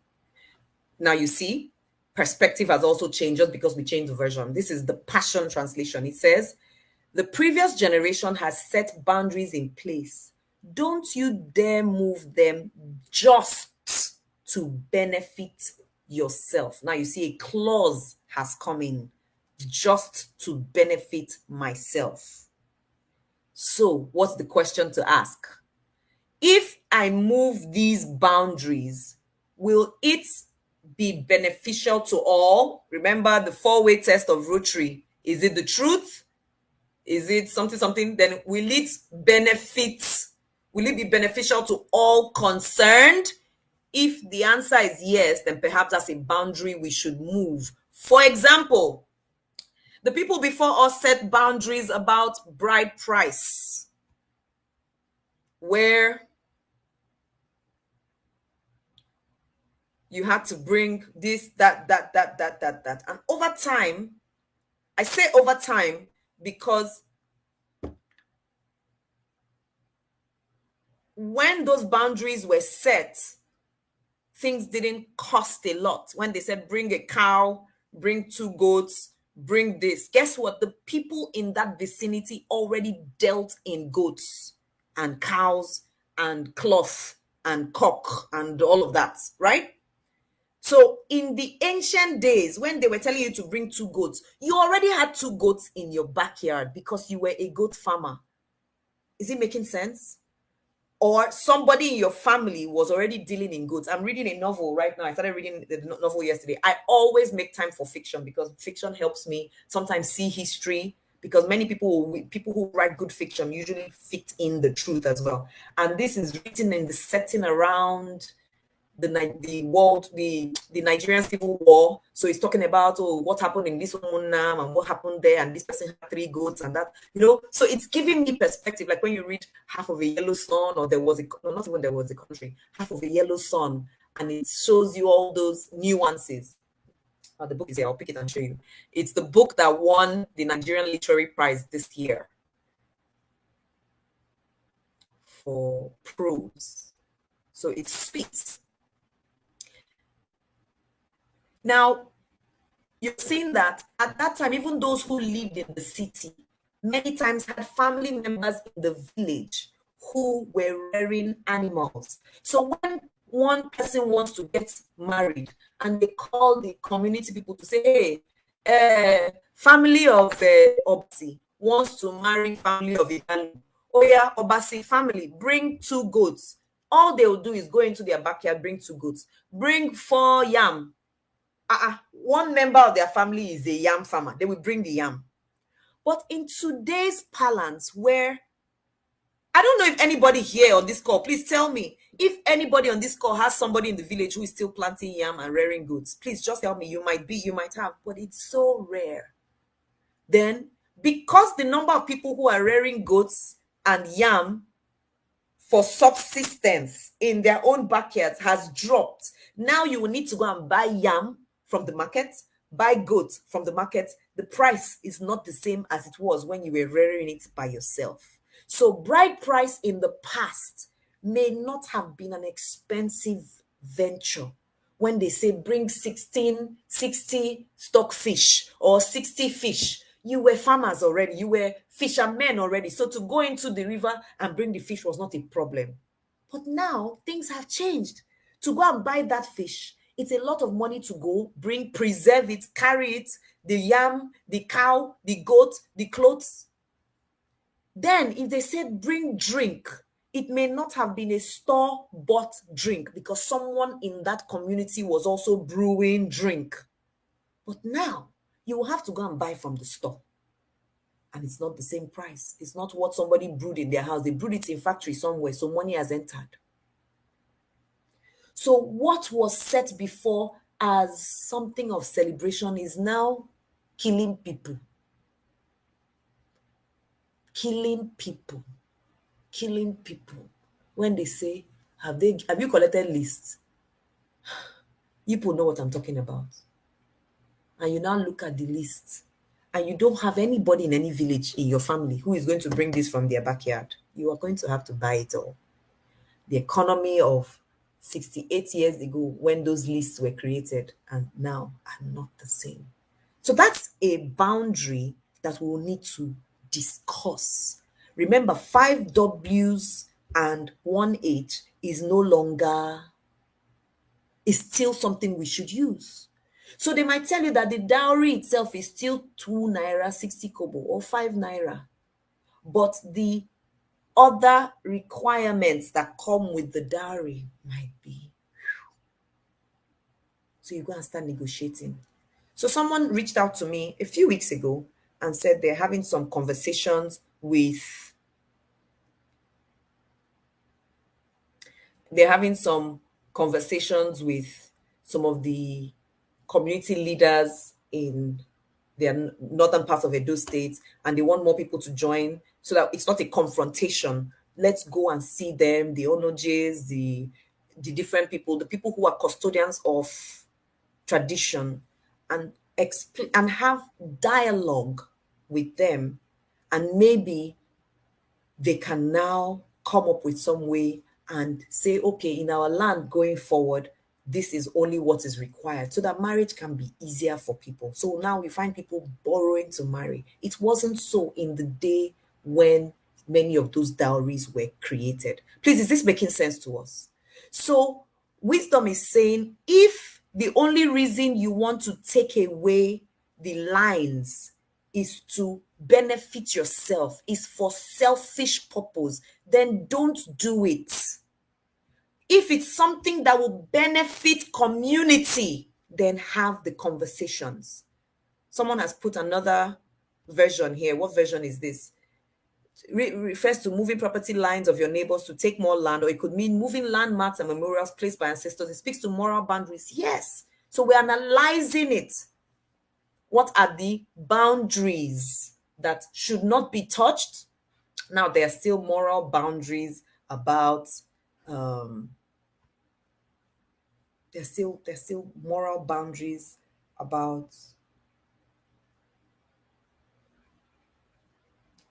Speaker 1: Now you see, perspective has also changed just because we changed the version. This is the Passion translation. It says, the previous generation has set boundaries in place. Don't you dare move them just to benefit yourself. Now you see a clause has come in, just to benefit myself. So what's the question to ask? If I move these boundaries, will it be beneficial to all? Remember the four-way test of Rotary. Is it the truth? Is it something? Then will it benefit? Will it be beneficial to all concerned? If the answer is yes, then perhaps that's a boundary we should move. For example, the people before us set boundaries about bride price, where you had to bring this, that. And over time, I say over time because when those boundaries were set, things didn't cost a lot. When they said, bring a cow, bring 2 goats, bring this, guess what? The people in that vicinity already dealt in goats and cows and cloth and cock and all of that, right? So in the ancient days, when they were telling you to bring 2 goats, you already had 2 goats in your backyard because you were a goat farmer. Is it making sense? Or somebody in your family was already dealing in goods. I'm reading a novel right now. I started reading the novel yesterday. I always make time for fiction because fiction helps me sometimes see history, because many people who write good fiction usually fit in the truth as well. And this is written in the setting around the Nigerian Civil War. So it's talking about what happened in this one and what happened there, and this person had 3 goats and that, So it's giving me perspective. Like when you read Half of a Yellow Sun, or not even there was a country, Half of a Yellow Sun, and it shows you all those nuances. The book is here. I'll pick it and show you. It's the book that won the Nigerian Literary Prize this year for prose. So it speaks. Now, you've seen that at that time, even those who lived in the city many times had family members in the village who were rearing animals. So when one person wants to get married and they call the community people to say, hey, family of Obasi wants to marry family of Italy. Oh yeah, Obasi family, bring 2 goats. All they will do is go into their backyard, bring 2 goats, bring 4 yam. One member of their family is a yam farmer. They will bring the yam. But in today's parlance, where I don't know if anybody here on this call, please tell me if anybody on this call has somebody in the village who is still planting yam and rearing goats. Please just tell me. You might have, but it's so rare. Then, because the number of people who are rearing goats and yam for subsistence in their own backyards has dropped, now you will need to go and buy yam from the market, buy goats from the market. The price is not the same as it was when you were rearing it by yourself. So bride price in the past may not have been an expensive venture. When they say bring 60 stockfish or 60 fish, you were farmers already, you were fishermen already. So to go into the river and bring the fish was not a problem. But now things have changed. To go and buy that fish, it's a lot of money to go, bring, preserve it, carry it, the yam, the cow, the goat, the clothes. Then if they said bring drink, it may not have been a store-bought drink because someone in that community was also brewing drink. But now you will have to go and buy from the store. And it's not the same price. It's not what somebody brewed in their house. They brewed it in factory somewhere, so money has entered. So what was set before as something of celebration is now killing people, killing people, killing people. When they say, have you collected lists? You people know what I'm talking about. And you now look at the list and you don't have anybody in any village in your family who is going to bring this from their backyard. You are going to have to buy it all. The economy of 68 years ago when those lists were created and now are not the same. So that's a boundary that we'll need to discuss. Remember, 5 Ws and 1 H is no longer, is still something we should use. So they might tell you that the dowry itself is still 2 naira 60 kobo or 5 naira, but the other requirements that come with the dowry might be. So you go and start negotiating. So someone reached out to me a few weeks ago and said they're having some conversations with some of the community leaders in their northern parts of Edo State, and they want more people to join so that it's not a confrontation. Let's go and see them, the Onojs, the different people, the people who are custodians of tradition, and explain and have dialogue with them, and maybe they can now come up with some way and say, okay, in our land going forward, this is only what is required so that marriage can be easier for people. So now we find people borrowing to marry. It wasn't so in the day when many of those dowries were created. Please, is this making sense to us? So wisdom is saying, if the only reason you want to take away the lines is to benefit yourself, is for selfish purpose, then don't do it. If it's something that will benefit community, then have the conversations. Someone has put another version here. What version is this? Refers to moving property lines of your neighbors to take more land, or it could mean moving landmarks and memorials placed by ancestors. It speaks to moral boundaries. Yes. So we're analyzing it. What are the boundaries that should not be touched? Now, there are still moral boundaries about there's still moral boundaries about,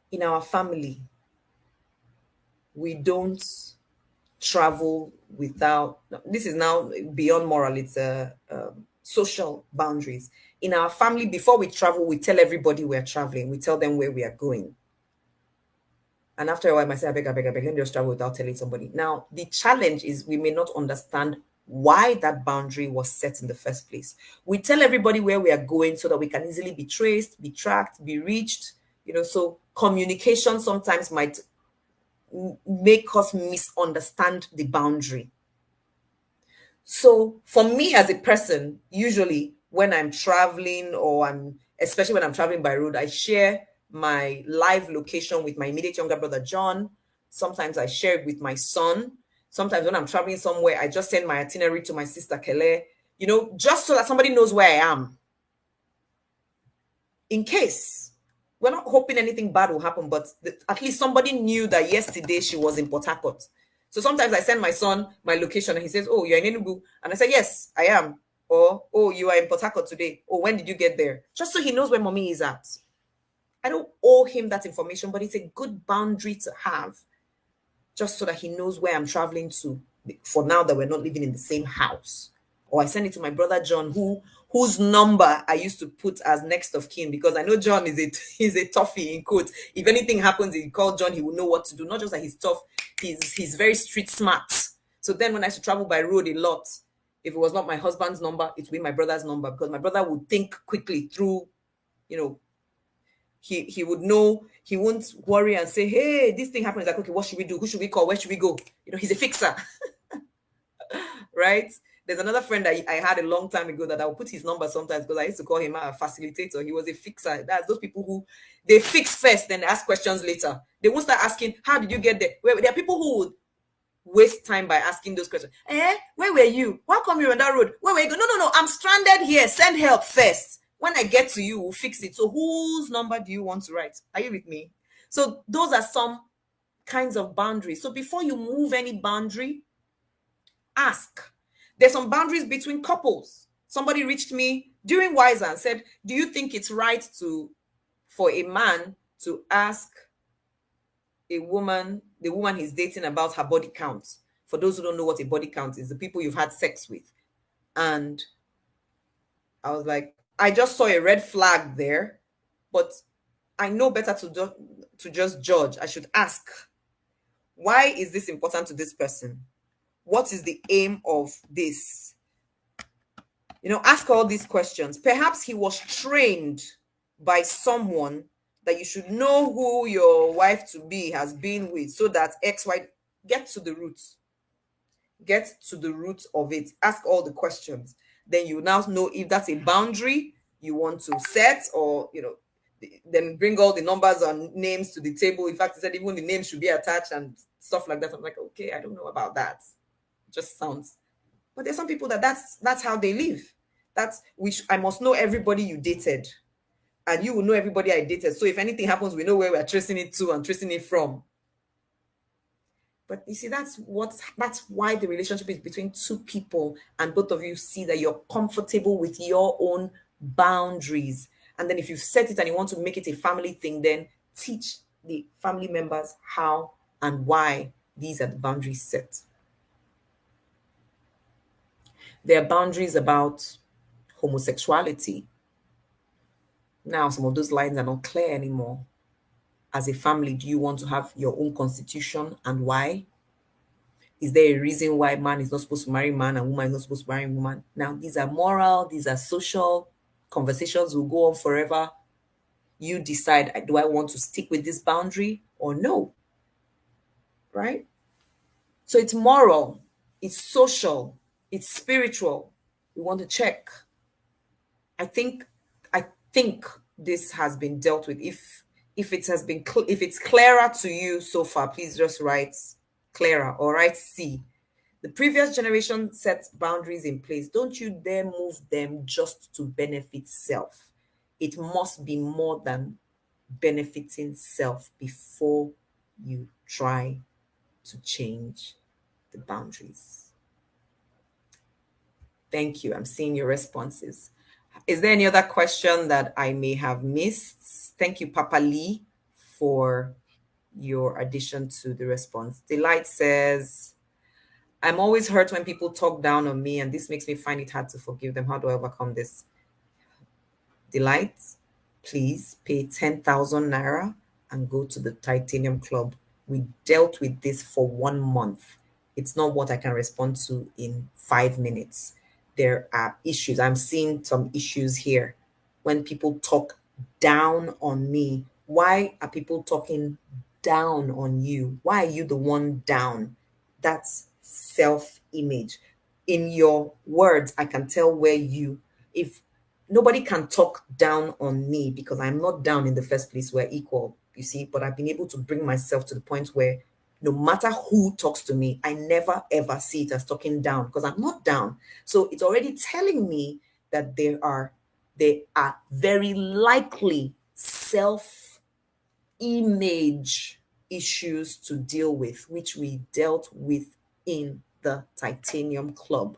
Speaker 1: in our family, we don't travel without, this is now beyond moral, it's social boundaries. In our family, before we travel, we tell everybody we're traveling. We tell them where we are going. And after a while, I might say, I beg, let me just travel without telling somebody. Now, the challenge is we may not understand why that boundary was set in the first place. We tell everybody where we are going so that we can easily be traced, be tracked, be reached. So communication sometimes might make us misunderstand the boundary. So for me as a person, usually when I'm traveling, or especially when I'm traveling by road, I share my live location with my immediate younger brother, John. Sometimes I share it with my son. Sometimes when I'm traveling somewhere, I just send my itinerary to my sister, Kele, just so that somebody knows where I am. In case, we're not hoping anything bad will happen, but at least somebody knew that yesterday she was in Port Harcourt. So sometimes I send my son my location and he says, oh, you're in Enugu. And I say, yes, I am. Or, oh, you are in Port Harcourt today. Or, when did you get there? Just so he knows where mommy is at. I don't owe him that information, but it's a good boundary to have, just so that he knows where I'm traveling to, for now that we're not living in the same house. Or I send it to my brother John, whose number I used to put as next of kin, because I know John is a toughie, in quotes. If anything happens, he call John, he will know what to do. Not just that he's tough, he's very street smart. So then when I used to travel by road a lot, if it was not my husband's number, it would be my brother's number, because my brother would think quickly through, he would know. He won't worry and say, hey, this thing happened. He's like, okay, what should we do? Who should we call? Where should we go? He's a fixer. Right? There's another friend that I had a long time ago that I would put his number sometimes, because I used to call him a facilitator. He was a fixer. That's those people who they fix first, then they ask questions later. They won't start asking, how did you get there? Well, there are people who would waste time by asking those questions. Where were you? How come you're on that road? Where were you? No, no, no. I'm stranded here. Send help first. When I get to you, we'll fix it. So whose number do you want to write? Are you with me? So those are some kinds of boundaries. So before you move any boundary, ask. There's some boundaries between couples. Somebody reached me during Wiser and said, do you think it's right to for a man to ask a woman, the woman he's dating, about her body count? For those who don't know what a body count is, the people you've had sex with. And I was like, I just saw a red flag there, but I know better to just judge. I should ask, why is this important to this person? What is the aim of this? Ask all these questions. Perhaps he was trained by someone that you should know who your wife to be has been with, so that XY, get to the roots. Get to the root of it. Ask all the questions. Then you now know if that's a boundary you want to set, or then bring all the numbers and names to the table. In fact, he said even the names should be attached and stuff like that. I'm like, okay, I don't know about that. It just sounds. But there's some people that's how they live. That's which I must know everybody you dated, and you will know everybody I dated. So if anything happens, we know where we're tracing it to and tracing it from. But you see, that's why the relationship is between two people, and both of you see that you're comfortable with your own boundaries. And then if you set it and you want to make it a family thing, then teach the family members how and why these are the boundaries set. There are boundaries about homosexuality. Now, some of those lines are not clear anymore. As a family, do you want to have your own constitution, and why? Is there a reason why man is not supposed to marry man and woman is not supposed to marry woman? Now, these are moral, these are social conversations will go on forever. You decide, do I want to stick with this boundary or no? Right? So it's moral, it's social, it's spiritual. We want to check. I think this has been dealt with. If it has been if it's clearer to you so far, please just write clearer or write C. The previous generation set boundaries in place. Don't you dare move them just to benefit self. It must be more than benefiting self before you try to change the boundaries. Thank you. I'm seeing your responses. Is there any other question that I may have missed? Thank you, Papa Lee, for your addition to the response. Delight says, I'm always hurt when people talk down on me, and this makes me find it hard to forgive them. How do I overcome this? Delight, please pay 10,000 naira and go to the Titanium Club. We dealt with this for 1 month. It's not what I can respond to in 5 minutes. There are issues. I'm seeing some issues here. When people talk down on me, why are people talking down on you? Why are you the one down? That's self-image. In your words, I can tell if nobody can talk down on me because I'm not down in the first place. We're equal, you see, but I've been able to bring myself to the point where no matter who talks to me, I never ever see it as talking down because I'm not down. So it's already telling me that there are very likely self-image issues to deal with, which we dealt with in the Titanium Club.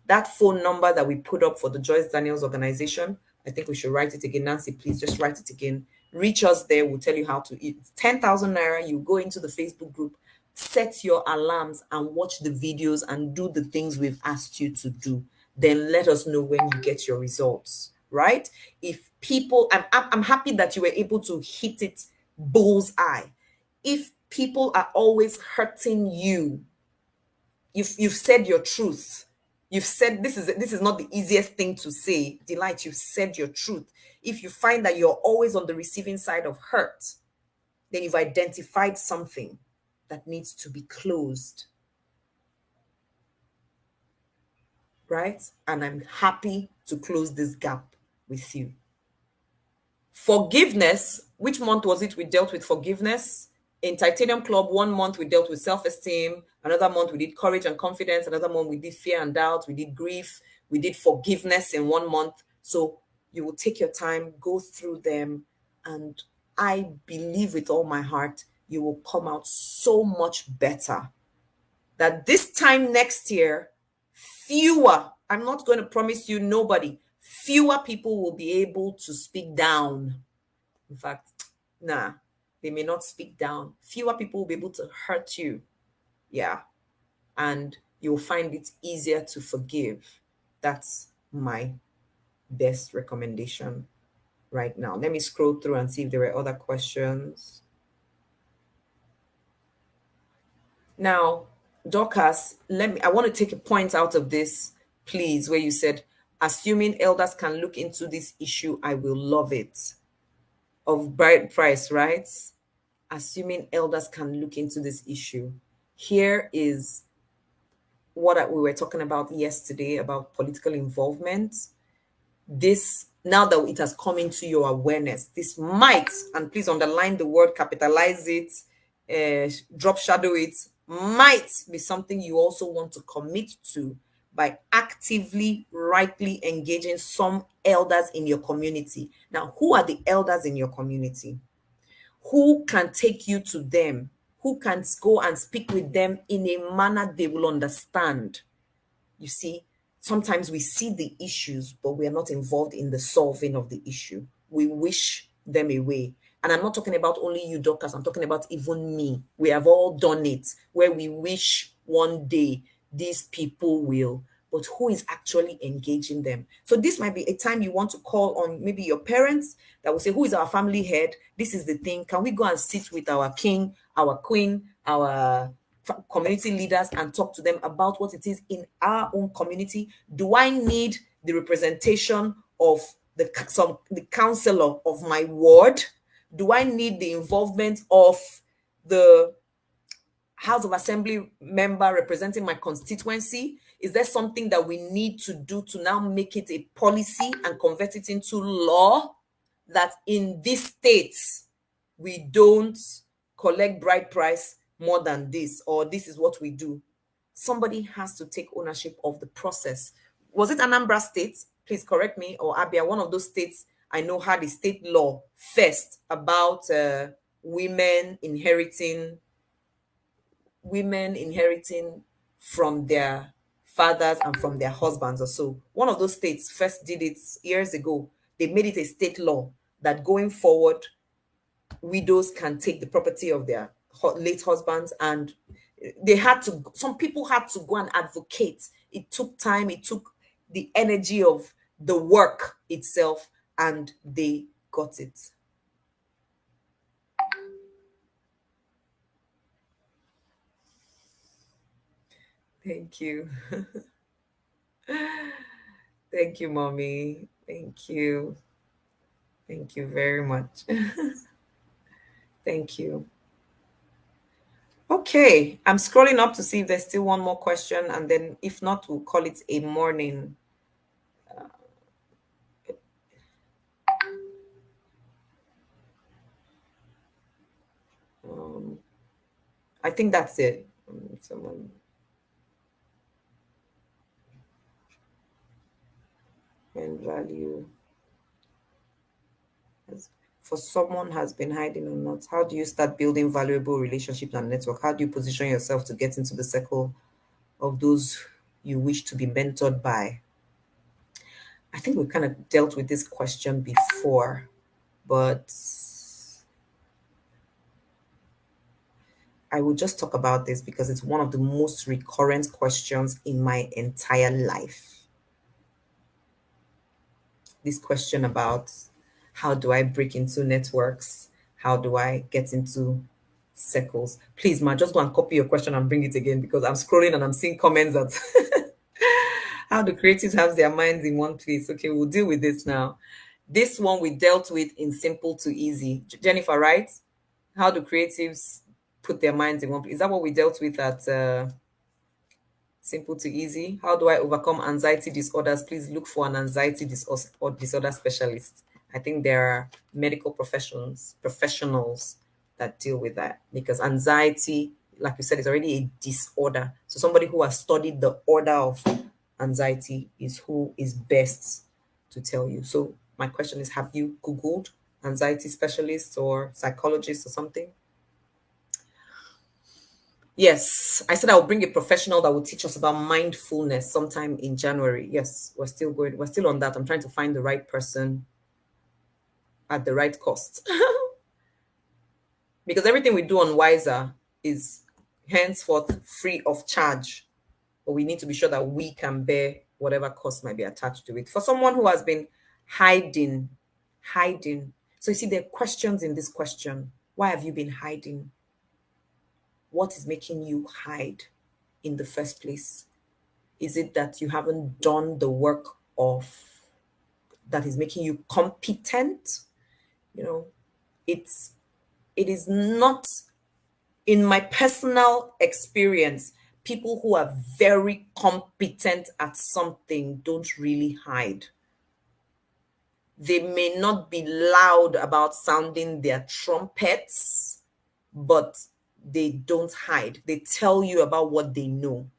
Speaker 1: That phone number that we put up for the Joyce Daniels organization, I think we should write it again. Nancy, please just write it again. Reach us there. We'll tell you how to eat. 10,000 naira. You go into the Facebook group, set your alarms and watch the videos and do the things we've asked you to do. Then let us know when you get your results, right? If people, I'm happy that you were able to hit it bullseye. If people are always hurting you, you've said your truth. You've said this is not the easiest thing to say. Delight, you've said your truth. If you find that you're always on the receiving side of hurt, then you've identified something that needs to be closed. Right? And I'm happy to close this gap with you. Forgiveness, which month was it we dealt with forgiveness? In Titanium Club, 1 month we dealt with self-esteem, another month we did courage and confidence, another month we did fear and doubt, we did grief, we did forgiveness in 1 month. So you will take your time, go through them, and I believe with all my heart you will come out so much better. That this time next year, fewer, I'm not going to promise you nobody, fewer people will be able to speak down. In fact, nah, they may not speak down. Fewer people will be able to hurt you. Yeah. And you'll find it easier to forgive. That's my best recommendation right now. Let me scroll through and see if there were other questions. Now, Dorcas, I want to take a point out of this, please, where you said, assuming elders can look into this issue, I will love it. Of bride price, right? Assuming elders can look into this issue. Here is what we were talking about yesterday about political involvement. This, now that it has come into your awareness, this might, and please underline the word, capitalize it, drop shadow it, might be something you also want to commit to by actively, rightly engaging some elders in your community. Now, who are the elders in your community? Who can take you to them? Who can go and speak with them in a manner they will understand? You see, sometimes we see the issues, but we are not involved in the solving of the issue. We wish them away. And I'm not talking about only you, doctors. I'm talking about even me. We have all done it, where we wish one day these people will, but who is actually engaging them? So this might be a time you want to call on maybe your parents that will say, who is our family head? This is the thing. Can we go and sit with our king, our queen, our community leaders and talk to them about what it is in our own community? Do I need the representation of the counselor of my ward? Do I need the involvement of the House of Assembly member representing my constituency? Is there something that we need to do to now make it a policy and convert it into law that in this state we don't collect bride price more than this, or this is what we do? Somebody has to take ownership of the process. Was it Anambra State? Please correct me, or Abia, one of those states I know had a state law first about women inheriting from their fathers and from their husbands or so. One of those states first did it years ago. They made it a state law that going forward, widows can take the property of their late husbands, and some people had to go and advocate. It took time, it took the energy of the work itself, and they got it. Thank you. Thank you, mommy. Thank you. Thank you very much. Thank you. Okay, I'm scrolling up to see if there's still one more question, and then if not, we'll call it a morning. I think that's it. Someone. And value for someone has been hiding or not. How do you start building valuable relationships and network? How do you position yourself to get into the circle of those you wish to be mentored by? I think we kind of dealt with this question before, but I will just talk about this because it's one of the most recurrent questions in my entire life. This question about how do I break into networks? How do I get into circles? Please, ma, just go and copy your question and bring it again, because I'm scrolling and I'm seeing comments that how do creatives have their minds in one place? Okay, we'll deal with this now. This one we dealt with in Simple to Easy. Jennifer, right? How do creatives put their minds in one place? Is that what we dealt with at Simple to Easy? How do I overcome anxiety disorders? Please look for an anxiety disorder specialist. I think there are medical professionals that deal with that, because anxiety, like you said, is already a disorder. So somebody who has studied the order of anxiety is who is best to tell you. So my question is, have you Googled anxiety specialists or psychologists or something? Yes, I said I will bring a professional that will teach us about mindfulness sometime in January. Yes, we're still on that. I'm trying to find the right person at the right cost. Because everything we do on Wiser is henceforth free of charge. But we need to be sure that we can bear whatever cost might be attached to it. For someone who has been hiding. So you see, there are questions in this question. Why have you been hiding? What is making you hide in the first place? Is it that you haven't done the work of that is making you competent? You know, it's it is not, in my personal experience, people who are very competent at something don't really hide. They may not be loud about sounding their trumpets, but they don't hide. They tell you about what they know.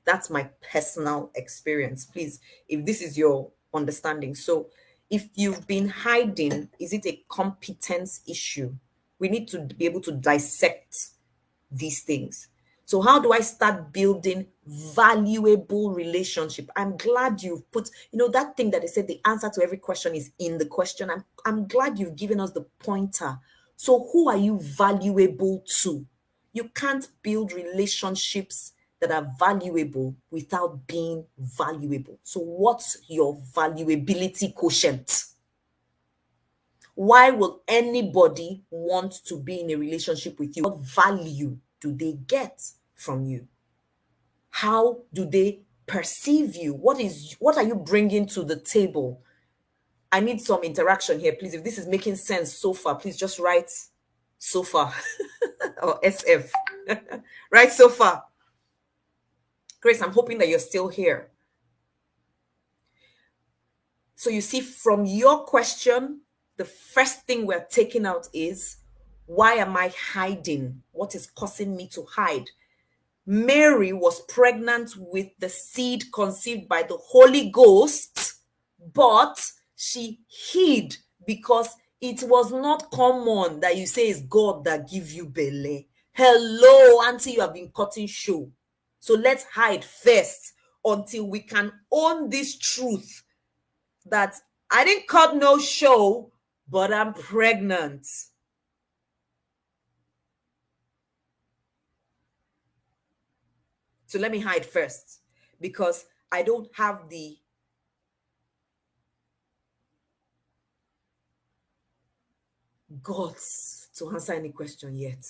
Speaker 1: That's my personal experience. Please, if this is your understanding. So, if you've been hiding, is it a competence issue? We need to be able to dissect these things. So how do I start building valuable relationship? I'm glad you've put, that thing that they said the answer to every question is in the question. I'm glad you've given us the pointer. So who are you valuable to? You can't build relationships that are valuable without being valuable. So what's your valuability quotient? Why will anybody want to be in a relationship with you? What value do they get from you? How do they perceive you? What are you bringing to the table? I need some interaction here, please. If this is making sense so far, please just write so far or SF. Right, so far. Grace, I'm hoping that you're still here. So you see, from your question, the first thing we're taking out is, why am I hiding? What is causing me to hide? Mary was pregnant with the seed conceived by the Holy Ghost, but she hid because it was not common that you say it's God that give you belly. Hello, auntie, you have been cutting show. So let's hide first until we can own this truth that I didn't cut no show, but I'm pregnant. So let me hide first because I don't have the guts to answer any question yet.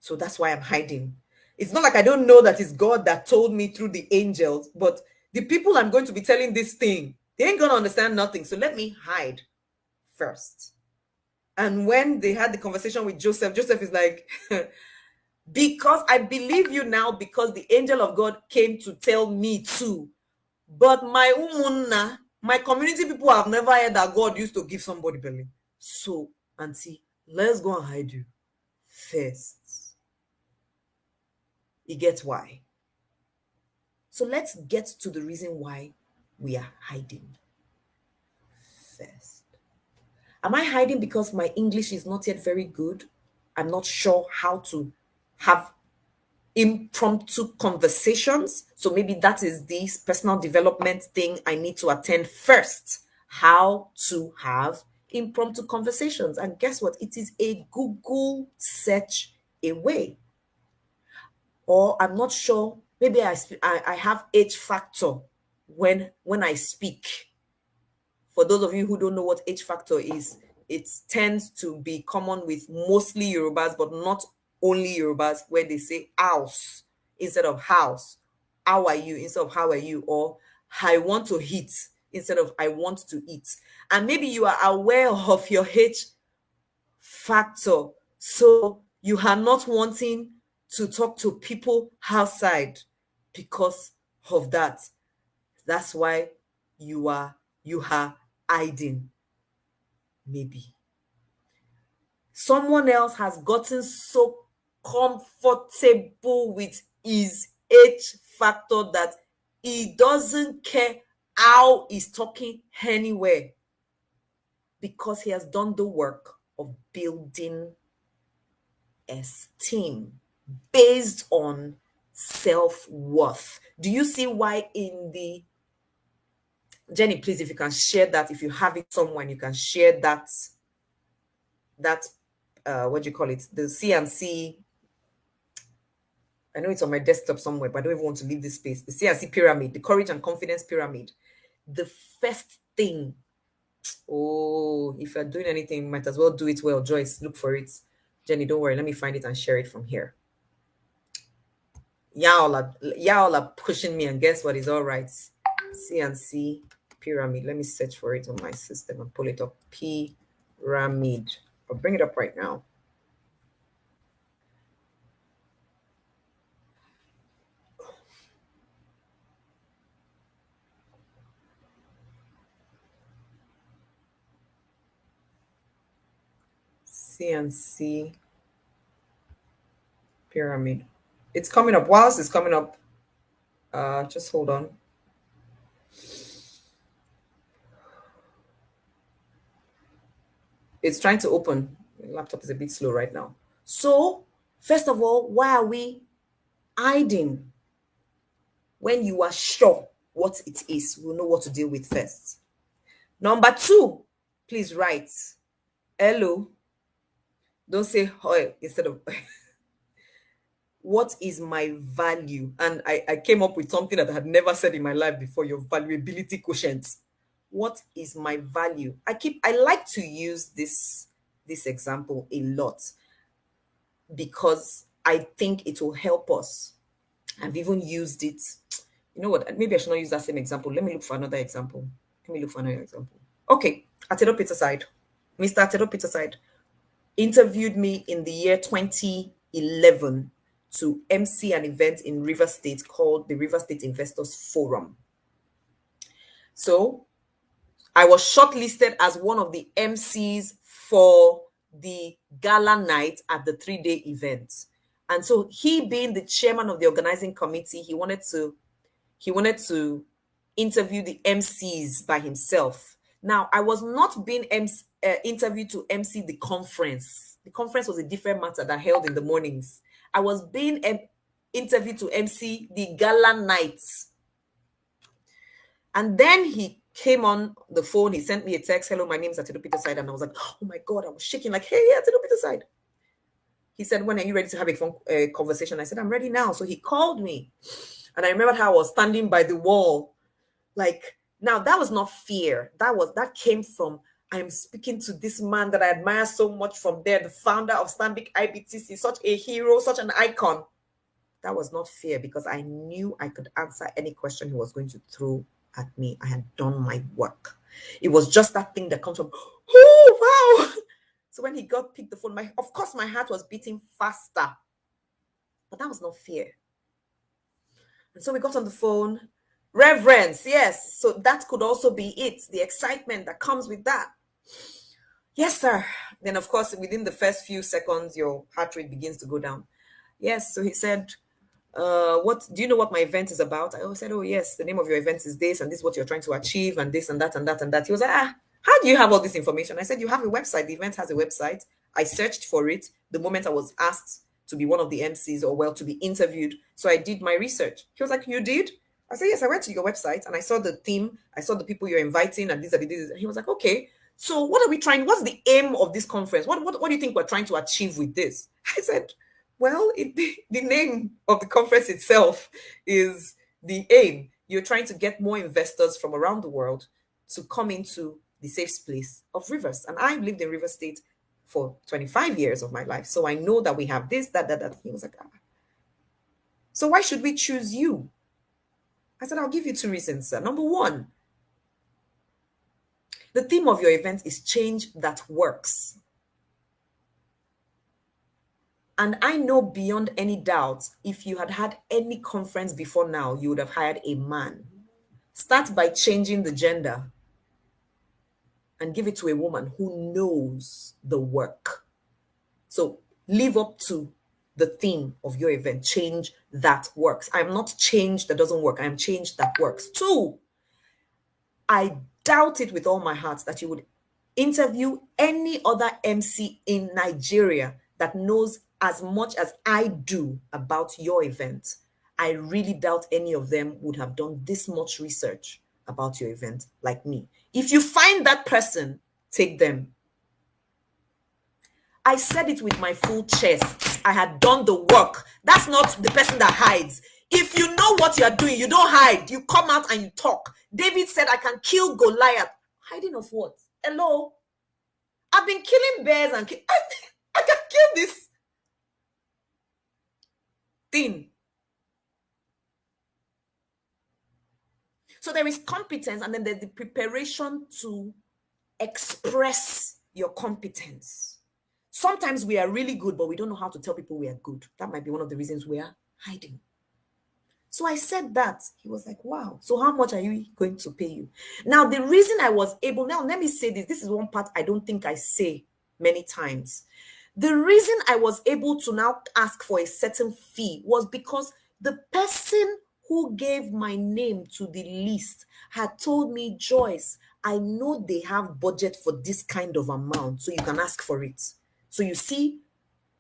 Speaker 1: So that's why I'm hiding. It's not like I don't know that it's God that told me through the angels, but the people I'm going to be telling this thing, they ain't going to understand nothing. So let me hide first. And when they had the conversation with Joseph, Joseph is like, because I believe you now, because the angel of God came to tell me too. But my umunna, my community people have never heard that God used to give somebody belly. So, auntie, let's go and hide you first. You get why? So let's get to the reason why we are hiding first. Am I hiding because my English is not yet very good? I'm not sure how to have impromptu conversations. So maybe that is this personal development thing I need to attend first. How to have impromptu conversations. And guess what? It is a Google search away. Or I'm not sure. Maybe I have H factor when I speak. For those of you who don't know what H factor is, it tends to be common with mostly Yorubas, but not only Yorubas, where they say house instead of house. How are you instead of how are you? Or I want to eat instead of I want to eat. And maybe you are aware of your H factor. So you are not wanting to talk to people outside because of that. That's why you are hiding, maybe. Someone else has gotten so comfortable with his H factor that he doesn't care how he's talking anywhere because he has done the work of building esteem based on self-worth. Do you see why in the Jenny, please, if you can share that, if you have it somewhere, you can share that what do you call it? The CNC. I know it's on my desktop somewhere, but I don't even want to leave this space. The CNC pyramid, the courage and confidence pyramid. The first thing, oh, if you're doing anything, might as well do it well. Joyce, look for it. Jenny, don't worry. Let me find it and share it from here. Y'all are pushing me, and guess what? Is all right. CNC pyramid. Let me search for it on my system and pull it up. Pyramid. I'll bring it up right now. CNC pyramid. It's coming up. Whilst it's coming up, just hold on. It's trying to open. The laptop is a bit slow right now. So, first of all, why are we hiding? When you are sure what it is, we'll know what to deal with first. Number two, please write hello. Don't say hi instead of what is my value? And I came up with something that I had never said in my life before, your valuability quotient. What is my value? I like to use this example a lot because I think it will help us. I've even used it. You know what? Maybe I should not use that same example. Let me look for another example. Okay, Atedo Peterside. Mr. Atedo Peterside interviewed me in the year 2011 to MC an event in River State called the River State Investors Forum. So I was shortlisted as one of the MCs for the gala night at the 3-day event. And so he, being the chairman of the organizing committee, he wanted to interview the MCs by himself. Now, I was not being interviewed to MC the conference. The conference was a different matter that held in the mornings. I was being interviewed to MC the gala night. And then he came on the phone. He sent me a text. Hello, my name is Atedo Peterside. And I was like, oh my God, I was shaking like, hey, Atedo Peterside. He said, when are you ready to have a phone conversation? I said, I'm ready now. So he called me. And I remember how I was standing by the wall. Like, now that was not fear. That came from, I'm speaking to this man that I admire so much from there, the founder of Stanbic IBTC, such a hero, such an icon. That was not fear because I knew I could answer any question he was going to throw at me. I had done my work. It was just that thing that comes from, oh, wow. So when he picked the phone, of course, my heart was beating faster. But that was not fear. And so we got on the phone. Reverence, yes. So that could also be it, the excitement that comes with that. Yes, sir. Then, of course, within the first few seconds, your heart rate begins to go down. Yes, so he said, what do you know what my event is about? I said, oh, yes, the name of your event is this, and this is what you're trying to achieve, and this, and that, and that, and that. He was like, how do you have all this information? I said, you have a website. The event has a website. I searched for it the moment I was asked to be one of the MCs, or well, to be interviewed. So I did my research. He was like, you did? I said, yes, I went to your website and I saw the theme. I saw the people you're inviting and these are the things. He was like, okay, so what are we trying? What's the aim of this conference? What do you think we're trying to achieve with this? I said, well, the name of the conference itself is the aim. You're trying to get more investors from around the world to come into the safe space of rivers. And I lived in River State for 25 years of my life. So I know that we have this, that. He was like, so why should we choose you? I said, I'll give you 2 reasons, sir. Number 1, the theme of your event is change that works. And I know beyond any doubt, if you had had any conference before now, you would have hired a man. Start by changing the gender and give it to a woman who knows the work. So live up to the theme of your event. Change that works. I'm not change that doesn't work. I'm change that works. Two, I doubt it with all my heart that you would interview any other MC in Nigeria that knows as much as I do about your event. I really doubt any of them would have done this much research about your event like me. If you find that person, take them. I said it with my full chest. I had done the work. That's not the person that hides. If you know what you're doing, you don't hide. You come out and you talk. David said, I can kill Goliath. Hiding of what? Hello? I've been killing bears and I can kill this thing. So there is competence, and then there's the preparation to express your competence. Sometimes we are really good, but we don't know how to tell people we are good. That might be one of the reasons we are hiding. So I said that. He was like, wow. So how much are you going to pay you? Now, the reason I was able, now let me say this. This is one part I don't think I say many times. The reason I was able to now ask for a certain fee was because the person who gave my name to the list had told me, Joyce, I know they have budget for this kind of amount, so you can ask for it. So you see,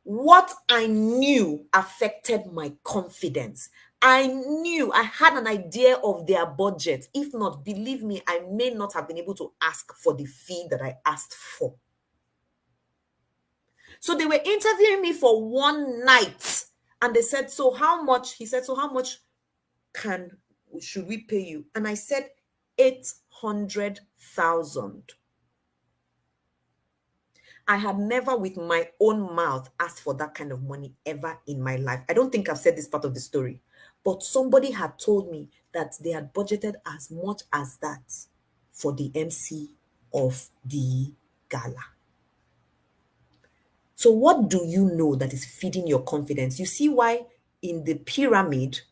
Speaker 1: what I knew affected my confidence. I knew, I had an idea of their budget. If not, believe me, I may not have been able to ask for the fee that I asked for. So they were interviewing me for one night, and they said, so how much? He said, so how much should we pay you? And I said, 800,000. I had never with my own mouth asked for that kind of money ever in my life. I don't think I've said this part of the story, but somebody had told me that they had budgeted as much as that for the MC of the gala. So what do you know that is feeding your confidence? You see why in the pyramid,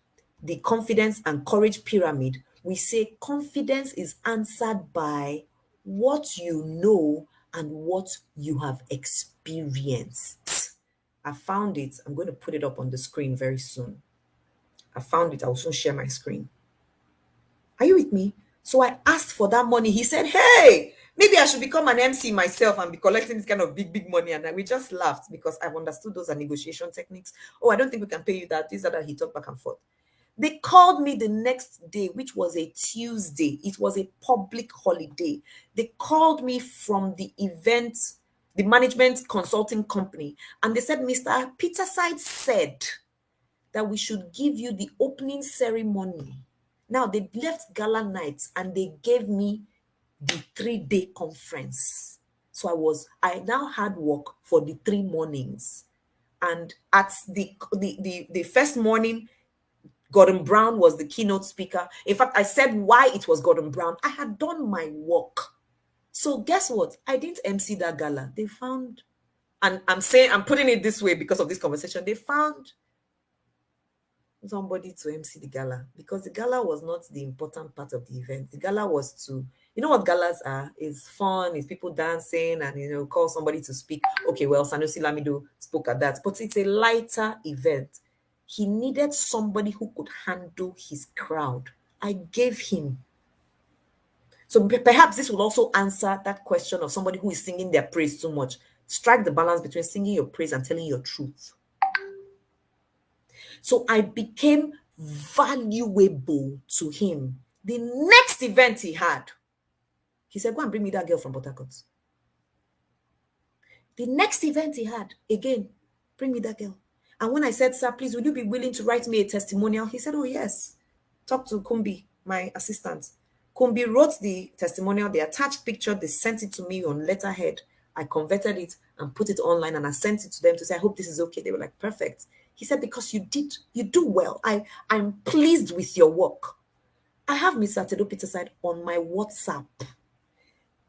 Speaker 1: the confidence and courage pyramid, we say confidence is answered by what you know and what you have experienced. I found it. I'm going to put it up on the screen very soon. I found it. I'll also share my screen. Are you with me? So I asked for that money. He said, hey, maybe I should become an MC myself and be collecting this kind of big money. And we just laughed because I've understood those are negotiation techniques. Oh, I don't think we can pay you that. This, that, he talked back and forth. They called me the next day, which was a Tuesday. It was a public holiday. They called me from the event, the management consulting company. And they said, Mr. Peterside said that we should give you the opening ceremony. Now, they left gala nights and they gave me the 3-day conference. So I now had work for the 3 mornings. And at the first morning, Gordon Brown was the keynote speaker. In fact, I said why it was Gordon Brown. I had done my work. So guess what? I didn't MC that gala. They found, and I'm putting it this way because of this conversation, they found somebody to MC the gala because the gala was not the important part of the event. The gala was to, you know what galas are? It's fun, it's people dancing and, call somebody to speak. Okay, well, Sanusi Lamido spoke at that, but it's a lighter event. He needed somebody who could handle his crowd. I gave him. So perhaps this will also answer that question of somebody who is singing their praise too much. Strike the balance between singing your praise and telling your truth. So I became valuable to him. The next event he had, he said, go and bring me that girl from Port Harcourt. The next event he had, again, bring me that girl. And when I said, sir, please, would you be willing to write me a testimonial? He said, oh, yes. Talk to Kumbi, my assistant. Kumbi wrote the testimonial, the attached picture, they sent it to me on letterhead. I converted it and put it online and I sent it to them to say, I hope this is okay. They were like, perfect. He said, because you do well. I'm pleased with your work. I have Mr. Tedo Peterside on my WhatsApp.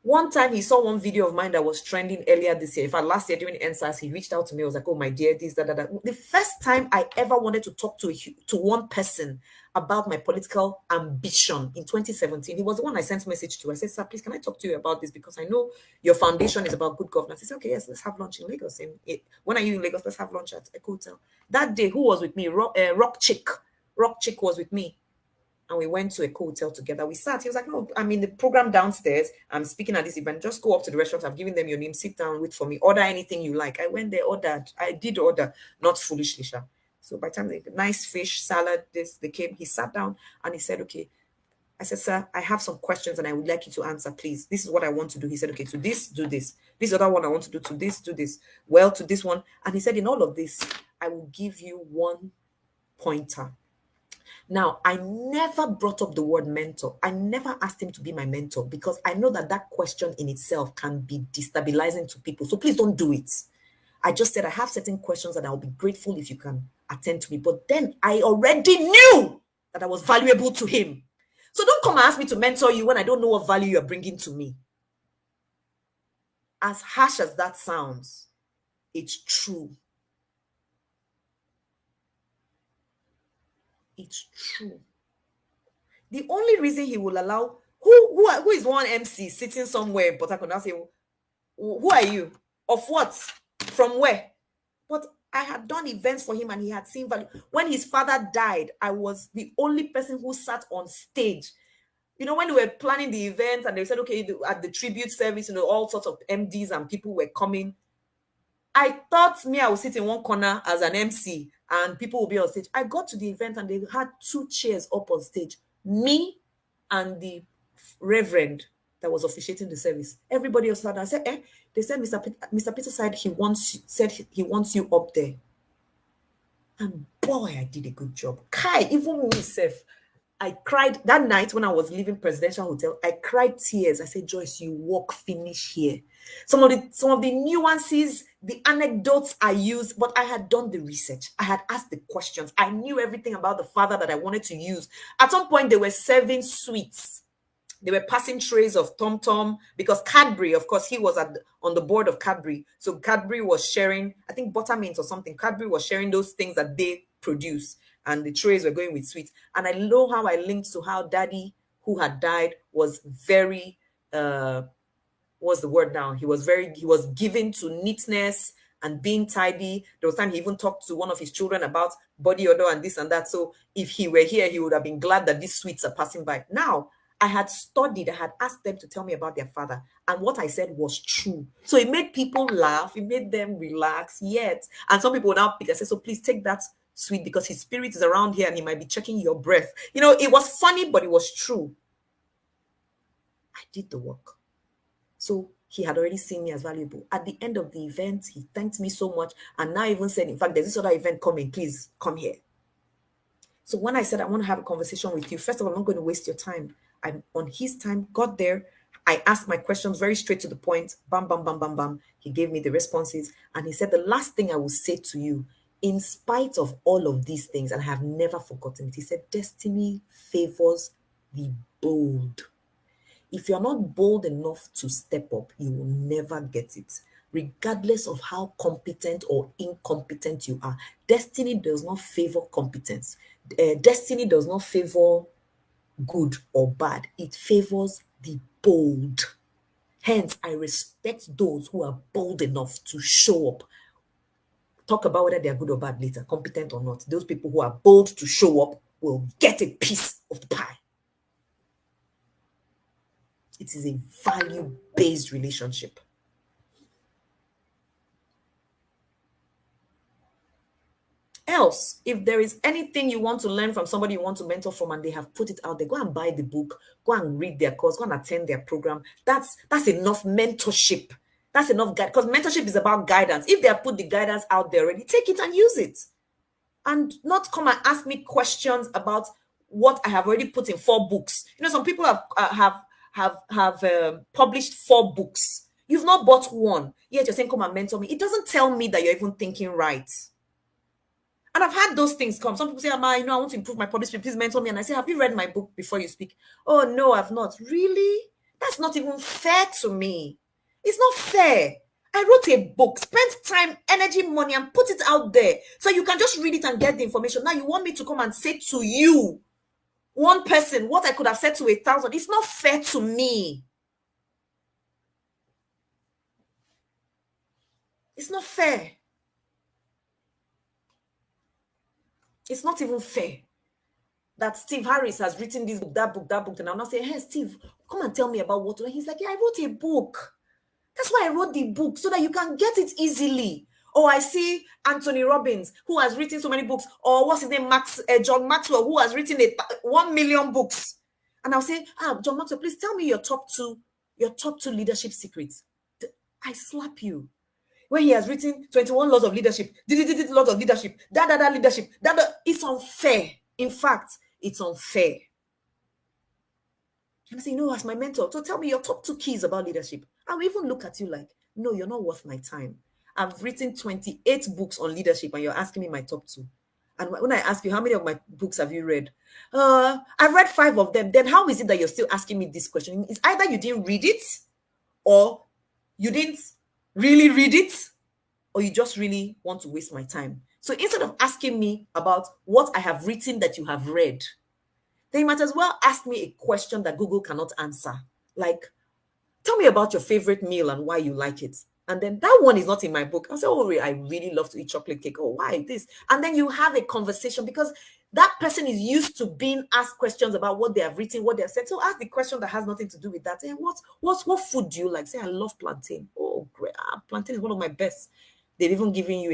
Speaker 1: One time he saw one video of mine that was trending earlier this year. In fact, last year during NSAS, he reached out to me. I was like, "Oh my dear, this, that, that, that." The first time I ever wanted to talk to one person about my political ambition in 2017, he was the one I sent message to. I said, "Sir, please, can I talk to you about this? Because I know your foundation is about good governance." He said, "Okay, yes, let's have lunch in Lagos. When are you in Lagos? Let's have lunch at Eco Hotel." That day, who was with me? Rock Chick. Rock Chick was with me, and we went to a hotel together. We sat. He was like, "No, I'm in the program downstairs. I'm speaking at this event. Just go up to the restaurant. I've given them your name. Sit down, wait for me. Order anything you like." I went there, ordered. I did order, not foolishly, sha. So by the time nice fish salad, they came. He sat down and he said, "Okay." I said, "Sir, I have some questions and I would like you to answer, please. This is what I want to do." He said, "Okay, to this, do this. This other one I want to do, to this, do this. Well, to this one." And he said, "In all of this, I will give you one pointer." Now, I never brought up the word mentor. I never asked him to be my mentor because I know that that question in itself can be destabilizing to people. So please don't do it. I just said, I have certain questions and I'll be grateful if you can attend to me. But then I already knew that I was valuable to him. So don't come and ask me to mentor you when I don't know what value you're bringing to me. As harsh as that sounds, it's true. It's true. The only reason he will allow who is one MC sitting somewhere in Port Harcourt and say, "Who are you? Of what? From where?" But I had done events for him and he had seen value. When his father died, I was the only person who sat on stage. You know, when we were planning the event and they said, "Okay, at the tribute service, all sorts of MDs and people were coming." I thought I would sit in one corner as an MC and people will be on stage. I got to the event and they had two chairs up on stage. Me and the reverend that was officiating the service. Everybody else had. I said, "Eh?" They said, Mr. Peter said he wants you up there. And boy, I did a good job. Kai, even myself, I cried that night when I was leaving Presidential Hotel. I cried tears. I said, "Joyce, you walk finish here." Some of the nuances, the anecdotes I used, but I had done the research. I had asked the questions. I knew everything about the father that I wanted to use. At some point, they were serving sweets. They were passing trays of Tom Tom because Cadbury, of course, he was on the board of Cadbury. So Cadbury was sharing, I think buttermint or something. Cadbury was sharing those things that they produce, and the trays were going with sweets. And I know how I linked to how Daddy, who had died, was very what's the word now? He was given to neatness and being tidy. There was time he even talked to one of his children about body odor and this and that. So if he were here, he would have been glad that these sweets are passing by. Now, I had studied, I had asked them to tell me about their father, and what I said was true. So it made people laugh, it made them relax, yet. And some people now pick and say, "So please take that sweet because his spirit is around here and he might be checking your breath." It was funny, but it was true. I did the work. So he had already seen me as valuable. At the end of the event, he thanked me so much and now even said, "In fact, there's this other event coming. Please come here." So when I said, "I want to have a conversation with you," first of all, I'm not going to waste your time. I'm on his time, got there. I asked my questions very straight to the point. Bam, bam, bam, bam, bam. He gave me the responses. And he said, "The last thing I will say to you, in spite of all of these things," and I have never forgotten it, he said, "Destiny favors the bold. If you're not bold enough to step up, you will never get it. Regardless of how competent or incompetent you are, destiny does not favor competence. Destiny does not favor good or bad. It favors the bold. Hence, I respect those who are bold enough to show up. Talk about whether they're good or bad later, competent or not. Those people who are bold to show up will get a piece of the pie. It is a value-based relationship. Else, if there is anything you want to learn from somebody you want to mentor from and they have put it out there, go and buy the book, go and read their course, go and attend their program. That's enough mentorship. That's enough guide, because mentorship is about guidance. If they have put the guidance out there already, take it and use it. And not come and ask me questions about what I have already put in 4 books. Some people have published 4 books. You've not bought one, yet you're saying, "Come and mentor me." It doesn't tell me that you're even thinking right. And I've had those things come. Some people say, "Ama, I want to improve my public speaking. Please mentor me." And I say, "Have you read my book before you speak?" "Oh, no, I've not." "Really?" That's not even fair to me. It's not fair. I wrote a book, spent time, energy, money, and put it out there so you can just read it and get the information. Now you want me to come and say to you, one person, what I could have said to 1,000. It's not fair to me. It's not fair. It's not even fair that Steve Harris has written this book, that book, and I'm not saying, hey, Steve, come and tell me about what. And he's like, yeah, I wrote a book. That's why I wrote the book, so that you can get it easily. Or I see Anthony Robbins, who has written so many books, or what's his name, John Maxwell, who has written 1 million books. And I'll say, John Maxwell, please tell me your top two leadership secrets. I slap you. When he has written 21 laws of leadership, laws of leadership, leadership, it's unfair. In fact, it's unfair. And I say, as my mentor, so tell me your top 2 keys about leadership. I will even look at you like, no, you're not worth my time. I've written 28 books on leadership and you're asking me my top 2. And when I ask you, how many of my books have you read? I've read 5 of them. Then how is it that you're still asking me this question? It's either you didn't read it, or you didn't really read it, or you just really want to waste my time. So instead of asking me about what I have written that you have read, then you might as well ask me a question that Google cannot answer. Like, tell me about your favorite meal and why you like it. And then that one is not in my book. I'll say, oh, I really love to eat chocolate cake. Oh, why this? And then you have a conversation, because that person is used to being asked questions about what they have written, what they have said. So ask the question that has nothing to do with that. Hey, what food do you like? Say, I love plantain. Oh, great. Plantain is one of my best. They've even given you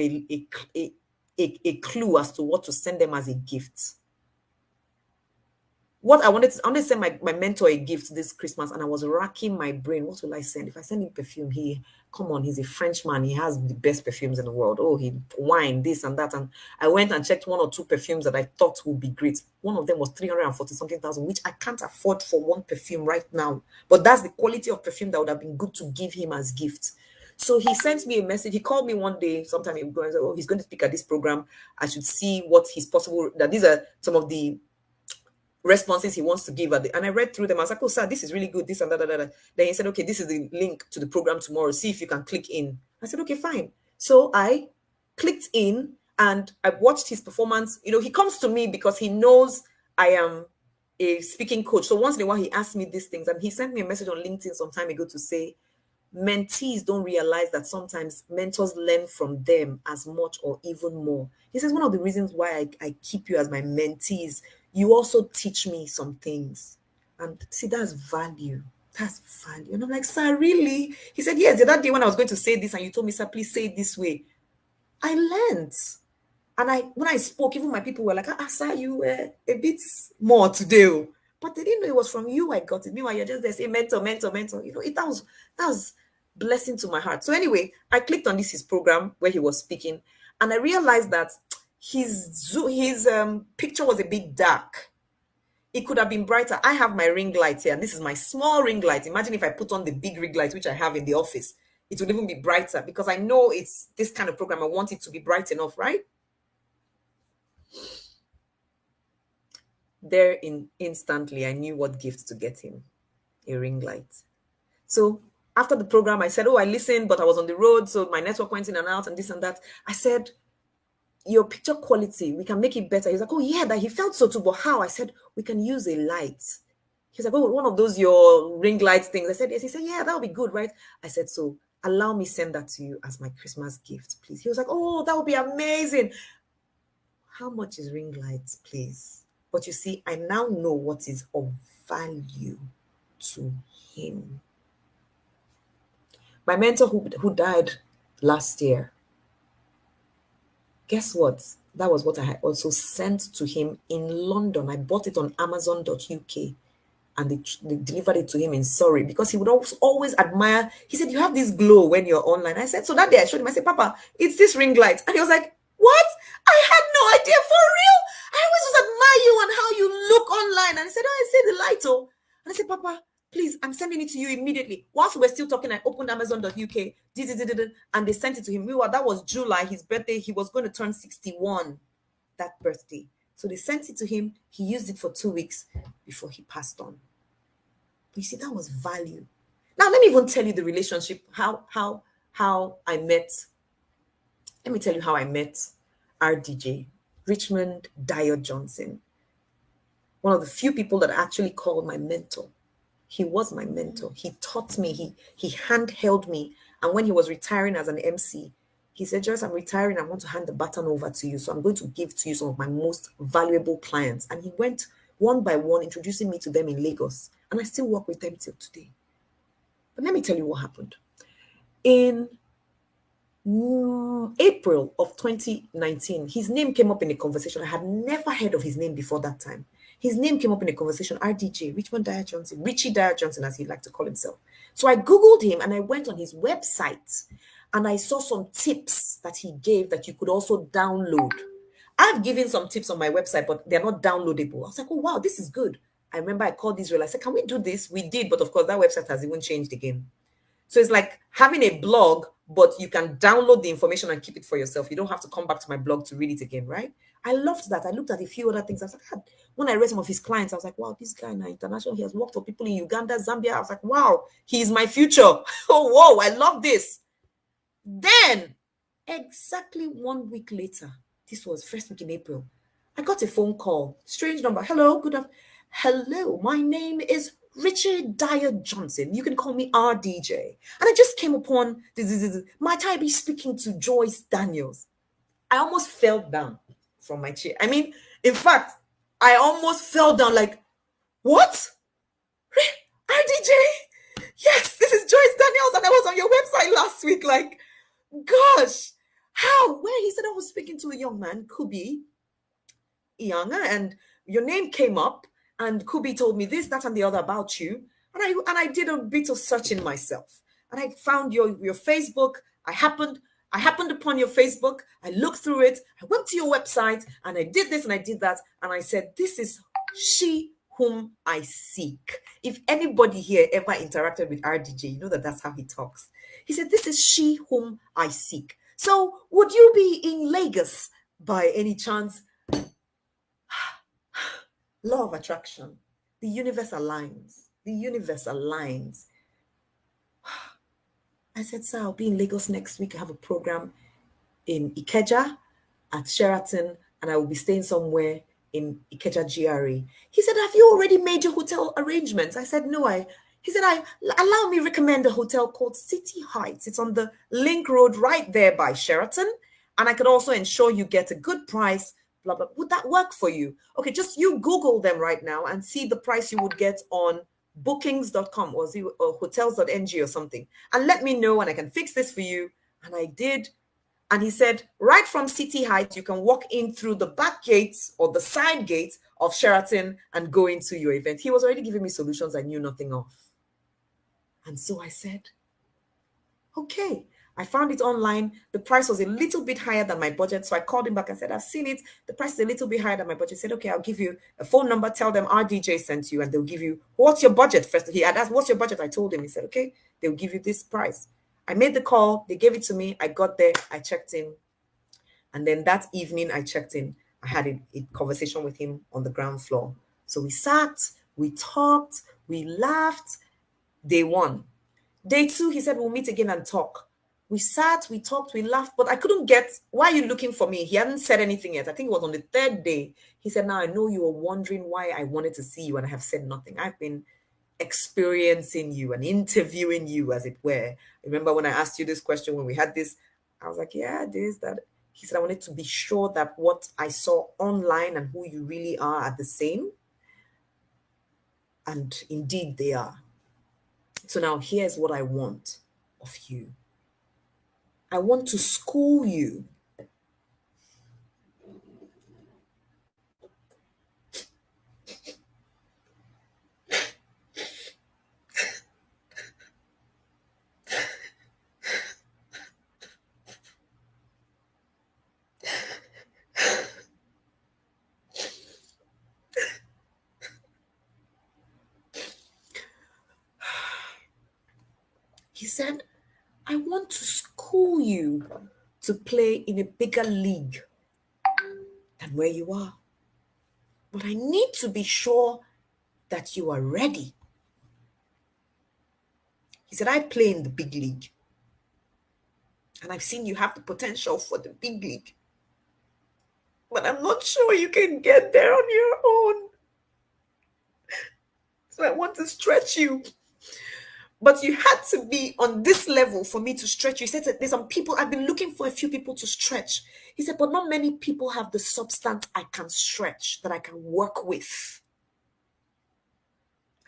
Speaker 1: a clue as to what to send them as a gift. What I wanted to send my mentor a gift this Christmas, and I was racking my brain. What will I send? If I send him perfume, he's a Frenchman. He has the best perfumes in the world. Oh, wine, this and that. And I went and checked 1 or 2 perfumes that I thought would be great. One of them was 340 something thousand, which I can't afford for one perfume right now. But that's the quality of perfume that would have been good to give him as gift. So he sent me a message. He called me one day, sometime ago, and said, oh, he's going to speak at this program. I should see what he's possible. That these are some of the responses he wants to give and I read through them. I was like, oh, sir, this is really good, this and that. Then he said, okay, this is the link to the program tomorrow. See if you can click in. I said, okay, fine. So I clicked in and I watched his performance. He comes to me because he knows I am a speaking coach. So once in a while, he asks me these things, and he sent me a message on LinkedIn some time ago to say, mentees don't realize that sometimes mentors learn from them as much or even more. He says, one of the reasons why I keep you as my mentees, you also teach me some things. And see, that's value. That's value. And I'm like, sir, really? He said, yes, the other day when I was going to say this and you told me, sir, please say it this way, I learned. And when I spoke, even my people were like, sir, you were a bit more today. But they didn't know it was from you I got it. Meanwhile, you're just there saying mentor. That was blessing to my heart. So anyway, I clicked on his program where he was speaking, and I realized that his picture was a bit dark. It could have been brighter. I have my ring light here, and this is my small ring light. Imagine if I put on the big ring light, which I have in the office, it would even be brighter, because I know it's this kind of program. I want it to be bright enough, right? There, instantly, I knew what gift to get him: a ring light. So after the program, I said, I listened, but I was on the road, so my network went in and out and this and that. I said, your picture quality, we can make it better. He's like, oh yeah, that he felt so too, but how? I said, we can use a light. He's like, oh, one of those your ring light things. I said, yes. He said, yeah, that would be good, right? I said, so allow me send that to you as my Christmas gift, please. He was like, oh, that would be amazing. How much is ring lights, please? But you see, I now know what is of value to him. My mentor who died last year, guess what? That was what I had also sent to him in London. I bought it on Amazon.uk, and they delivered it to him in Surrey, because he would always admire. He said, you have this glow when you're online. I said, so that day I showed him. I said, Papa, it's this ring light. And he was like, what? I had no idea, for real. I always just admire you and how you look online. And I said, I see the light. Oh. And I said, Papa, please, I'm sending it to you immediately. Whilst we're still talking, I opened Amazon.uk, and they sent it to him. That was July, his birthday. He was going to turn 61 that birthday. So they sent it to him. He used it for 2 weeks before he passed on. You see, that was value. Now let me even tell you the relationship, how I met. Let me tell you how I met RDJ, Richmond Dyer Johnson, one of the few people that I actually called my mentor. He was my mentor. He taught me, he handheld me. And when he was retiring as an MC, he said, Joyce, I'm retiring. I want to hand the baton over to you. So I'm going to give to you some of my most valuable clients. And he went one by one, introducing me to them in Lagos. And I still work with them till today. But let me tell you what happened. In April of 2019, his name came up in a conversation. I had never heard of his name before that time. His name came up in a conversation, RDJ, Richmond Dyer Johnson, Richie Dyer Johnson, as he liked to call himself. So I Googled him and I went on his website and I saw some tips that he gave that you could also download. I've given some tips on my website, but they're not downloadable. I was like, oh, wow, this is good. I remember I called Israel. I said, can we do this? We did, but of course, that website has even changed again. So it's like having a blog, but you can download the information and keep it for yourself. You don't have to come back to my blog to read it again, right? I loved that. I looked at a few other things. I was like, "Ah," when I read some of his clients, I was like, wow, this guy now international. He has worked for people in Uganda, Zambia. I was like, wow, he's my future. Oh, whoa, I love this. Then, exactly 1 week later, this was first week in April, I got a phone call. Strange number. Hello, good afternoon. Hello, my name is Richard Dyer Johnson. You can call me RDJ. And I just came upon this. Might I be speaking to Joyce Daniels? I almost fell down from my chair. I mean, in fact, I almost fell down like, what? RDJ? Yes, this is Joyce Daniels, and I was on your website last week. Like, gosh, how? Where? He said I was speaking to a young man, Kubi, younger, and your name came up, and Kubi told me this, that, and the other about you. And I did a bit of searching myself. And I found your Facebook. I happened upon your Facebook. I looked through it. I went to your website and I did this and I did that. And I said, this is she whom I seek. If anybody here ever interacted with RDJ, you know that that's how he talks. He said, this is she whom I seek. So would you be in Lagos by any chance? Law of attraction. The universe aligns. The universe aligns. I said, sir, I'll be in Lagos next week. I have a program in Ikeja at Sheraton, and I will be staying somewhere in Ikeja GRA. He said, have you already made your hotel arrangements? I said, no. He said, allow me recommend a hotel called City Heights. It's on the Link Road right there by Sheraton. And I could also ensure you get a good price, blah, blah. Would that work for you? Okay, just you Google them right now and see the price you would get on bookings.com or hotels.ng or something. And let me know and I can fix this for you. And I did. And he said, right from City Heights, you can walk in through the back gates or the side gates of Sheraton and go into your event. He was already giving me solutions I knew nothing of. And so I said, okay. I found it online. The price was a little bit higher than my budget. So I called him back and said, I've seen it. The price is a little bit higher than my budget. He said, okay, I'll give you a phone number. Tell them RDJ sent you and they'll give you, what's your budget first? He had asked, what's your budget? I told him. He said, okay, they'll give you this price. I made the call. They gave it to me. I got there. I checked in. And then that evening I checked in. I had a conversation with him on the ground floor. So we sat, we talked, we laughed. Day one. Day two, he said, we'll meet again and talk. We sat, we talked, we laughed, but I couldn't get, why are you looking for me? He hadn't said anything yet. I think it was on the third day. He said, now I know you were wondering why I wanted to see you and I have said nothing. I've been experiencing you and interviewing you, as it were. Remember when I asked you this question, when we had this, I was like, yeah, this, that. He said, I wanted to be sure that what I saw online and who you really are the same. And indeed they are. So now here's what I want of you. I want to school you. He said, I want to school you to play in a bigger league than where you are. But I need to be sure that you are ready. He said, I play in the big league. And I've seen you have the potential for the big league. But I'm not sure you can get there on your own. So I want to stretch you. But you had to be on this level for me to stretch you. He said that there's some people, I've been looking for a few people to stretch. He said, but not many people have the substance I can stretch, that I can work with.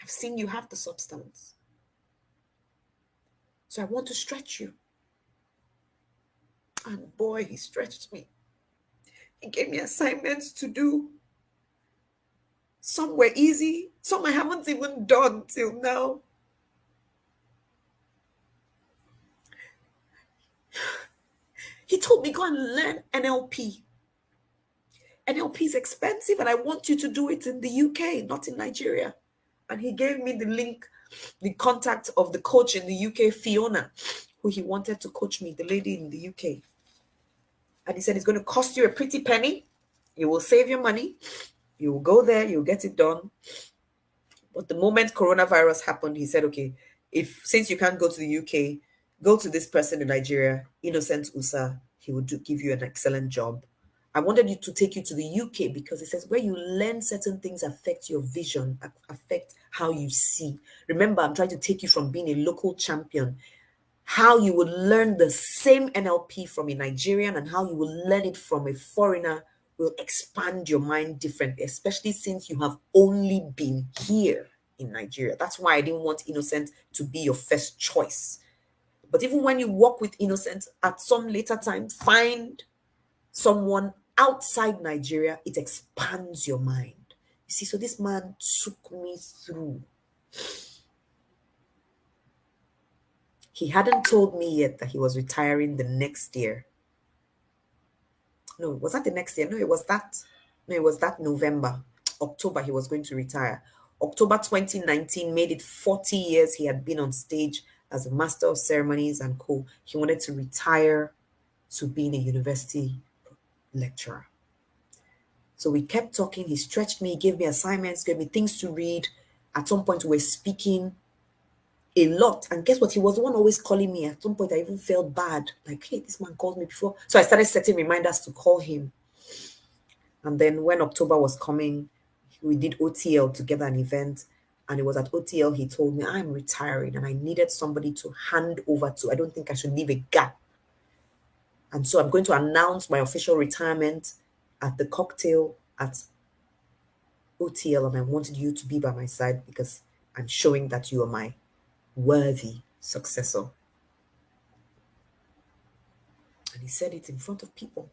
Speaker 1: I've seen you have the substance. So I want to stretch you. And boy, he stretched me. He gave me assignments to do. Some were easy, some I haven't even done till now. He told me, go and learn NLP. NLP is expensive, and I want you to do it in the UK, not in Nigeria. And he gave me the link, the contact of the coach in the UK, Fiona, who he wanted to coach me, the lady in the UK. And he said, it's going to cost you a pretty penny. You will save your money. You will go there, you'll get it done. But the moment coronavirus happened, he said, okay, since you can't go to the UK, go to this person in Nigeria, Innocent Usa. He will give you an excellent job. I wanted you to take you to the UK because he says where you learn certain things affect your vision, affect how you see. Remember, I'm trying to take you from being a local champion, how you would learn the same NLP from a Nigerian and how you will learn it from a foreigner will expand your mind differently, especially since you have only been here in Nigeria. That's why I didn't want Innocent to be your first choice. But even when you work with Innocent at some later time, find someone outside Nigeria, it expands your mind. You see, so this man took me through. He hadn't told me yet that he was retiring the next year. No, was that the next year? No, it was that November. October, he was going to retire. October 2019 made it 40 years he had been on stage as a master of ceremonies and co. He wanted to retire to being a university lecturer. So we kept talking. He stretched me, gave me assignments, gave me things to read. At some point, we were speaking a lot. And guess what? He was the one always calling me. At some point, I even felt bad. Like, hey, this man called me before. So I started setting reminders to call him. And then when October was coming, we did OTL together, an event. And it was at OTL, he told me, I'm retiring and I needed somebody to hand over to. I don't think I should leave a gap. And so I'm going to announce my official retirement at the cocktail at OTL. And I wanted you to be by my side because I'm showing that you are my worthy successor. And he said it in front of people.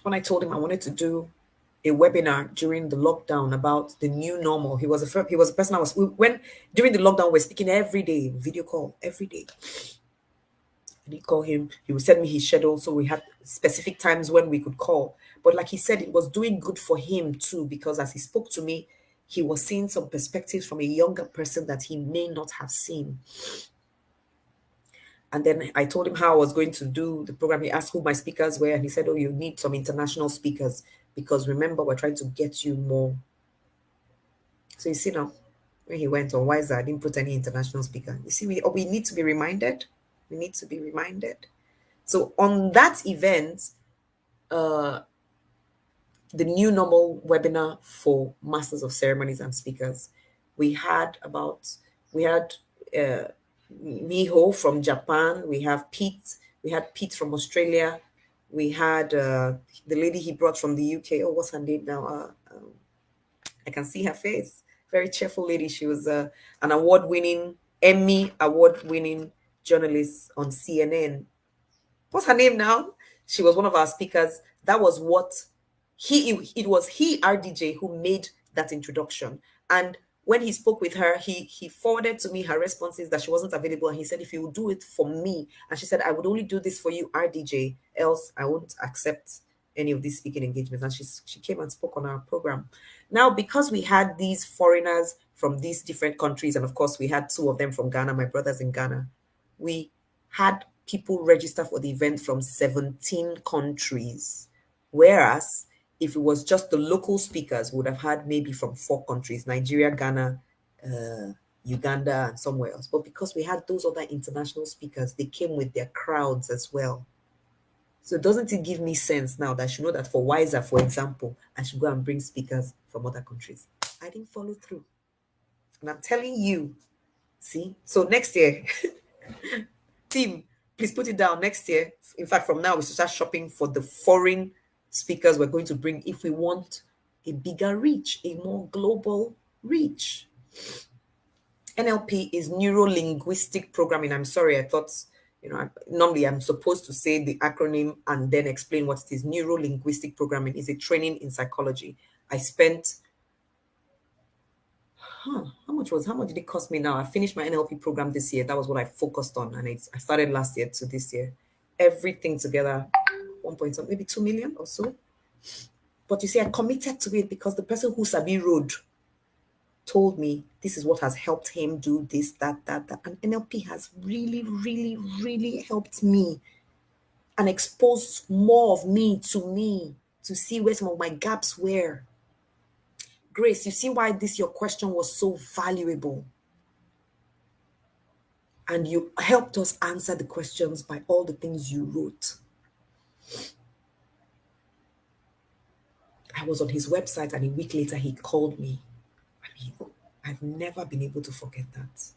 Speaker 1: When I told him I wanted to do a webinar during the lockdown about the new normal, he was a person during the lockdown we're speaking every day, video call every day. And he'd call him, he would send me his schedule, so we had specific times when we could call. But like he said, it was doing good for him too, because as he spoke to me, he was seeing some perspectives from a younger person that he may not have seen. And then I told him how I was going to do the program. He asked who my speakers were, and he said, oh, you need some international speakers because remember, we're trying to get you more. So you see now, when he went on Wiser, I didn't put any international speaker. You see, we need to be reminded. We need to be reminded. So on that event, the new normal webinar for Masters of Ceremonies and Speakers, we had Miho from Japan, we had Pete from Australia, we had the lady he brought from the UK. Oh, what's her name now? I can see her face. Very cheerful lady. She was an Emmy award-winning journalist on CNN. What's her name now? She was one of our speakers. That was what it was RDJ, who made that introduction. And when he spoke with her, he forwarded to me her responses that she wasn't available. And he said, if you would do it for me. And she said, I would only do this for you, RDJ, else I won't accept any of these speaking engagements. And she came and spoke on our program. Now, because we had these foreigners from these different countries, and of course we had two of them from Ghana, my brothers in Ghana, we had people register for the event from 17 countries. Whereas If it was just the local speakers, we would have had maybe from 4 countries: Nigeria, Ghana, Uganda, and somewhere else. But because we had those other international speakers, they came with their crowds as well. So doesn't it give me sense now that I should know that for Wiser, for example, I should go and bring speakers from other countries? I didn't follow through. And I'm telling you, see? So next year, team, please put it down next year. In fact, from now, we should start shopping for the foreign speakers we're going to bring if we want a bigger reach, a more global reach. NLP is neuro linguistic programming. I'm sorry, I thought, normally I'm supposed to say the acronym and then explain what it is. Neuro linguistic programming is a training in psychology. I spent, how much did it cost me now? I finished my NLP program this year. That was what I focused on. And I started last year to this year. Everything together, 1 point, maybe 2 million or so. But you see, I committed to it because the person who Sabi Road told me this is what has helped him do this, that. And NLP has really, really, really helped me and exposed more of me to see where some of my gaps were. Grace, you see why your question was so valuable. And you helped us answer the questions by all the things you wrote. I was on his website and a week later he called me. I mean, I've never been able to forget that.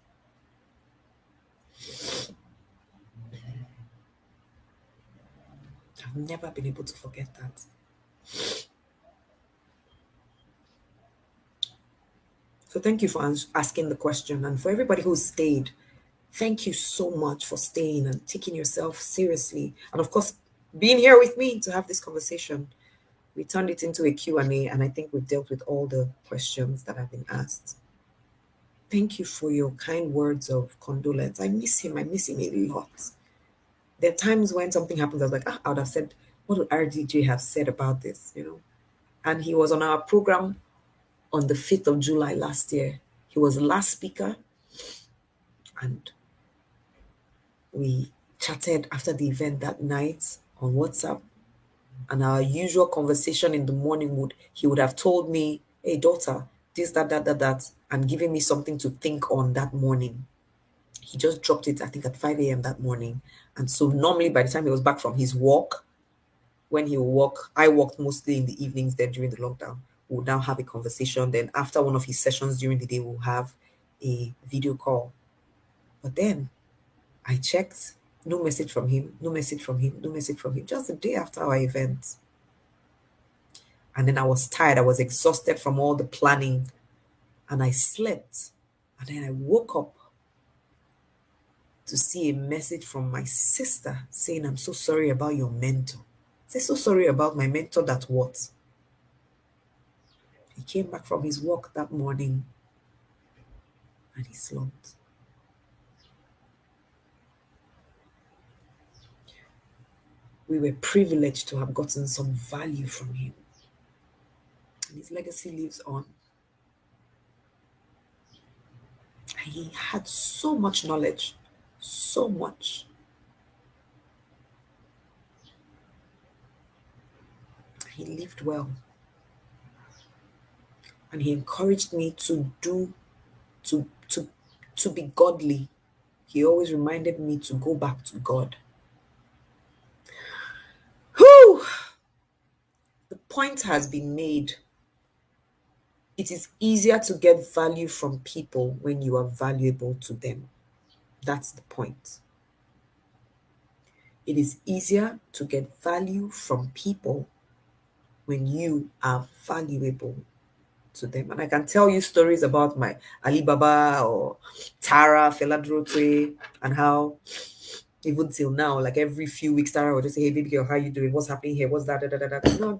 Speaker 1: I've never been able to forget that. So thank you for asking the question. And for everybody who stayed, thank you so much for staying and taking yourself seriously. And of course, being here with me to have this conversation. We turned it into a Q&A, and I think we've dealt with all the questions that have been asked. Thank you for your kind words of condolence. I miss him a lot. There are times when something happens, I was like, I would have said, what would RDJ have said about this, And he was on our program on the 5th of July last year. He was the last speaker, and we chatted after the event that night on WhatsApp. And our usual conversation in the morning he would have told me, hey, daughter, this, that, and giving me something to think on that morning. He just dropped it, I think, at 5 a.m. that morning. And so normally by the time he was back from his walk, when he would walk, I walked mostly in the evenings then during the lockdown. We would now have a conversation. Then after one of his sessions during the day, we'll have a video call. But then I checked, no message from him, no message from him, no message from him, just the day after our event. And then I was tired, I was exhausted from all the planning, and I slept. And then I woke up to see a message from my sister saying, I'm so sorry about your mentor. I said, so sorry about my mentor that what? He came back from his walk that morning and he slumped. We were privileged to have gotten some value from him. And his legacy lives on. And he had so much knowledge, so much. He lived well. And he encouraged me to be godly. He always reminded me to go back to God. Whew! The point has been made. It is easier to get value from people when you are valuable to them. That's the point. It is easier to get value from people when you are valuable to them. And I can tell you stories about my Alibaba or Tara, Feladrote, and how even till now, like every few weeks, Tara will just say, hey, baby girl, how you doing? What's happening here? What's that?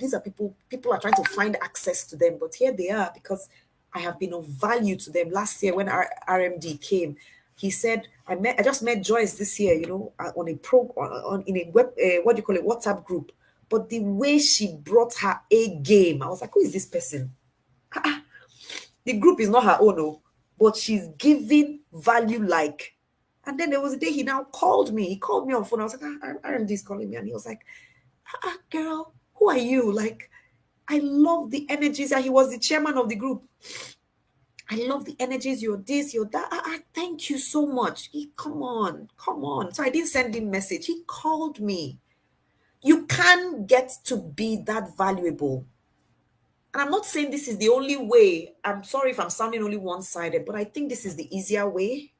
Speaker 1: These are people are trying to find access to them, but here they are because I have been of value to them. Last year when our RMD came, he said, I just met Joyce this year, on a in a web, WhatsApp group. But the way she brought her A game, I was like, who is this person? The group is not her own, but she's giving value like. And then there was a day he now called me. He called me on phone. I was like, RMD is calling me. And he was like, girl, who are you? Like, I love the energies, and he was the chairman of the group. I love the energies, you're this, you're that. Thank you so much. Come on, come on. So I didn't send him message. He called me. You can get to be that valuable. And I'm not saying this is the only way. I'm sorry if I'm sounding only one-sided, but I think this is the easier way.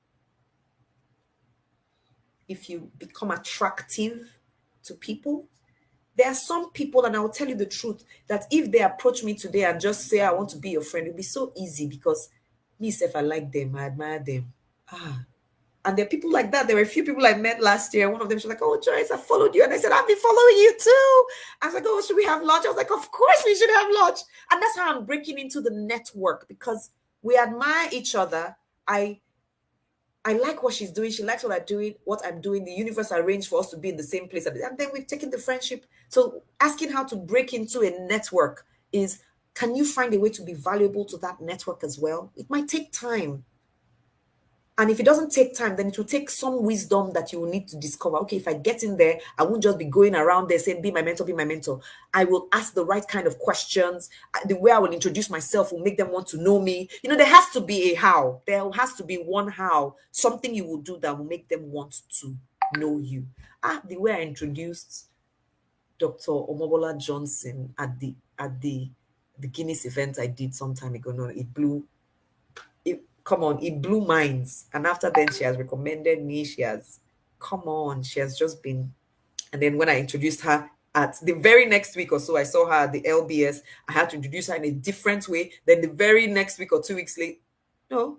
Speaker 1: If you become attractive to people, there are some people, and I'll tell you the truth, that if they approach me today and just say, I want to be your friend, it'll be so easy because me, if I like them, I admire them. And there are people like that. There were a few people I met last year. One of them, she was like, oh, Joyce, I followed you. And I said, I've been following you too. I was like, oh, should we have lunch? I was like, of course we should have lunch. And that's how I'm breaking into the network, because we admire each other. I like what she's doing. She likes what I'm doing. The universe arranged for us to be in the same place. And then we've taken the friendship. So asking how to break into a network is, can you find a way to be valuable to that network as well? It might take time. And if it doesn't take time, then it will take some wisdom that you will need to discover. Okay, if I get in there, I won't just be going around there saying, be my mentor, be my mentor. I will ask the right kind of questions. The way I will introduce myself will make them want to know me. There has to be a how. There has to be one how. Something you will do that will make them want to know you. The way I introduced Dr. Omobola Johnson at the Guinness event I did some time ago. No, it blew minds. And after then, she has recommended me. She has just been. And then when I introduced her at the very next week or so, I saw her at the LBS. I had to introduce her in a different way. Then the very next week or 2 weeks later, no,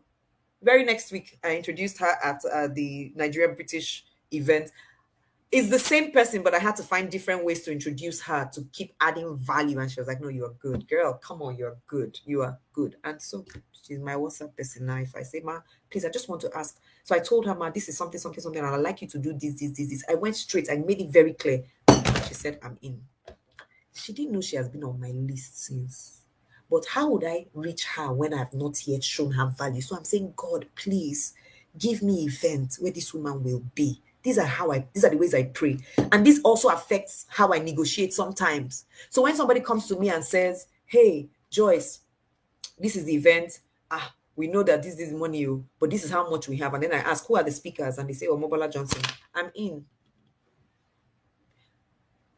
Speaker 1: very next week, I introduced her at the Nigerian British event. It's the same person, but I had to find different ways to introduce her to keep adding value. And she was like, no, you are good, girl. Come on, you're good. You are good. And so she's my WhatsApp person now. If I say, Ma, please, I just want to ask. So I told her, Ma, this is something, something, something, and I'd like you to do this. I went straight. I made it very clear. She said, I'm in. She didn't know she has been on my list since. But how would I reach her when I have not yet shown her value? So I'm saying, God, please give me events where this woman will be. These are the ways I pray. And this also affects how I negotiate sometimes. So when somebody comes to me and says, hey, Joyce, this is the event. We know that this is money, but this is how much we have. And then I ask, who are the speakers? And they say, oh, Mobola Johnson. I'm in.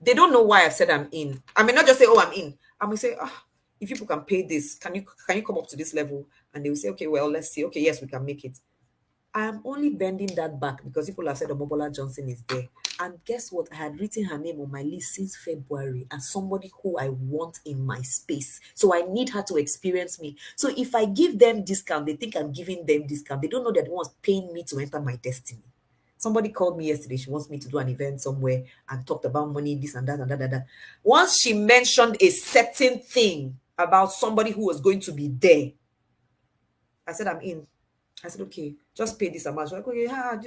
Speaker 1: They don't know why I've said I'm in. I may not just say, oh, I'm in. I may say, if people can pay this, can you come up to this level? And they will say, okay, well, let's see. Okay, yes, we can make it. I'm only bending that back because people have said Omobola Johnson is there. And guess what? I had written her name on my list since February as somebody who I want in my space. So I need her to experience me. So if I give them discount, they think I'm giving them discount. They don't know that the one's paying me to enter my destiny. Somebody called me yesterday. She wants me to do an event somewhere and talked about money, this and that and that. Once she mentioned a certain thing about somebody who was going to be there, I said, I'm in. I said, okay, just pay this amount. She's like, okay, I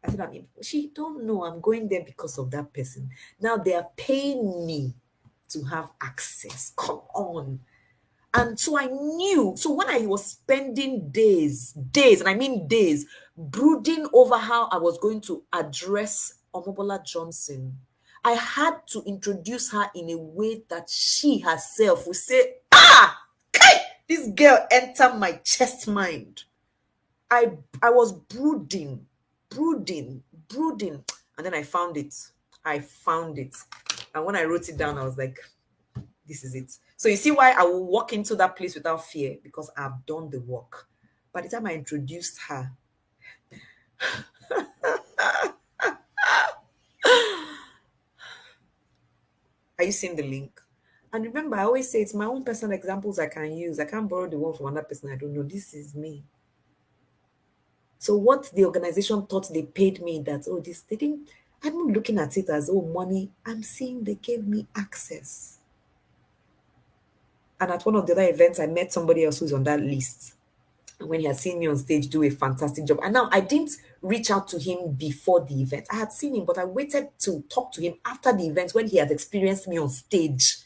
Speaker 1: said, I'm in. She don't know I'm going there because of that person. Now they are paying me to have access. Come on. And so I knew. So when I was spending days, and I mean days, brooding over how I was going to address Omobola Johnson, I had to introduce her in a way that she herself would say, this girl entered my chest mind. I was brooding, and then I found it. And when I wrote it down, I was like, this is it. So you see why I will walk into that place without fear, because I've done the work. By the time I introduced her, are you seeing the link? And remember, I always say it's my own personal examples I can use. I can't borrow the one from another person I don't know. This is me. So what the organization thought they paid me, that, I'm not looking at it as, money. I'm seeing they gave me access. And at one of the other events, I met somebody else who's on that list. And when he had seen me on stage do a fantastic job. And now I didn't reach out to him before the event. I had seen him, but I waited to talk to him after the event when he had experienced me on stage.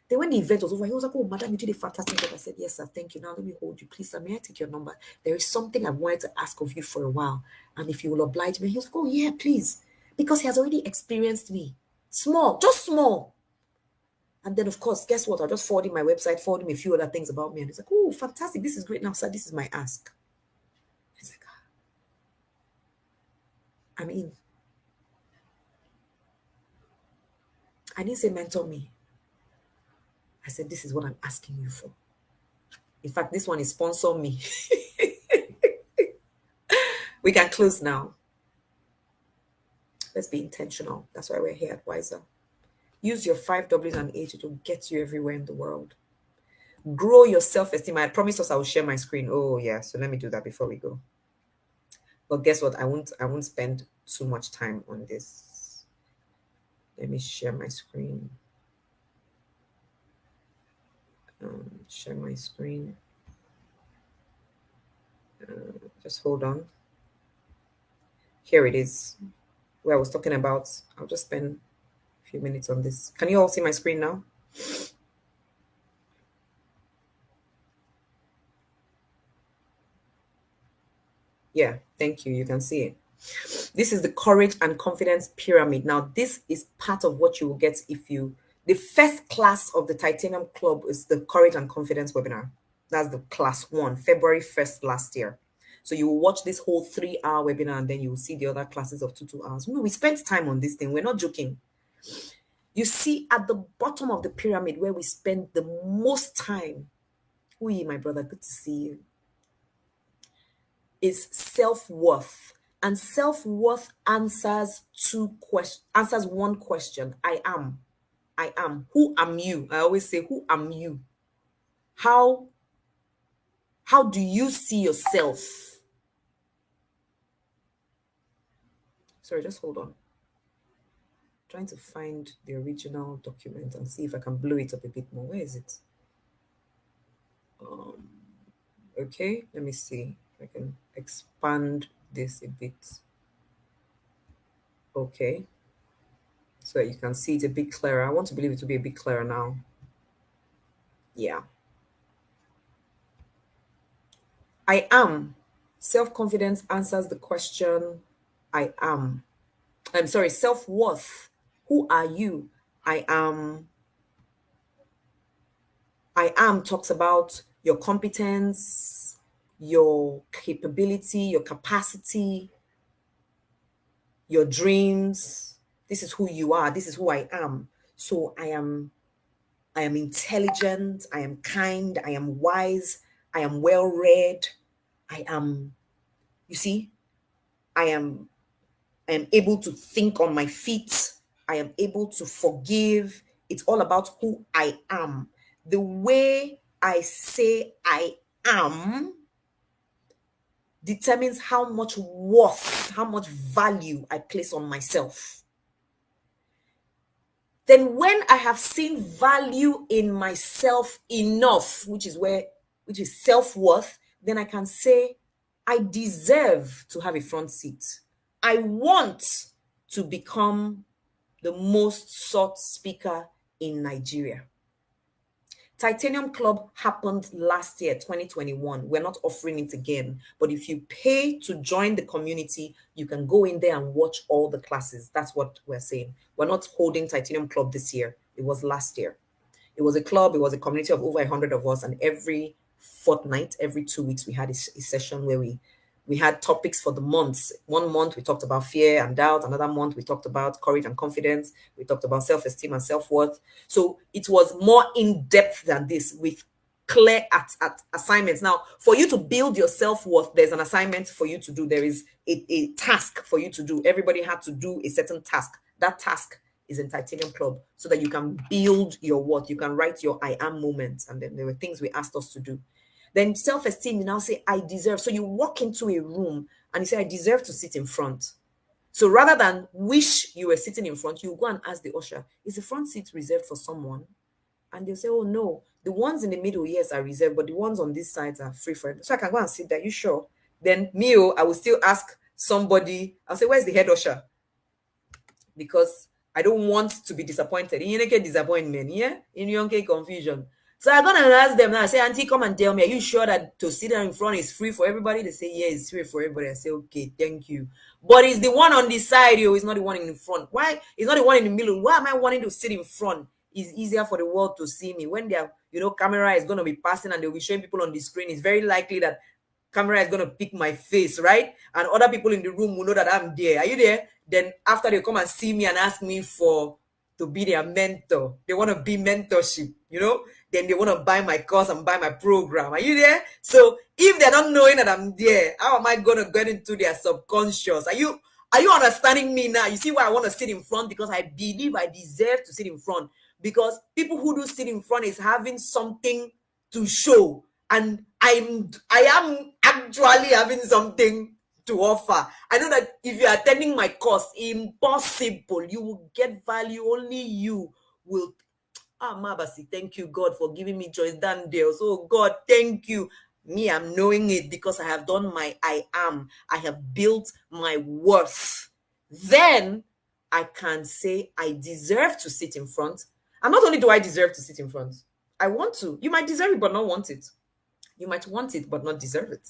Speaker 1: Then when the event was over, he was like, oh, madam, you did a fantastic job. I said, yes, sir, thank you. Now let me hold you. Please, sir, may I take your number? There is something I wanted to ask of you for a while. And if you will oblige me. He was like, oh, yeah, please. Because he has already experienced me. Small, just small. And then, of course, guess what? I'll just forward him my website, forward him a few other things about me. And he's like, oh, fantastic. This is great. Now, sir, this is my ask. He's like, I'm in. I didn't say mentor me. I said, this is what I'm asking you for. In fact, this one is sponsor me. We can close now. Let's be intentional. That's why we're here at Wiser. Use your 5 Ws and H. It will get you everywhere in the world. Grow your self-esteem. I promised us I will share my screen. Oh yeah, so let me do that before we go. But guess what? I won't spend too much time on this. Let me share my screen. Share my screen. Just hold on. Here it is. Where I was talking about. I'll just spend a few minutes on this. Can you all see my screen now? Yeah, thank you. You can see it. This is the courage and confidence pyramid. Now, this is part of what you will get if you. The first class of the Titanium Club is the courage and confidence webinar. That's the class 1, February 1st last year. So you will watch this whole 3-hour webinar and then you will see the other classes of 2 hours. No, we spent time on this thing. We're not joking. You see at the bottom of the pyramid where we spend the most time. Ui, my brother, good to see you. Is self-worth. And self-worth answers one question. I am. Who am you? I always say, who am you? How do you see yourself? Sorry, just hold on. Trying to find the original document and see if I can blow it up a bit more. Where is it? Okay, let me see if I can expand this a bit. Okay, so you can see it a bit clearer. I want to believe it to be a bit clearer now. Yeah. I am. Self-confidence answers the question, I am. I'm sorry, self-worth. Who are you? I am talks about your competence, your capability, your capacity, your dreams. This is who you are. This is who I am. So I am intelligent. I am kind. I am wise. I am well-read. I am, you see, I am able to think on my feet. I am able to forgive. It's all about who I am. The way I say I am determines how much worth, how much value I place on myself. Then when I have seen value in myself enough, which is self-worth, then I can say, I deserve to have a front seat. I want to become the most sought speaker in Nigeria. Titanium Club happened last year, 2021. We're not offering it again. But if you pay to join the community, you can go in there and watch all the classes. That's what we're saying. We're not holding Titanium Club this year. It was last year. It was a club. It was a community of over 100 of us. And every fortnight, every 2 weeks, we had a session where we had topics for the months. 1 month, we talked about fear and doubt. Another month, we talked about courage and confidence. We talked about self-esteem and self-worth. So it was more in-depth than this with clear assignments. Now, for you to build your self-worth, there's an assignment for you to do. There is a task for you to do. Everybody had to do a certain task. That task is in Titanium Club so that you can build your worth. You can write your I am moments. And then there were things we asked us to do. Then self-esteem, you now say, I deserve. So you walk into a room and you say, I deserve to sit in front. So rather than wish you were sitting in front, you go and ask the usher, is the front seat reserved for someone? And they'll say, oh, no. The ones in the middle, yes, are reserved, but the ones on this side are free for it. So I can go and sit there. You sure? Then I will still ask somebody, I'll say, where's the head usher? Because I don't want to be disappointed. In your disappointment, yeah? In your confusion. So I'm gonna ask them now. I say, Auntie, come and tell me, are you sure that to sit down in front is free for everybody? They say, yeah, it's free for everybody. I say, okay, thank you. But it's the one on the side, it's not the one in the front. Why? It's not the one in the middle. Why am I wanting to sit in front it's easier for the world to see me. When their, camera is going to be passing and they'll be showing people on the screen, it's very likely that camera is going to pick my face, right? And other people in the room will know that I'm there. Are you there? Then after they come and see me and ask me to be their mentor, they want to be mentorship, then they want to buy my course and buy my program. Are you there? So if they're not knowing that I'm there, how am I going to get into their subconscious? Are you understanding me now? You see why I want to sit in front? Because I believe I deserve to sit in front. Because people who do sit in front is having something to show. And I am actually having something to offer. I know that if you're attending my course, impossible. You will get value. Only you will. Mabasi, thank you, God, for giving me Joyce Dandale. So, God, thank you. Me, I'm knowing it because I have done I have built my worth. Then I can say I deserve to sit in front. And not only do I deserve to sit in front, I want to. You might deserve it, but not want it. You might want it, but not deserve it.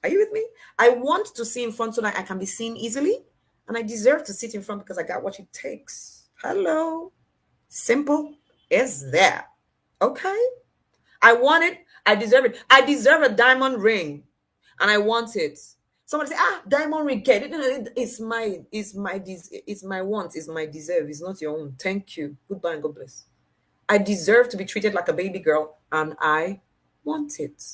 Speaker 1: Are you with me? I want to sit in front so that I can be seen easily. And I deserve to sit in front because I got what it takes. Hello. Simple as that. Okay? I want it. I deserve it. I deserve a diamond ring. And I want it. Somebody say, diamond ring. It's my want. It's my deserve. It's not your own. Thank you. Goodbye and God bless. I deserve to be treated like a baby girl. And I want it.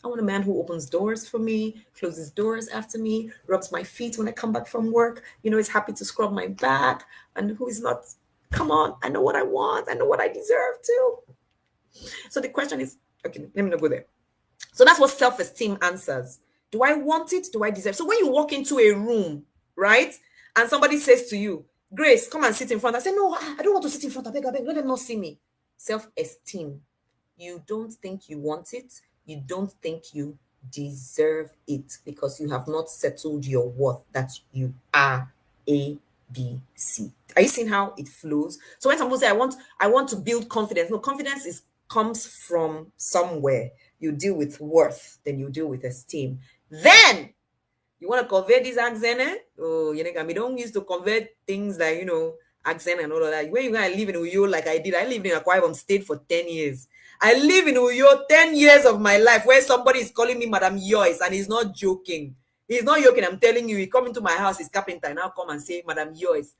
Speaker 1: I want a man who opens doors for me, closes doors after me, rubs my feet when I come back from work, is happy to scrub my back, and who is not, come on, I know what I want, I know what I deserve too. So the question is, okay, let me not go there. So that's what self-esteem answers. Do I want it? Do I deserve? So when you walk into a room, right, and somebody says to you, Grace, come and sit in front. I say, no, I don't want to sit in front. I beg, let them not see me. Self-esteem. You don't think you want it. You don't think you deserve it because you have not settled your worth that you are A, B, C. Are you seeing how it flows? So when someone say, I want to build confidence. No, confidence comes from somewhere. You deal with worth, then you deal with esteem. Then you want to convert this accent, we don't use to convert things like, accent and all of that. When you're going to live in Uyo like I did, I lived in Akwa Ibom State for 10 years. I live in Uyo 10 years of my life where somebody is calling me Madam Joyce and he's not joking. He's not joking. I'm telling you, he come into my house, he's carpenter, now come and say, Madam Joyce.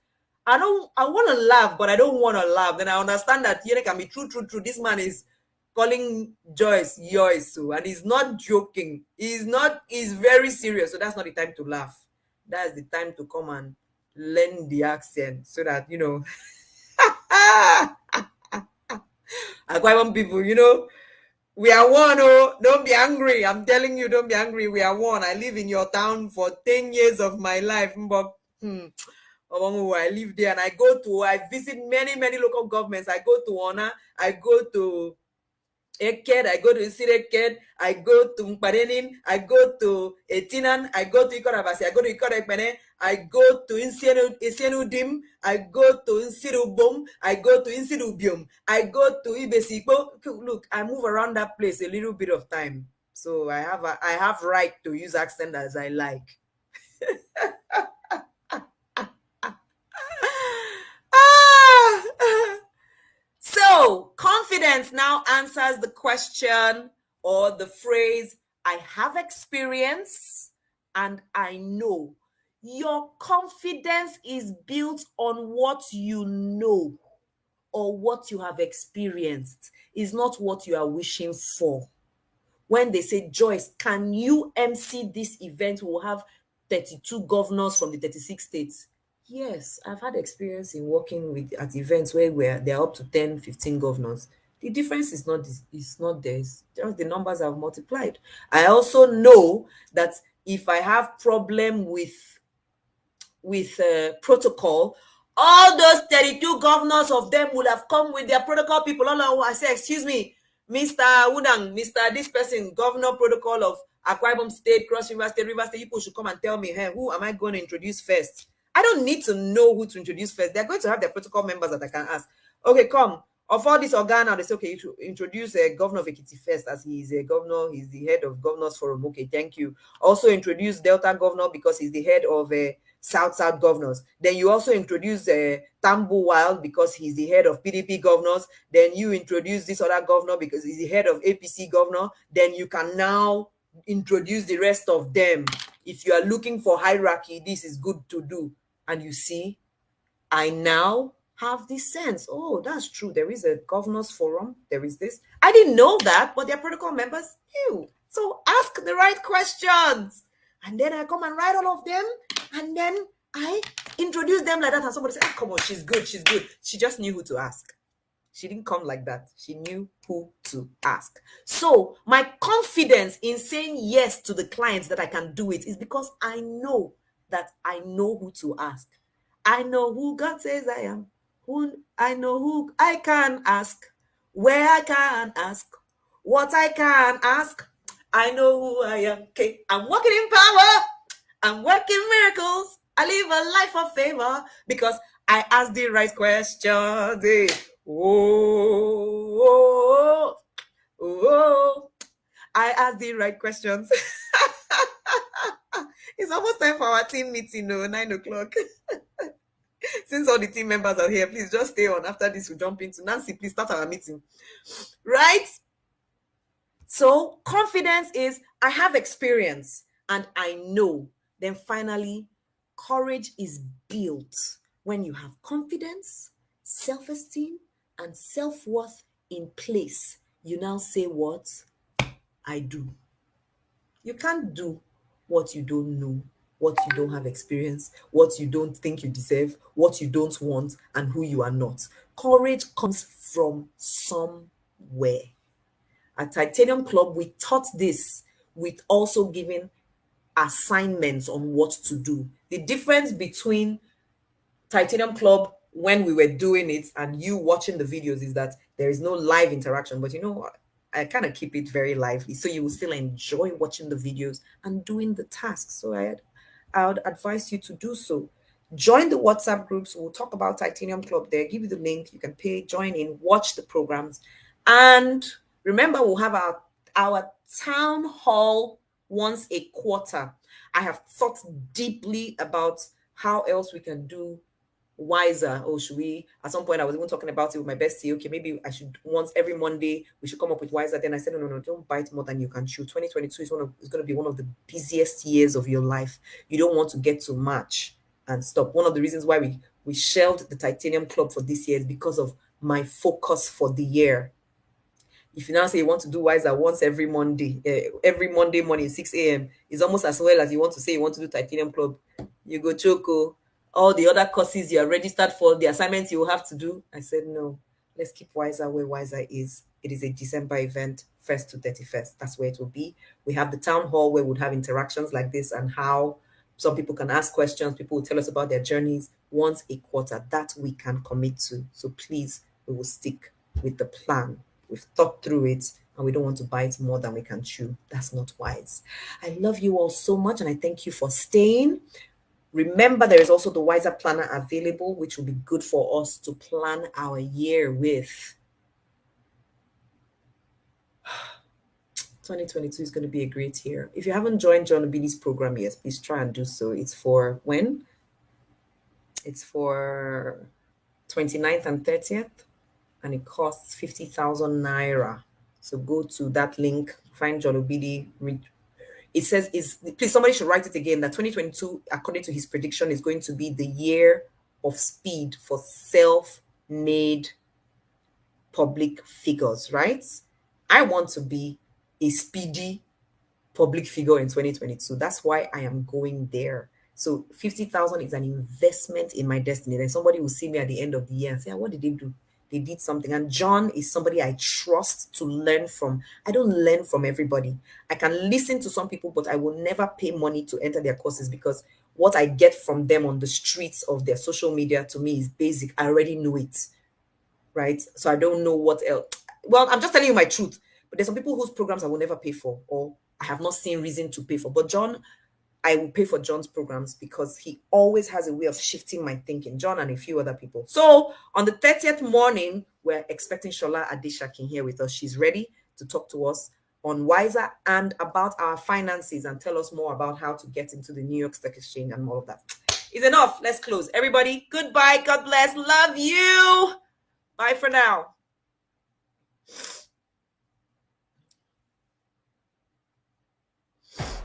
Speaker 1: I want to laugh, but I don't want to laugh. Then I understand that here can be true. This man is calling Joyce, and he's not joking. He's very serious. So that's not the time to laugh. That's the time to come and learn the accent so that, Akwa Ibom people, we are one. Oh, don't be angry. I'm telling you, don't be angry. We are one. I live in your town for 10 years of my life. But, I live there and I visit many local governments. I go to Ona, I go to Eked, I go to Isireked, I go to Mparenin, I go to Etinan, I go to Ikorabasi, I go to Ikorekpene, I go to Insenudim, I go to Insirubum, I go to Insirubium, I go to Ibesipo. Look, I move around that place a little bit of time. So I have right to use accent as I like. So confidence now answers the question or the phrase, I have experience and I know. Your confidence is built on what you know or what you have experienced. It's not what you are wishing for. When they say, Joyce, can you MC this event? We'll have 32 governors from the 36 states. Yes, I've had experience in working at events where there are up to 10, 15 governors. The difference is not there. It's just the numbers have multiplied. I also know that if I have problem with protocol, all those 32 governors of them will have come with their protocol people. I say, excuse me, Mr. Udang, Mr. this person, governor protocol of Akwa Ibom State, Cross River State, people should come and tell me, hey, who am I going to introduce first? I don't need to know who to introduce first. They're going to have their protocol members that I can ask. Okay, come. Of all this organ, they say, okay, you should introduce a governor of Ekiti first, as he is a governor, he's the head of governors forum. Okay, thank you. Also introduce Delta governor because he's the head of South governors. Then you also introduce Tambu Wild because he's the head of PDP governors. Then you introduce this other governor because he's the head of APC governor. Then you can now introduce the rest of them. If you are looking for hierarchy, this is good to do. And you see, I now have this sense. Oh, that's true. There is a governors forum. There is this. I didn't know that, but their protocol members knew. So ask the right questions. And then I come and write all of them. And then I introduce them like that. And somebody said, ah, come on, she's good. She's good. She just knew who to ask. She didn't come like that. She knew who to ask. So my confidence in saying yes to the clients that I can do it is because I know that I know who to ask. I know who God says I am. I know who I can ask, where I can ask, what I can ask. I know who I am. Okay, I'm walking in power. I'm working miracles. I live a life of favor because I ask the right questions. Oh, I ask the right questions. It's almost time for our team meeting, 9 o'clock. Since all the team members are here, please just stay on. After this, we'll jump into Nancy. Please start our meeting. Right? So confidence is I have experience and I know. Then finally, courage is built when you have confidence, self-esteem, and self-worth in place. You now say what? I do. You can't do what you don't know, what you don't have experience, what you don't think you deserve, what you don't want, and who you are not. Courage comes from somewhere. At Titanium Club, we taught this with also giving assignments on what to do. The difference between Titanium Club when we were doing it and you watching the videos is that there is no live interaction, but I kind of keep it very lively so you will still enjoy watching the videos and doing the tasks. So I would advise you to do so. Join the WhatsApp groups. We'll talk about Titanium Club there. Give you the link. You can pay, join in, watch the programs. And remember, we'll have our town hall once a quarter. I have thought deeply about how else we can do wiser. Or should we, at some point I was even talking about it with my bestie, okay, maybe I should, once every Monday we should come up with wiser. Then I said, no, don't bite more than you can chew. 2022 is going to be one of the busiest years of your life. You don't want to get too much and stop. One of the reasons why we shelved the Titanium Club for this year is because of my focus for the year. If you now say you want to do wiser once every Monday morning 6 a.m. is almost as well as you want to say you want to do Titanium Club. You go choco all the other courses you are registered for, the assignments you will have to do. I said, no, let's keep wiser where wiser is. It is a December event, 1st to 31st. That's where it will be. We have the town hall where we'll have interactions like this and how some people can ask questions. People will tell us about their journeys once a quarter. That we can commit to. So please, we will stick with the plan. We've thought through it and we don't want to bite more than we can chew. That's not wise. I love you all so much and I thank you for staying. Remember, there is also the Wiser Planner available, which will be good for us to plan our year with. 2022 is going to be a great year. If you haven't joined John Obili's program yet, please try and do so. It's for when? It's for 29th and 30th, and it costs 50,000 naira. So go to that link, find John Obili. It says, please, somebody should write it again, that 2022, according to his prediction, is going to be the year of speed for self-made public figures, right? I want to be a speedy public figure in 2022. That's why I am going there. So 50,000 is an investment in my destiny. Then somebody will see me at the end of the year and say, what did they do? They did something. And John is somebody I trust to learn from. I don't learn from everybody. I can listen to some people, but I will never pay money to enter their courses because what I get from them on the streets of their social media to me is basic. I already know it, right? So I don't know what else. Well, I'm just telling you my truth. But there's some people whose programs I will never pay for or I have not seen reason to pay for. But John, I will pay for John's programs because he always has a way of shifting my thinking. John and a few other people. So on the 30th morning, we're expecting Shola Adishakin here with us. She's ready to talk to us on Wiser and about our finances and tell us more about how to get into the New York Stock Exchange and all of that. Is enough. Let's close. Everybody, goodbye. God bless. Love you. Bye for now.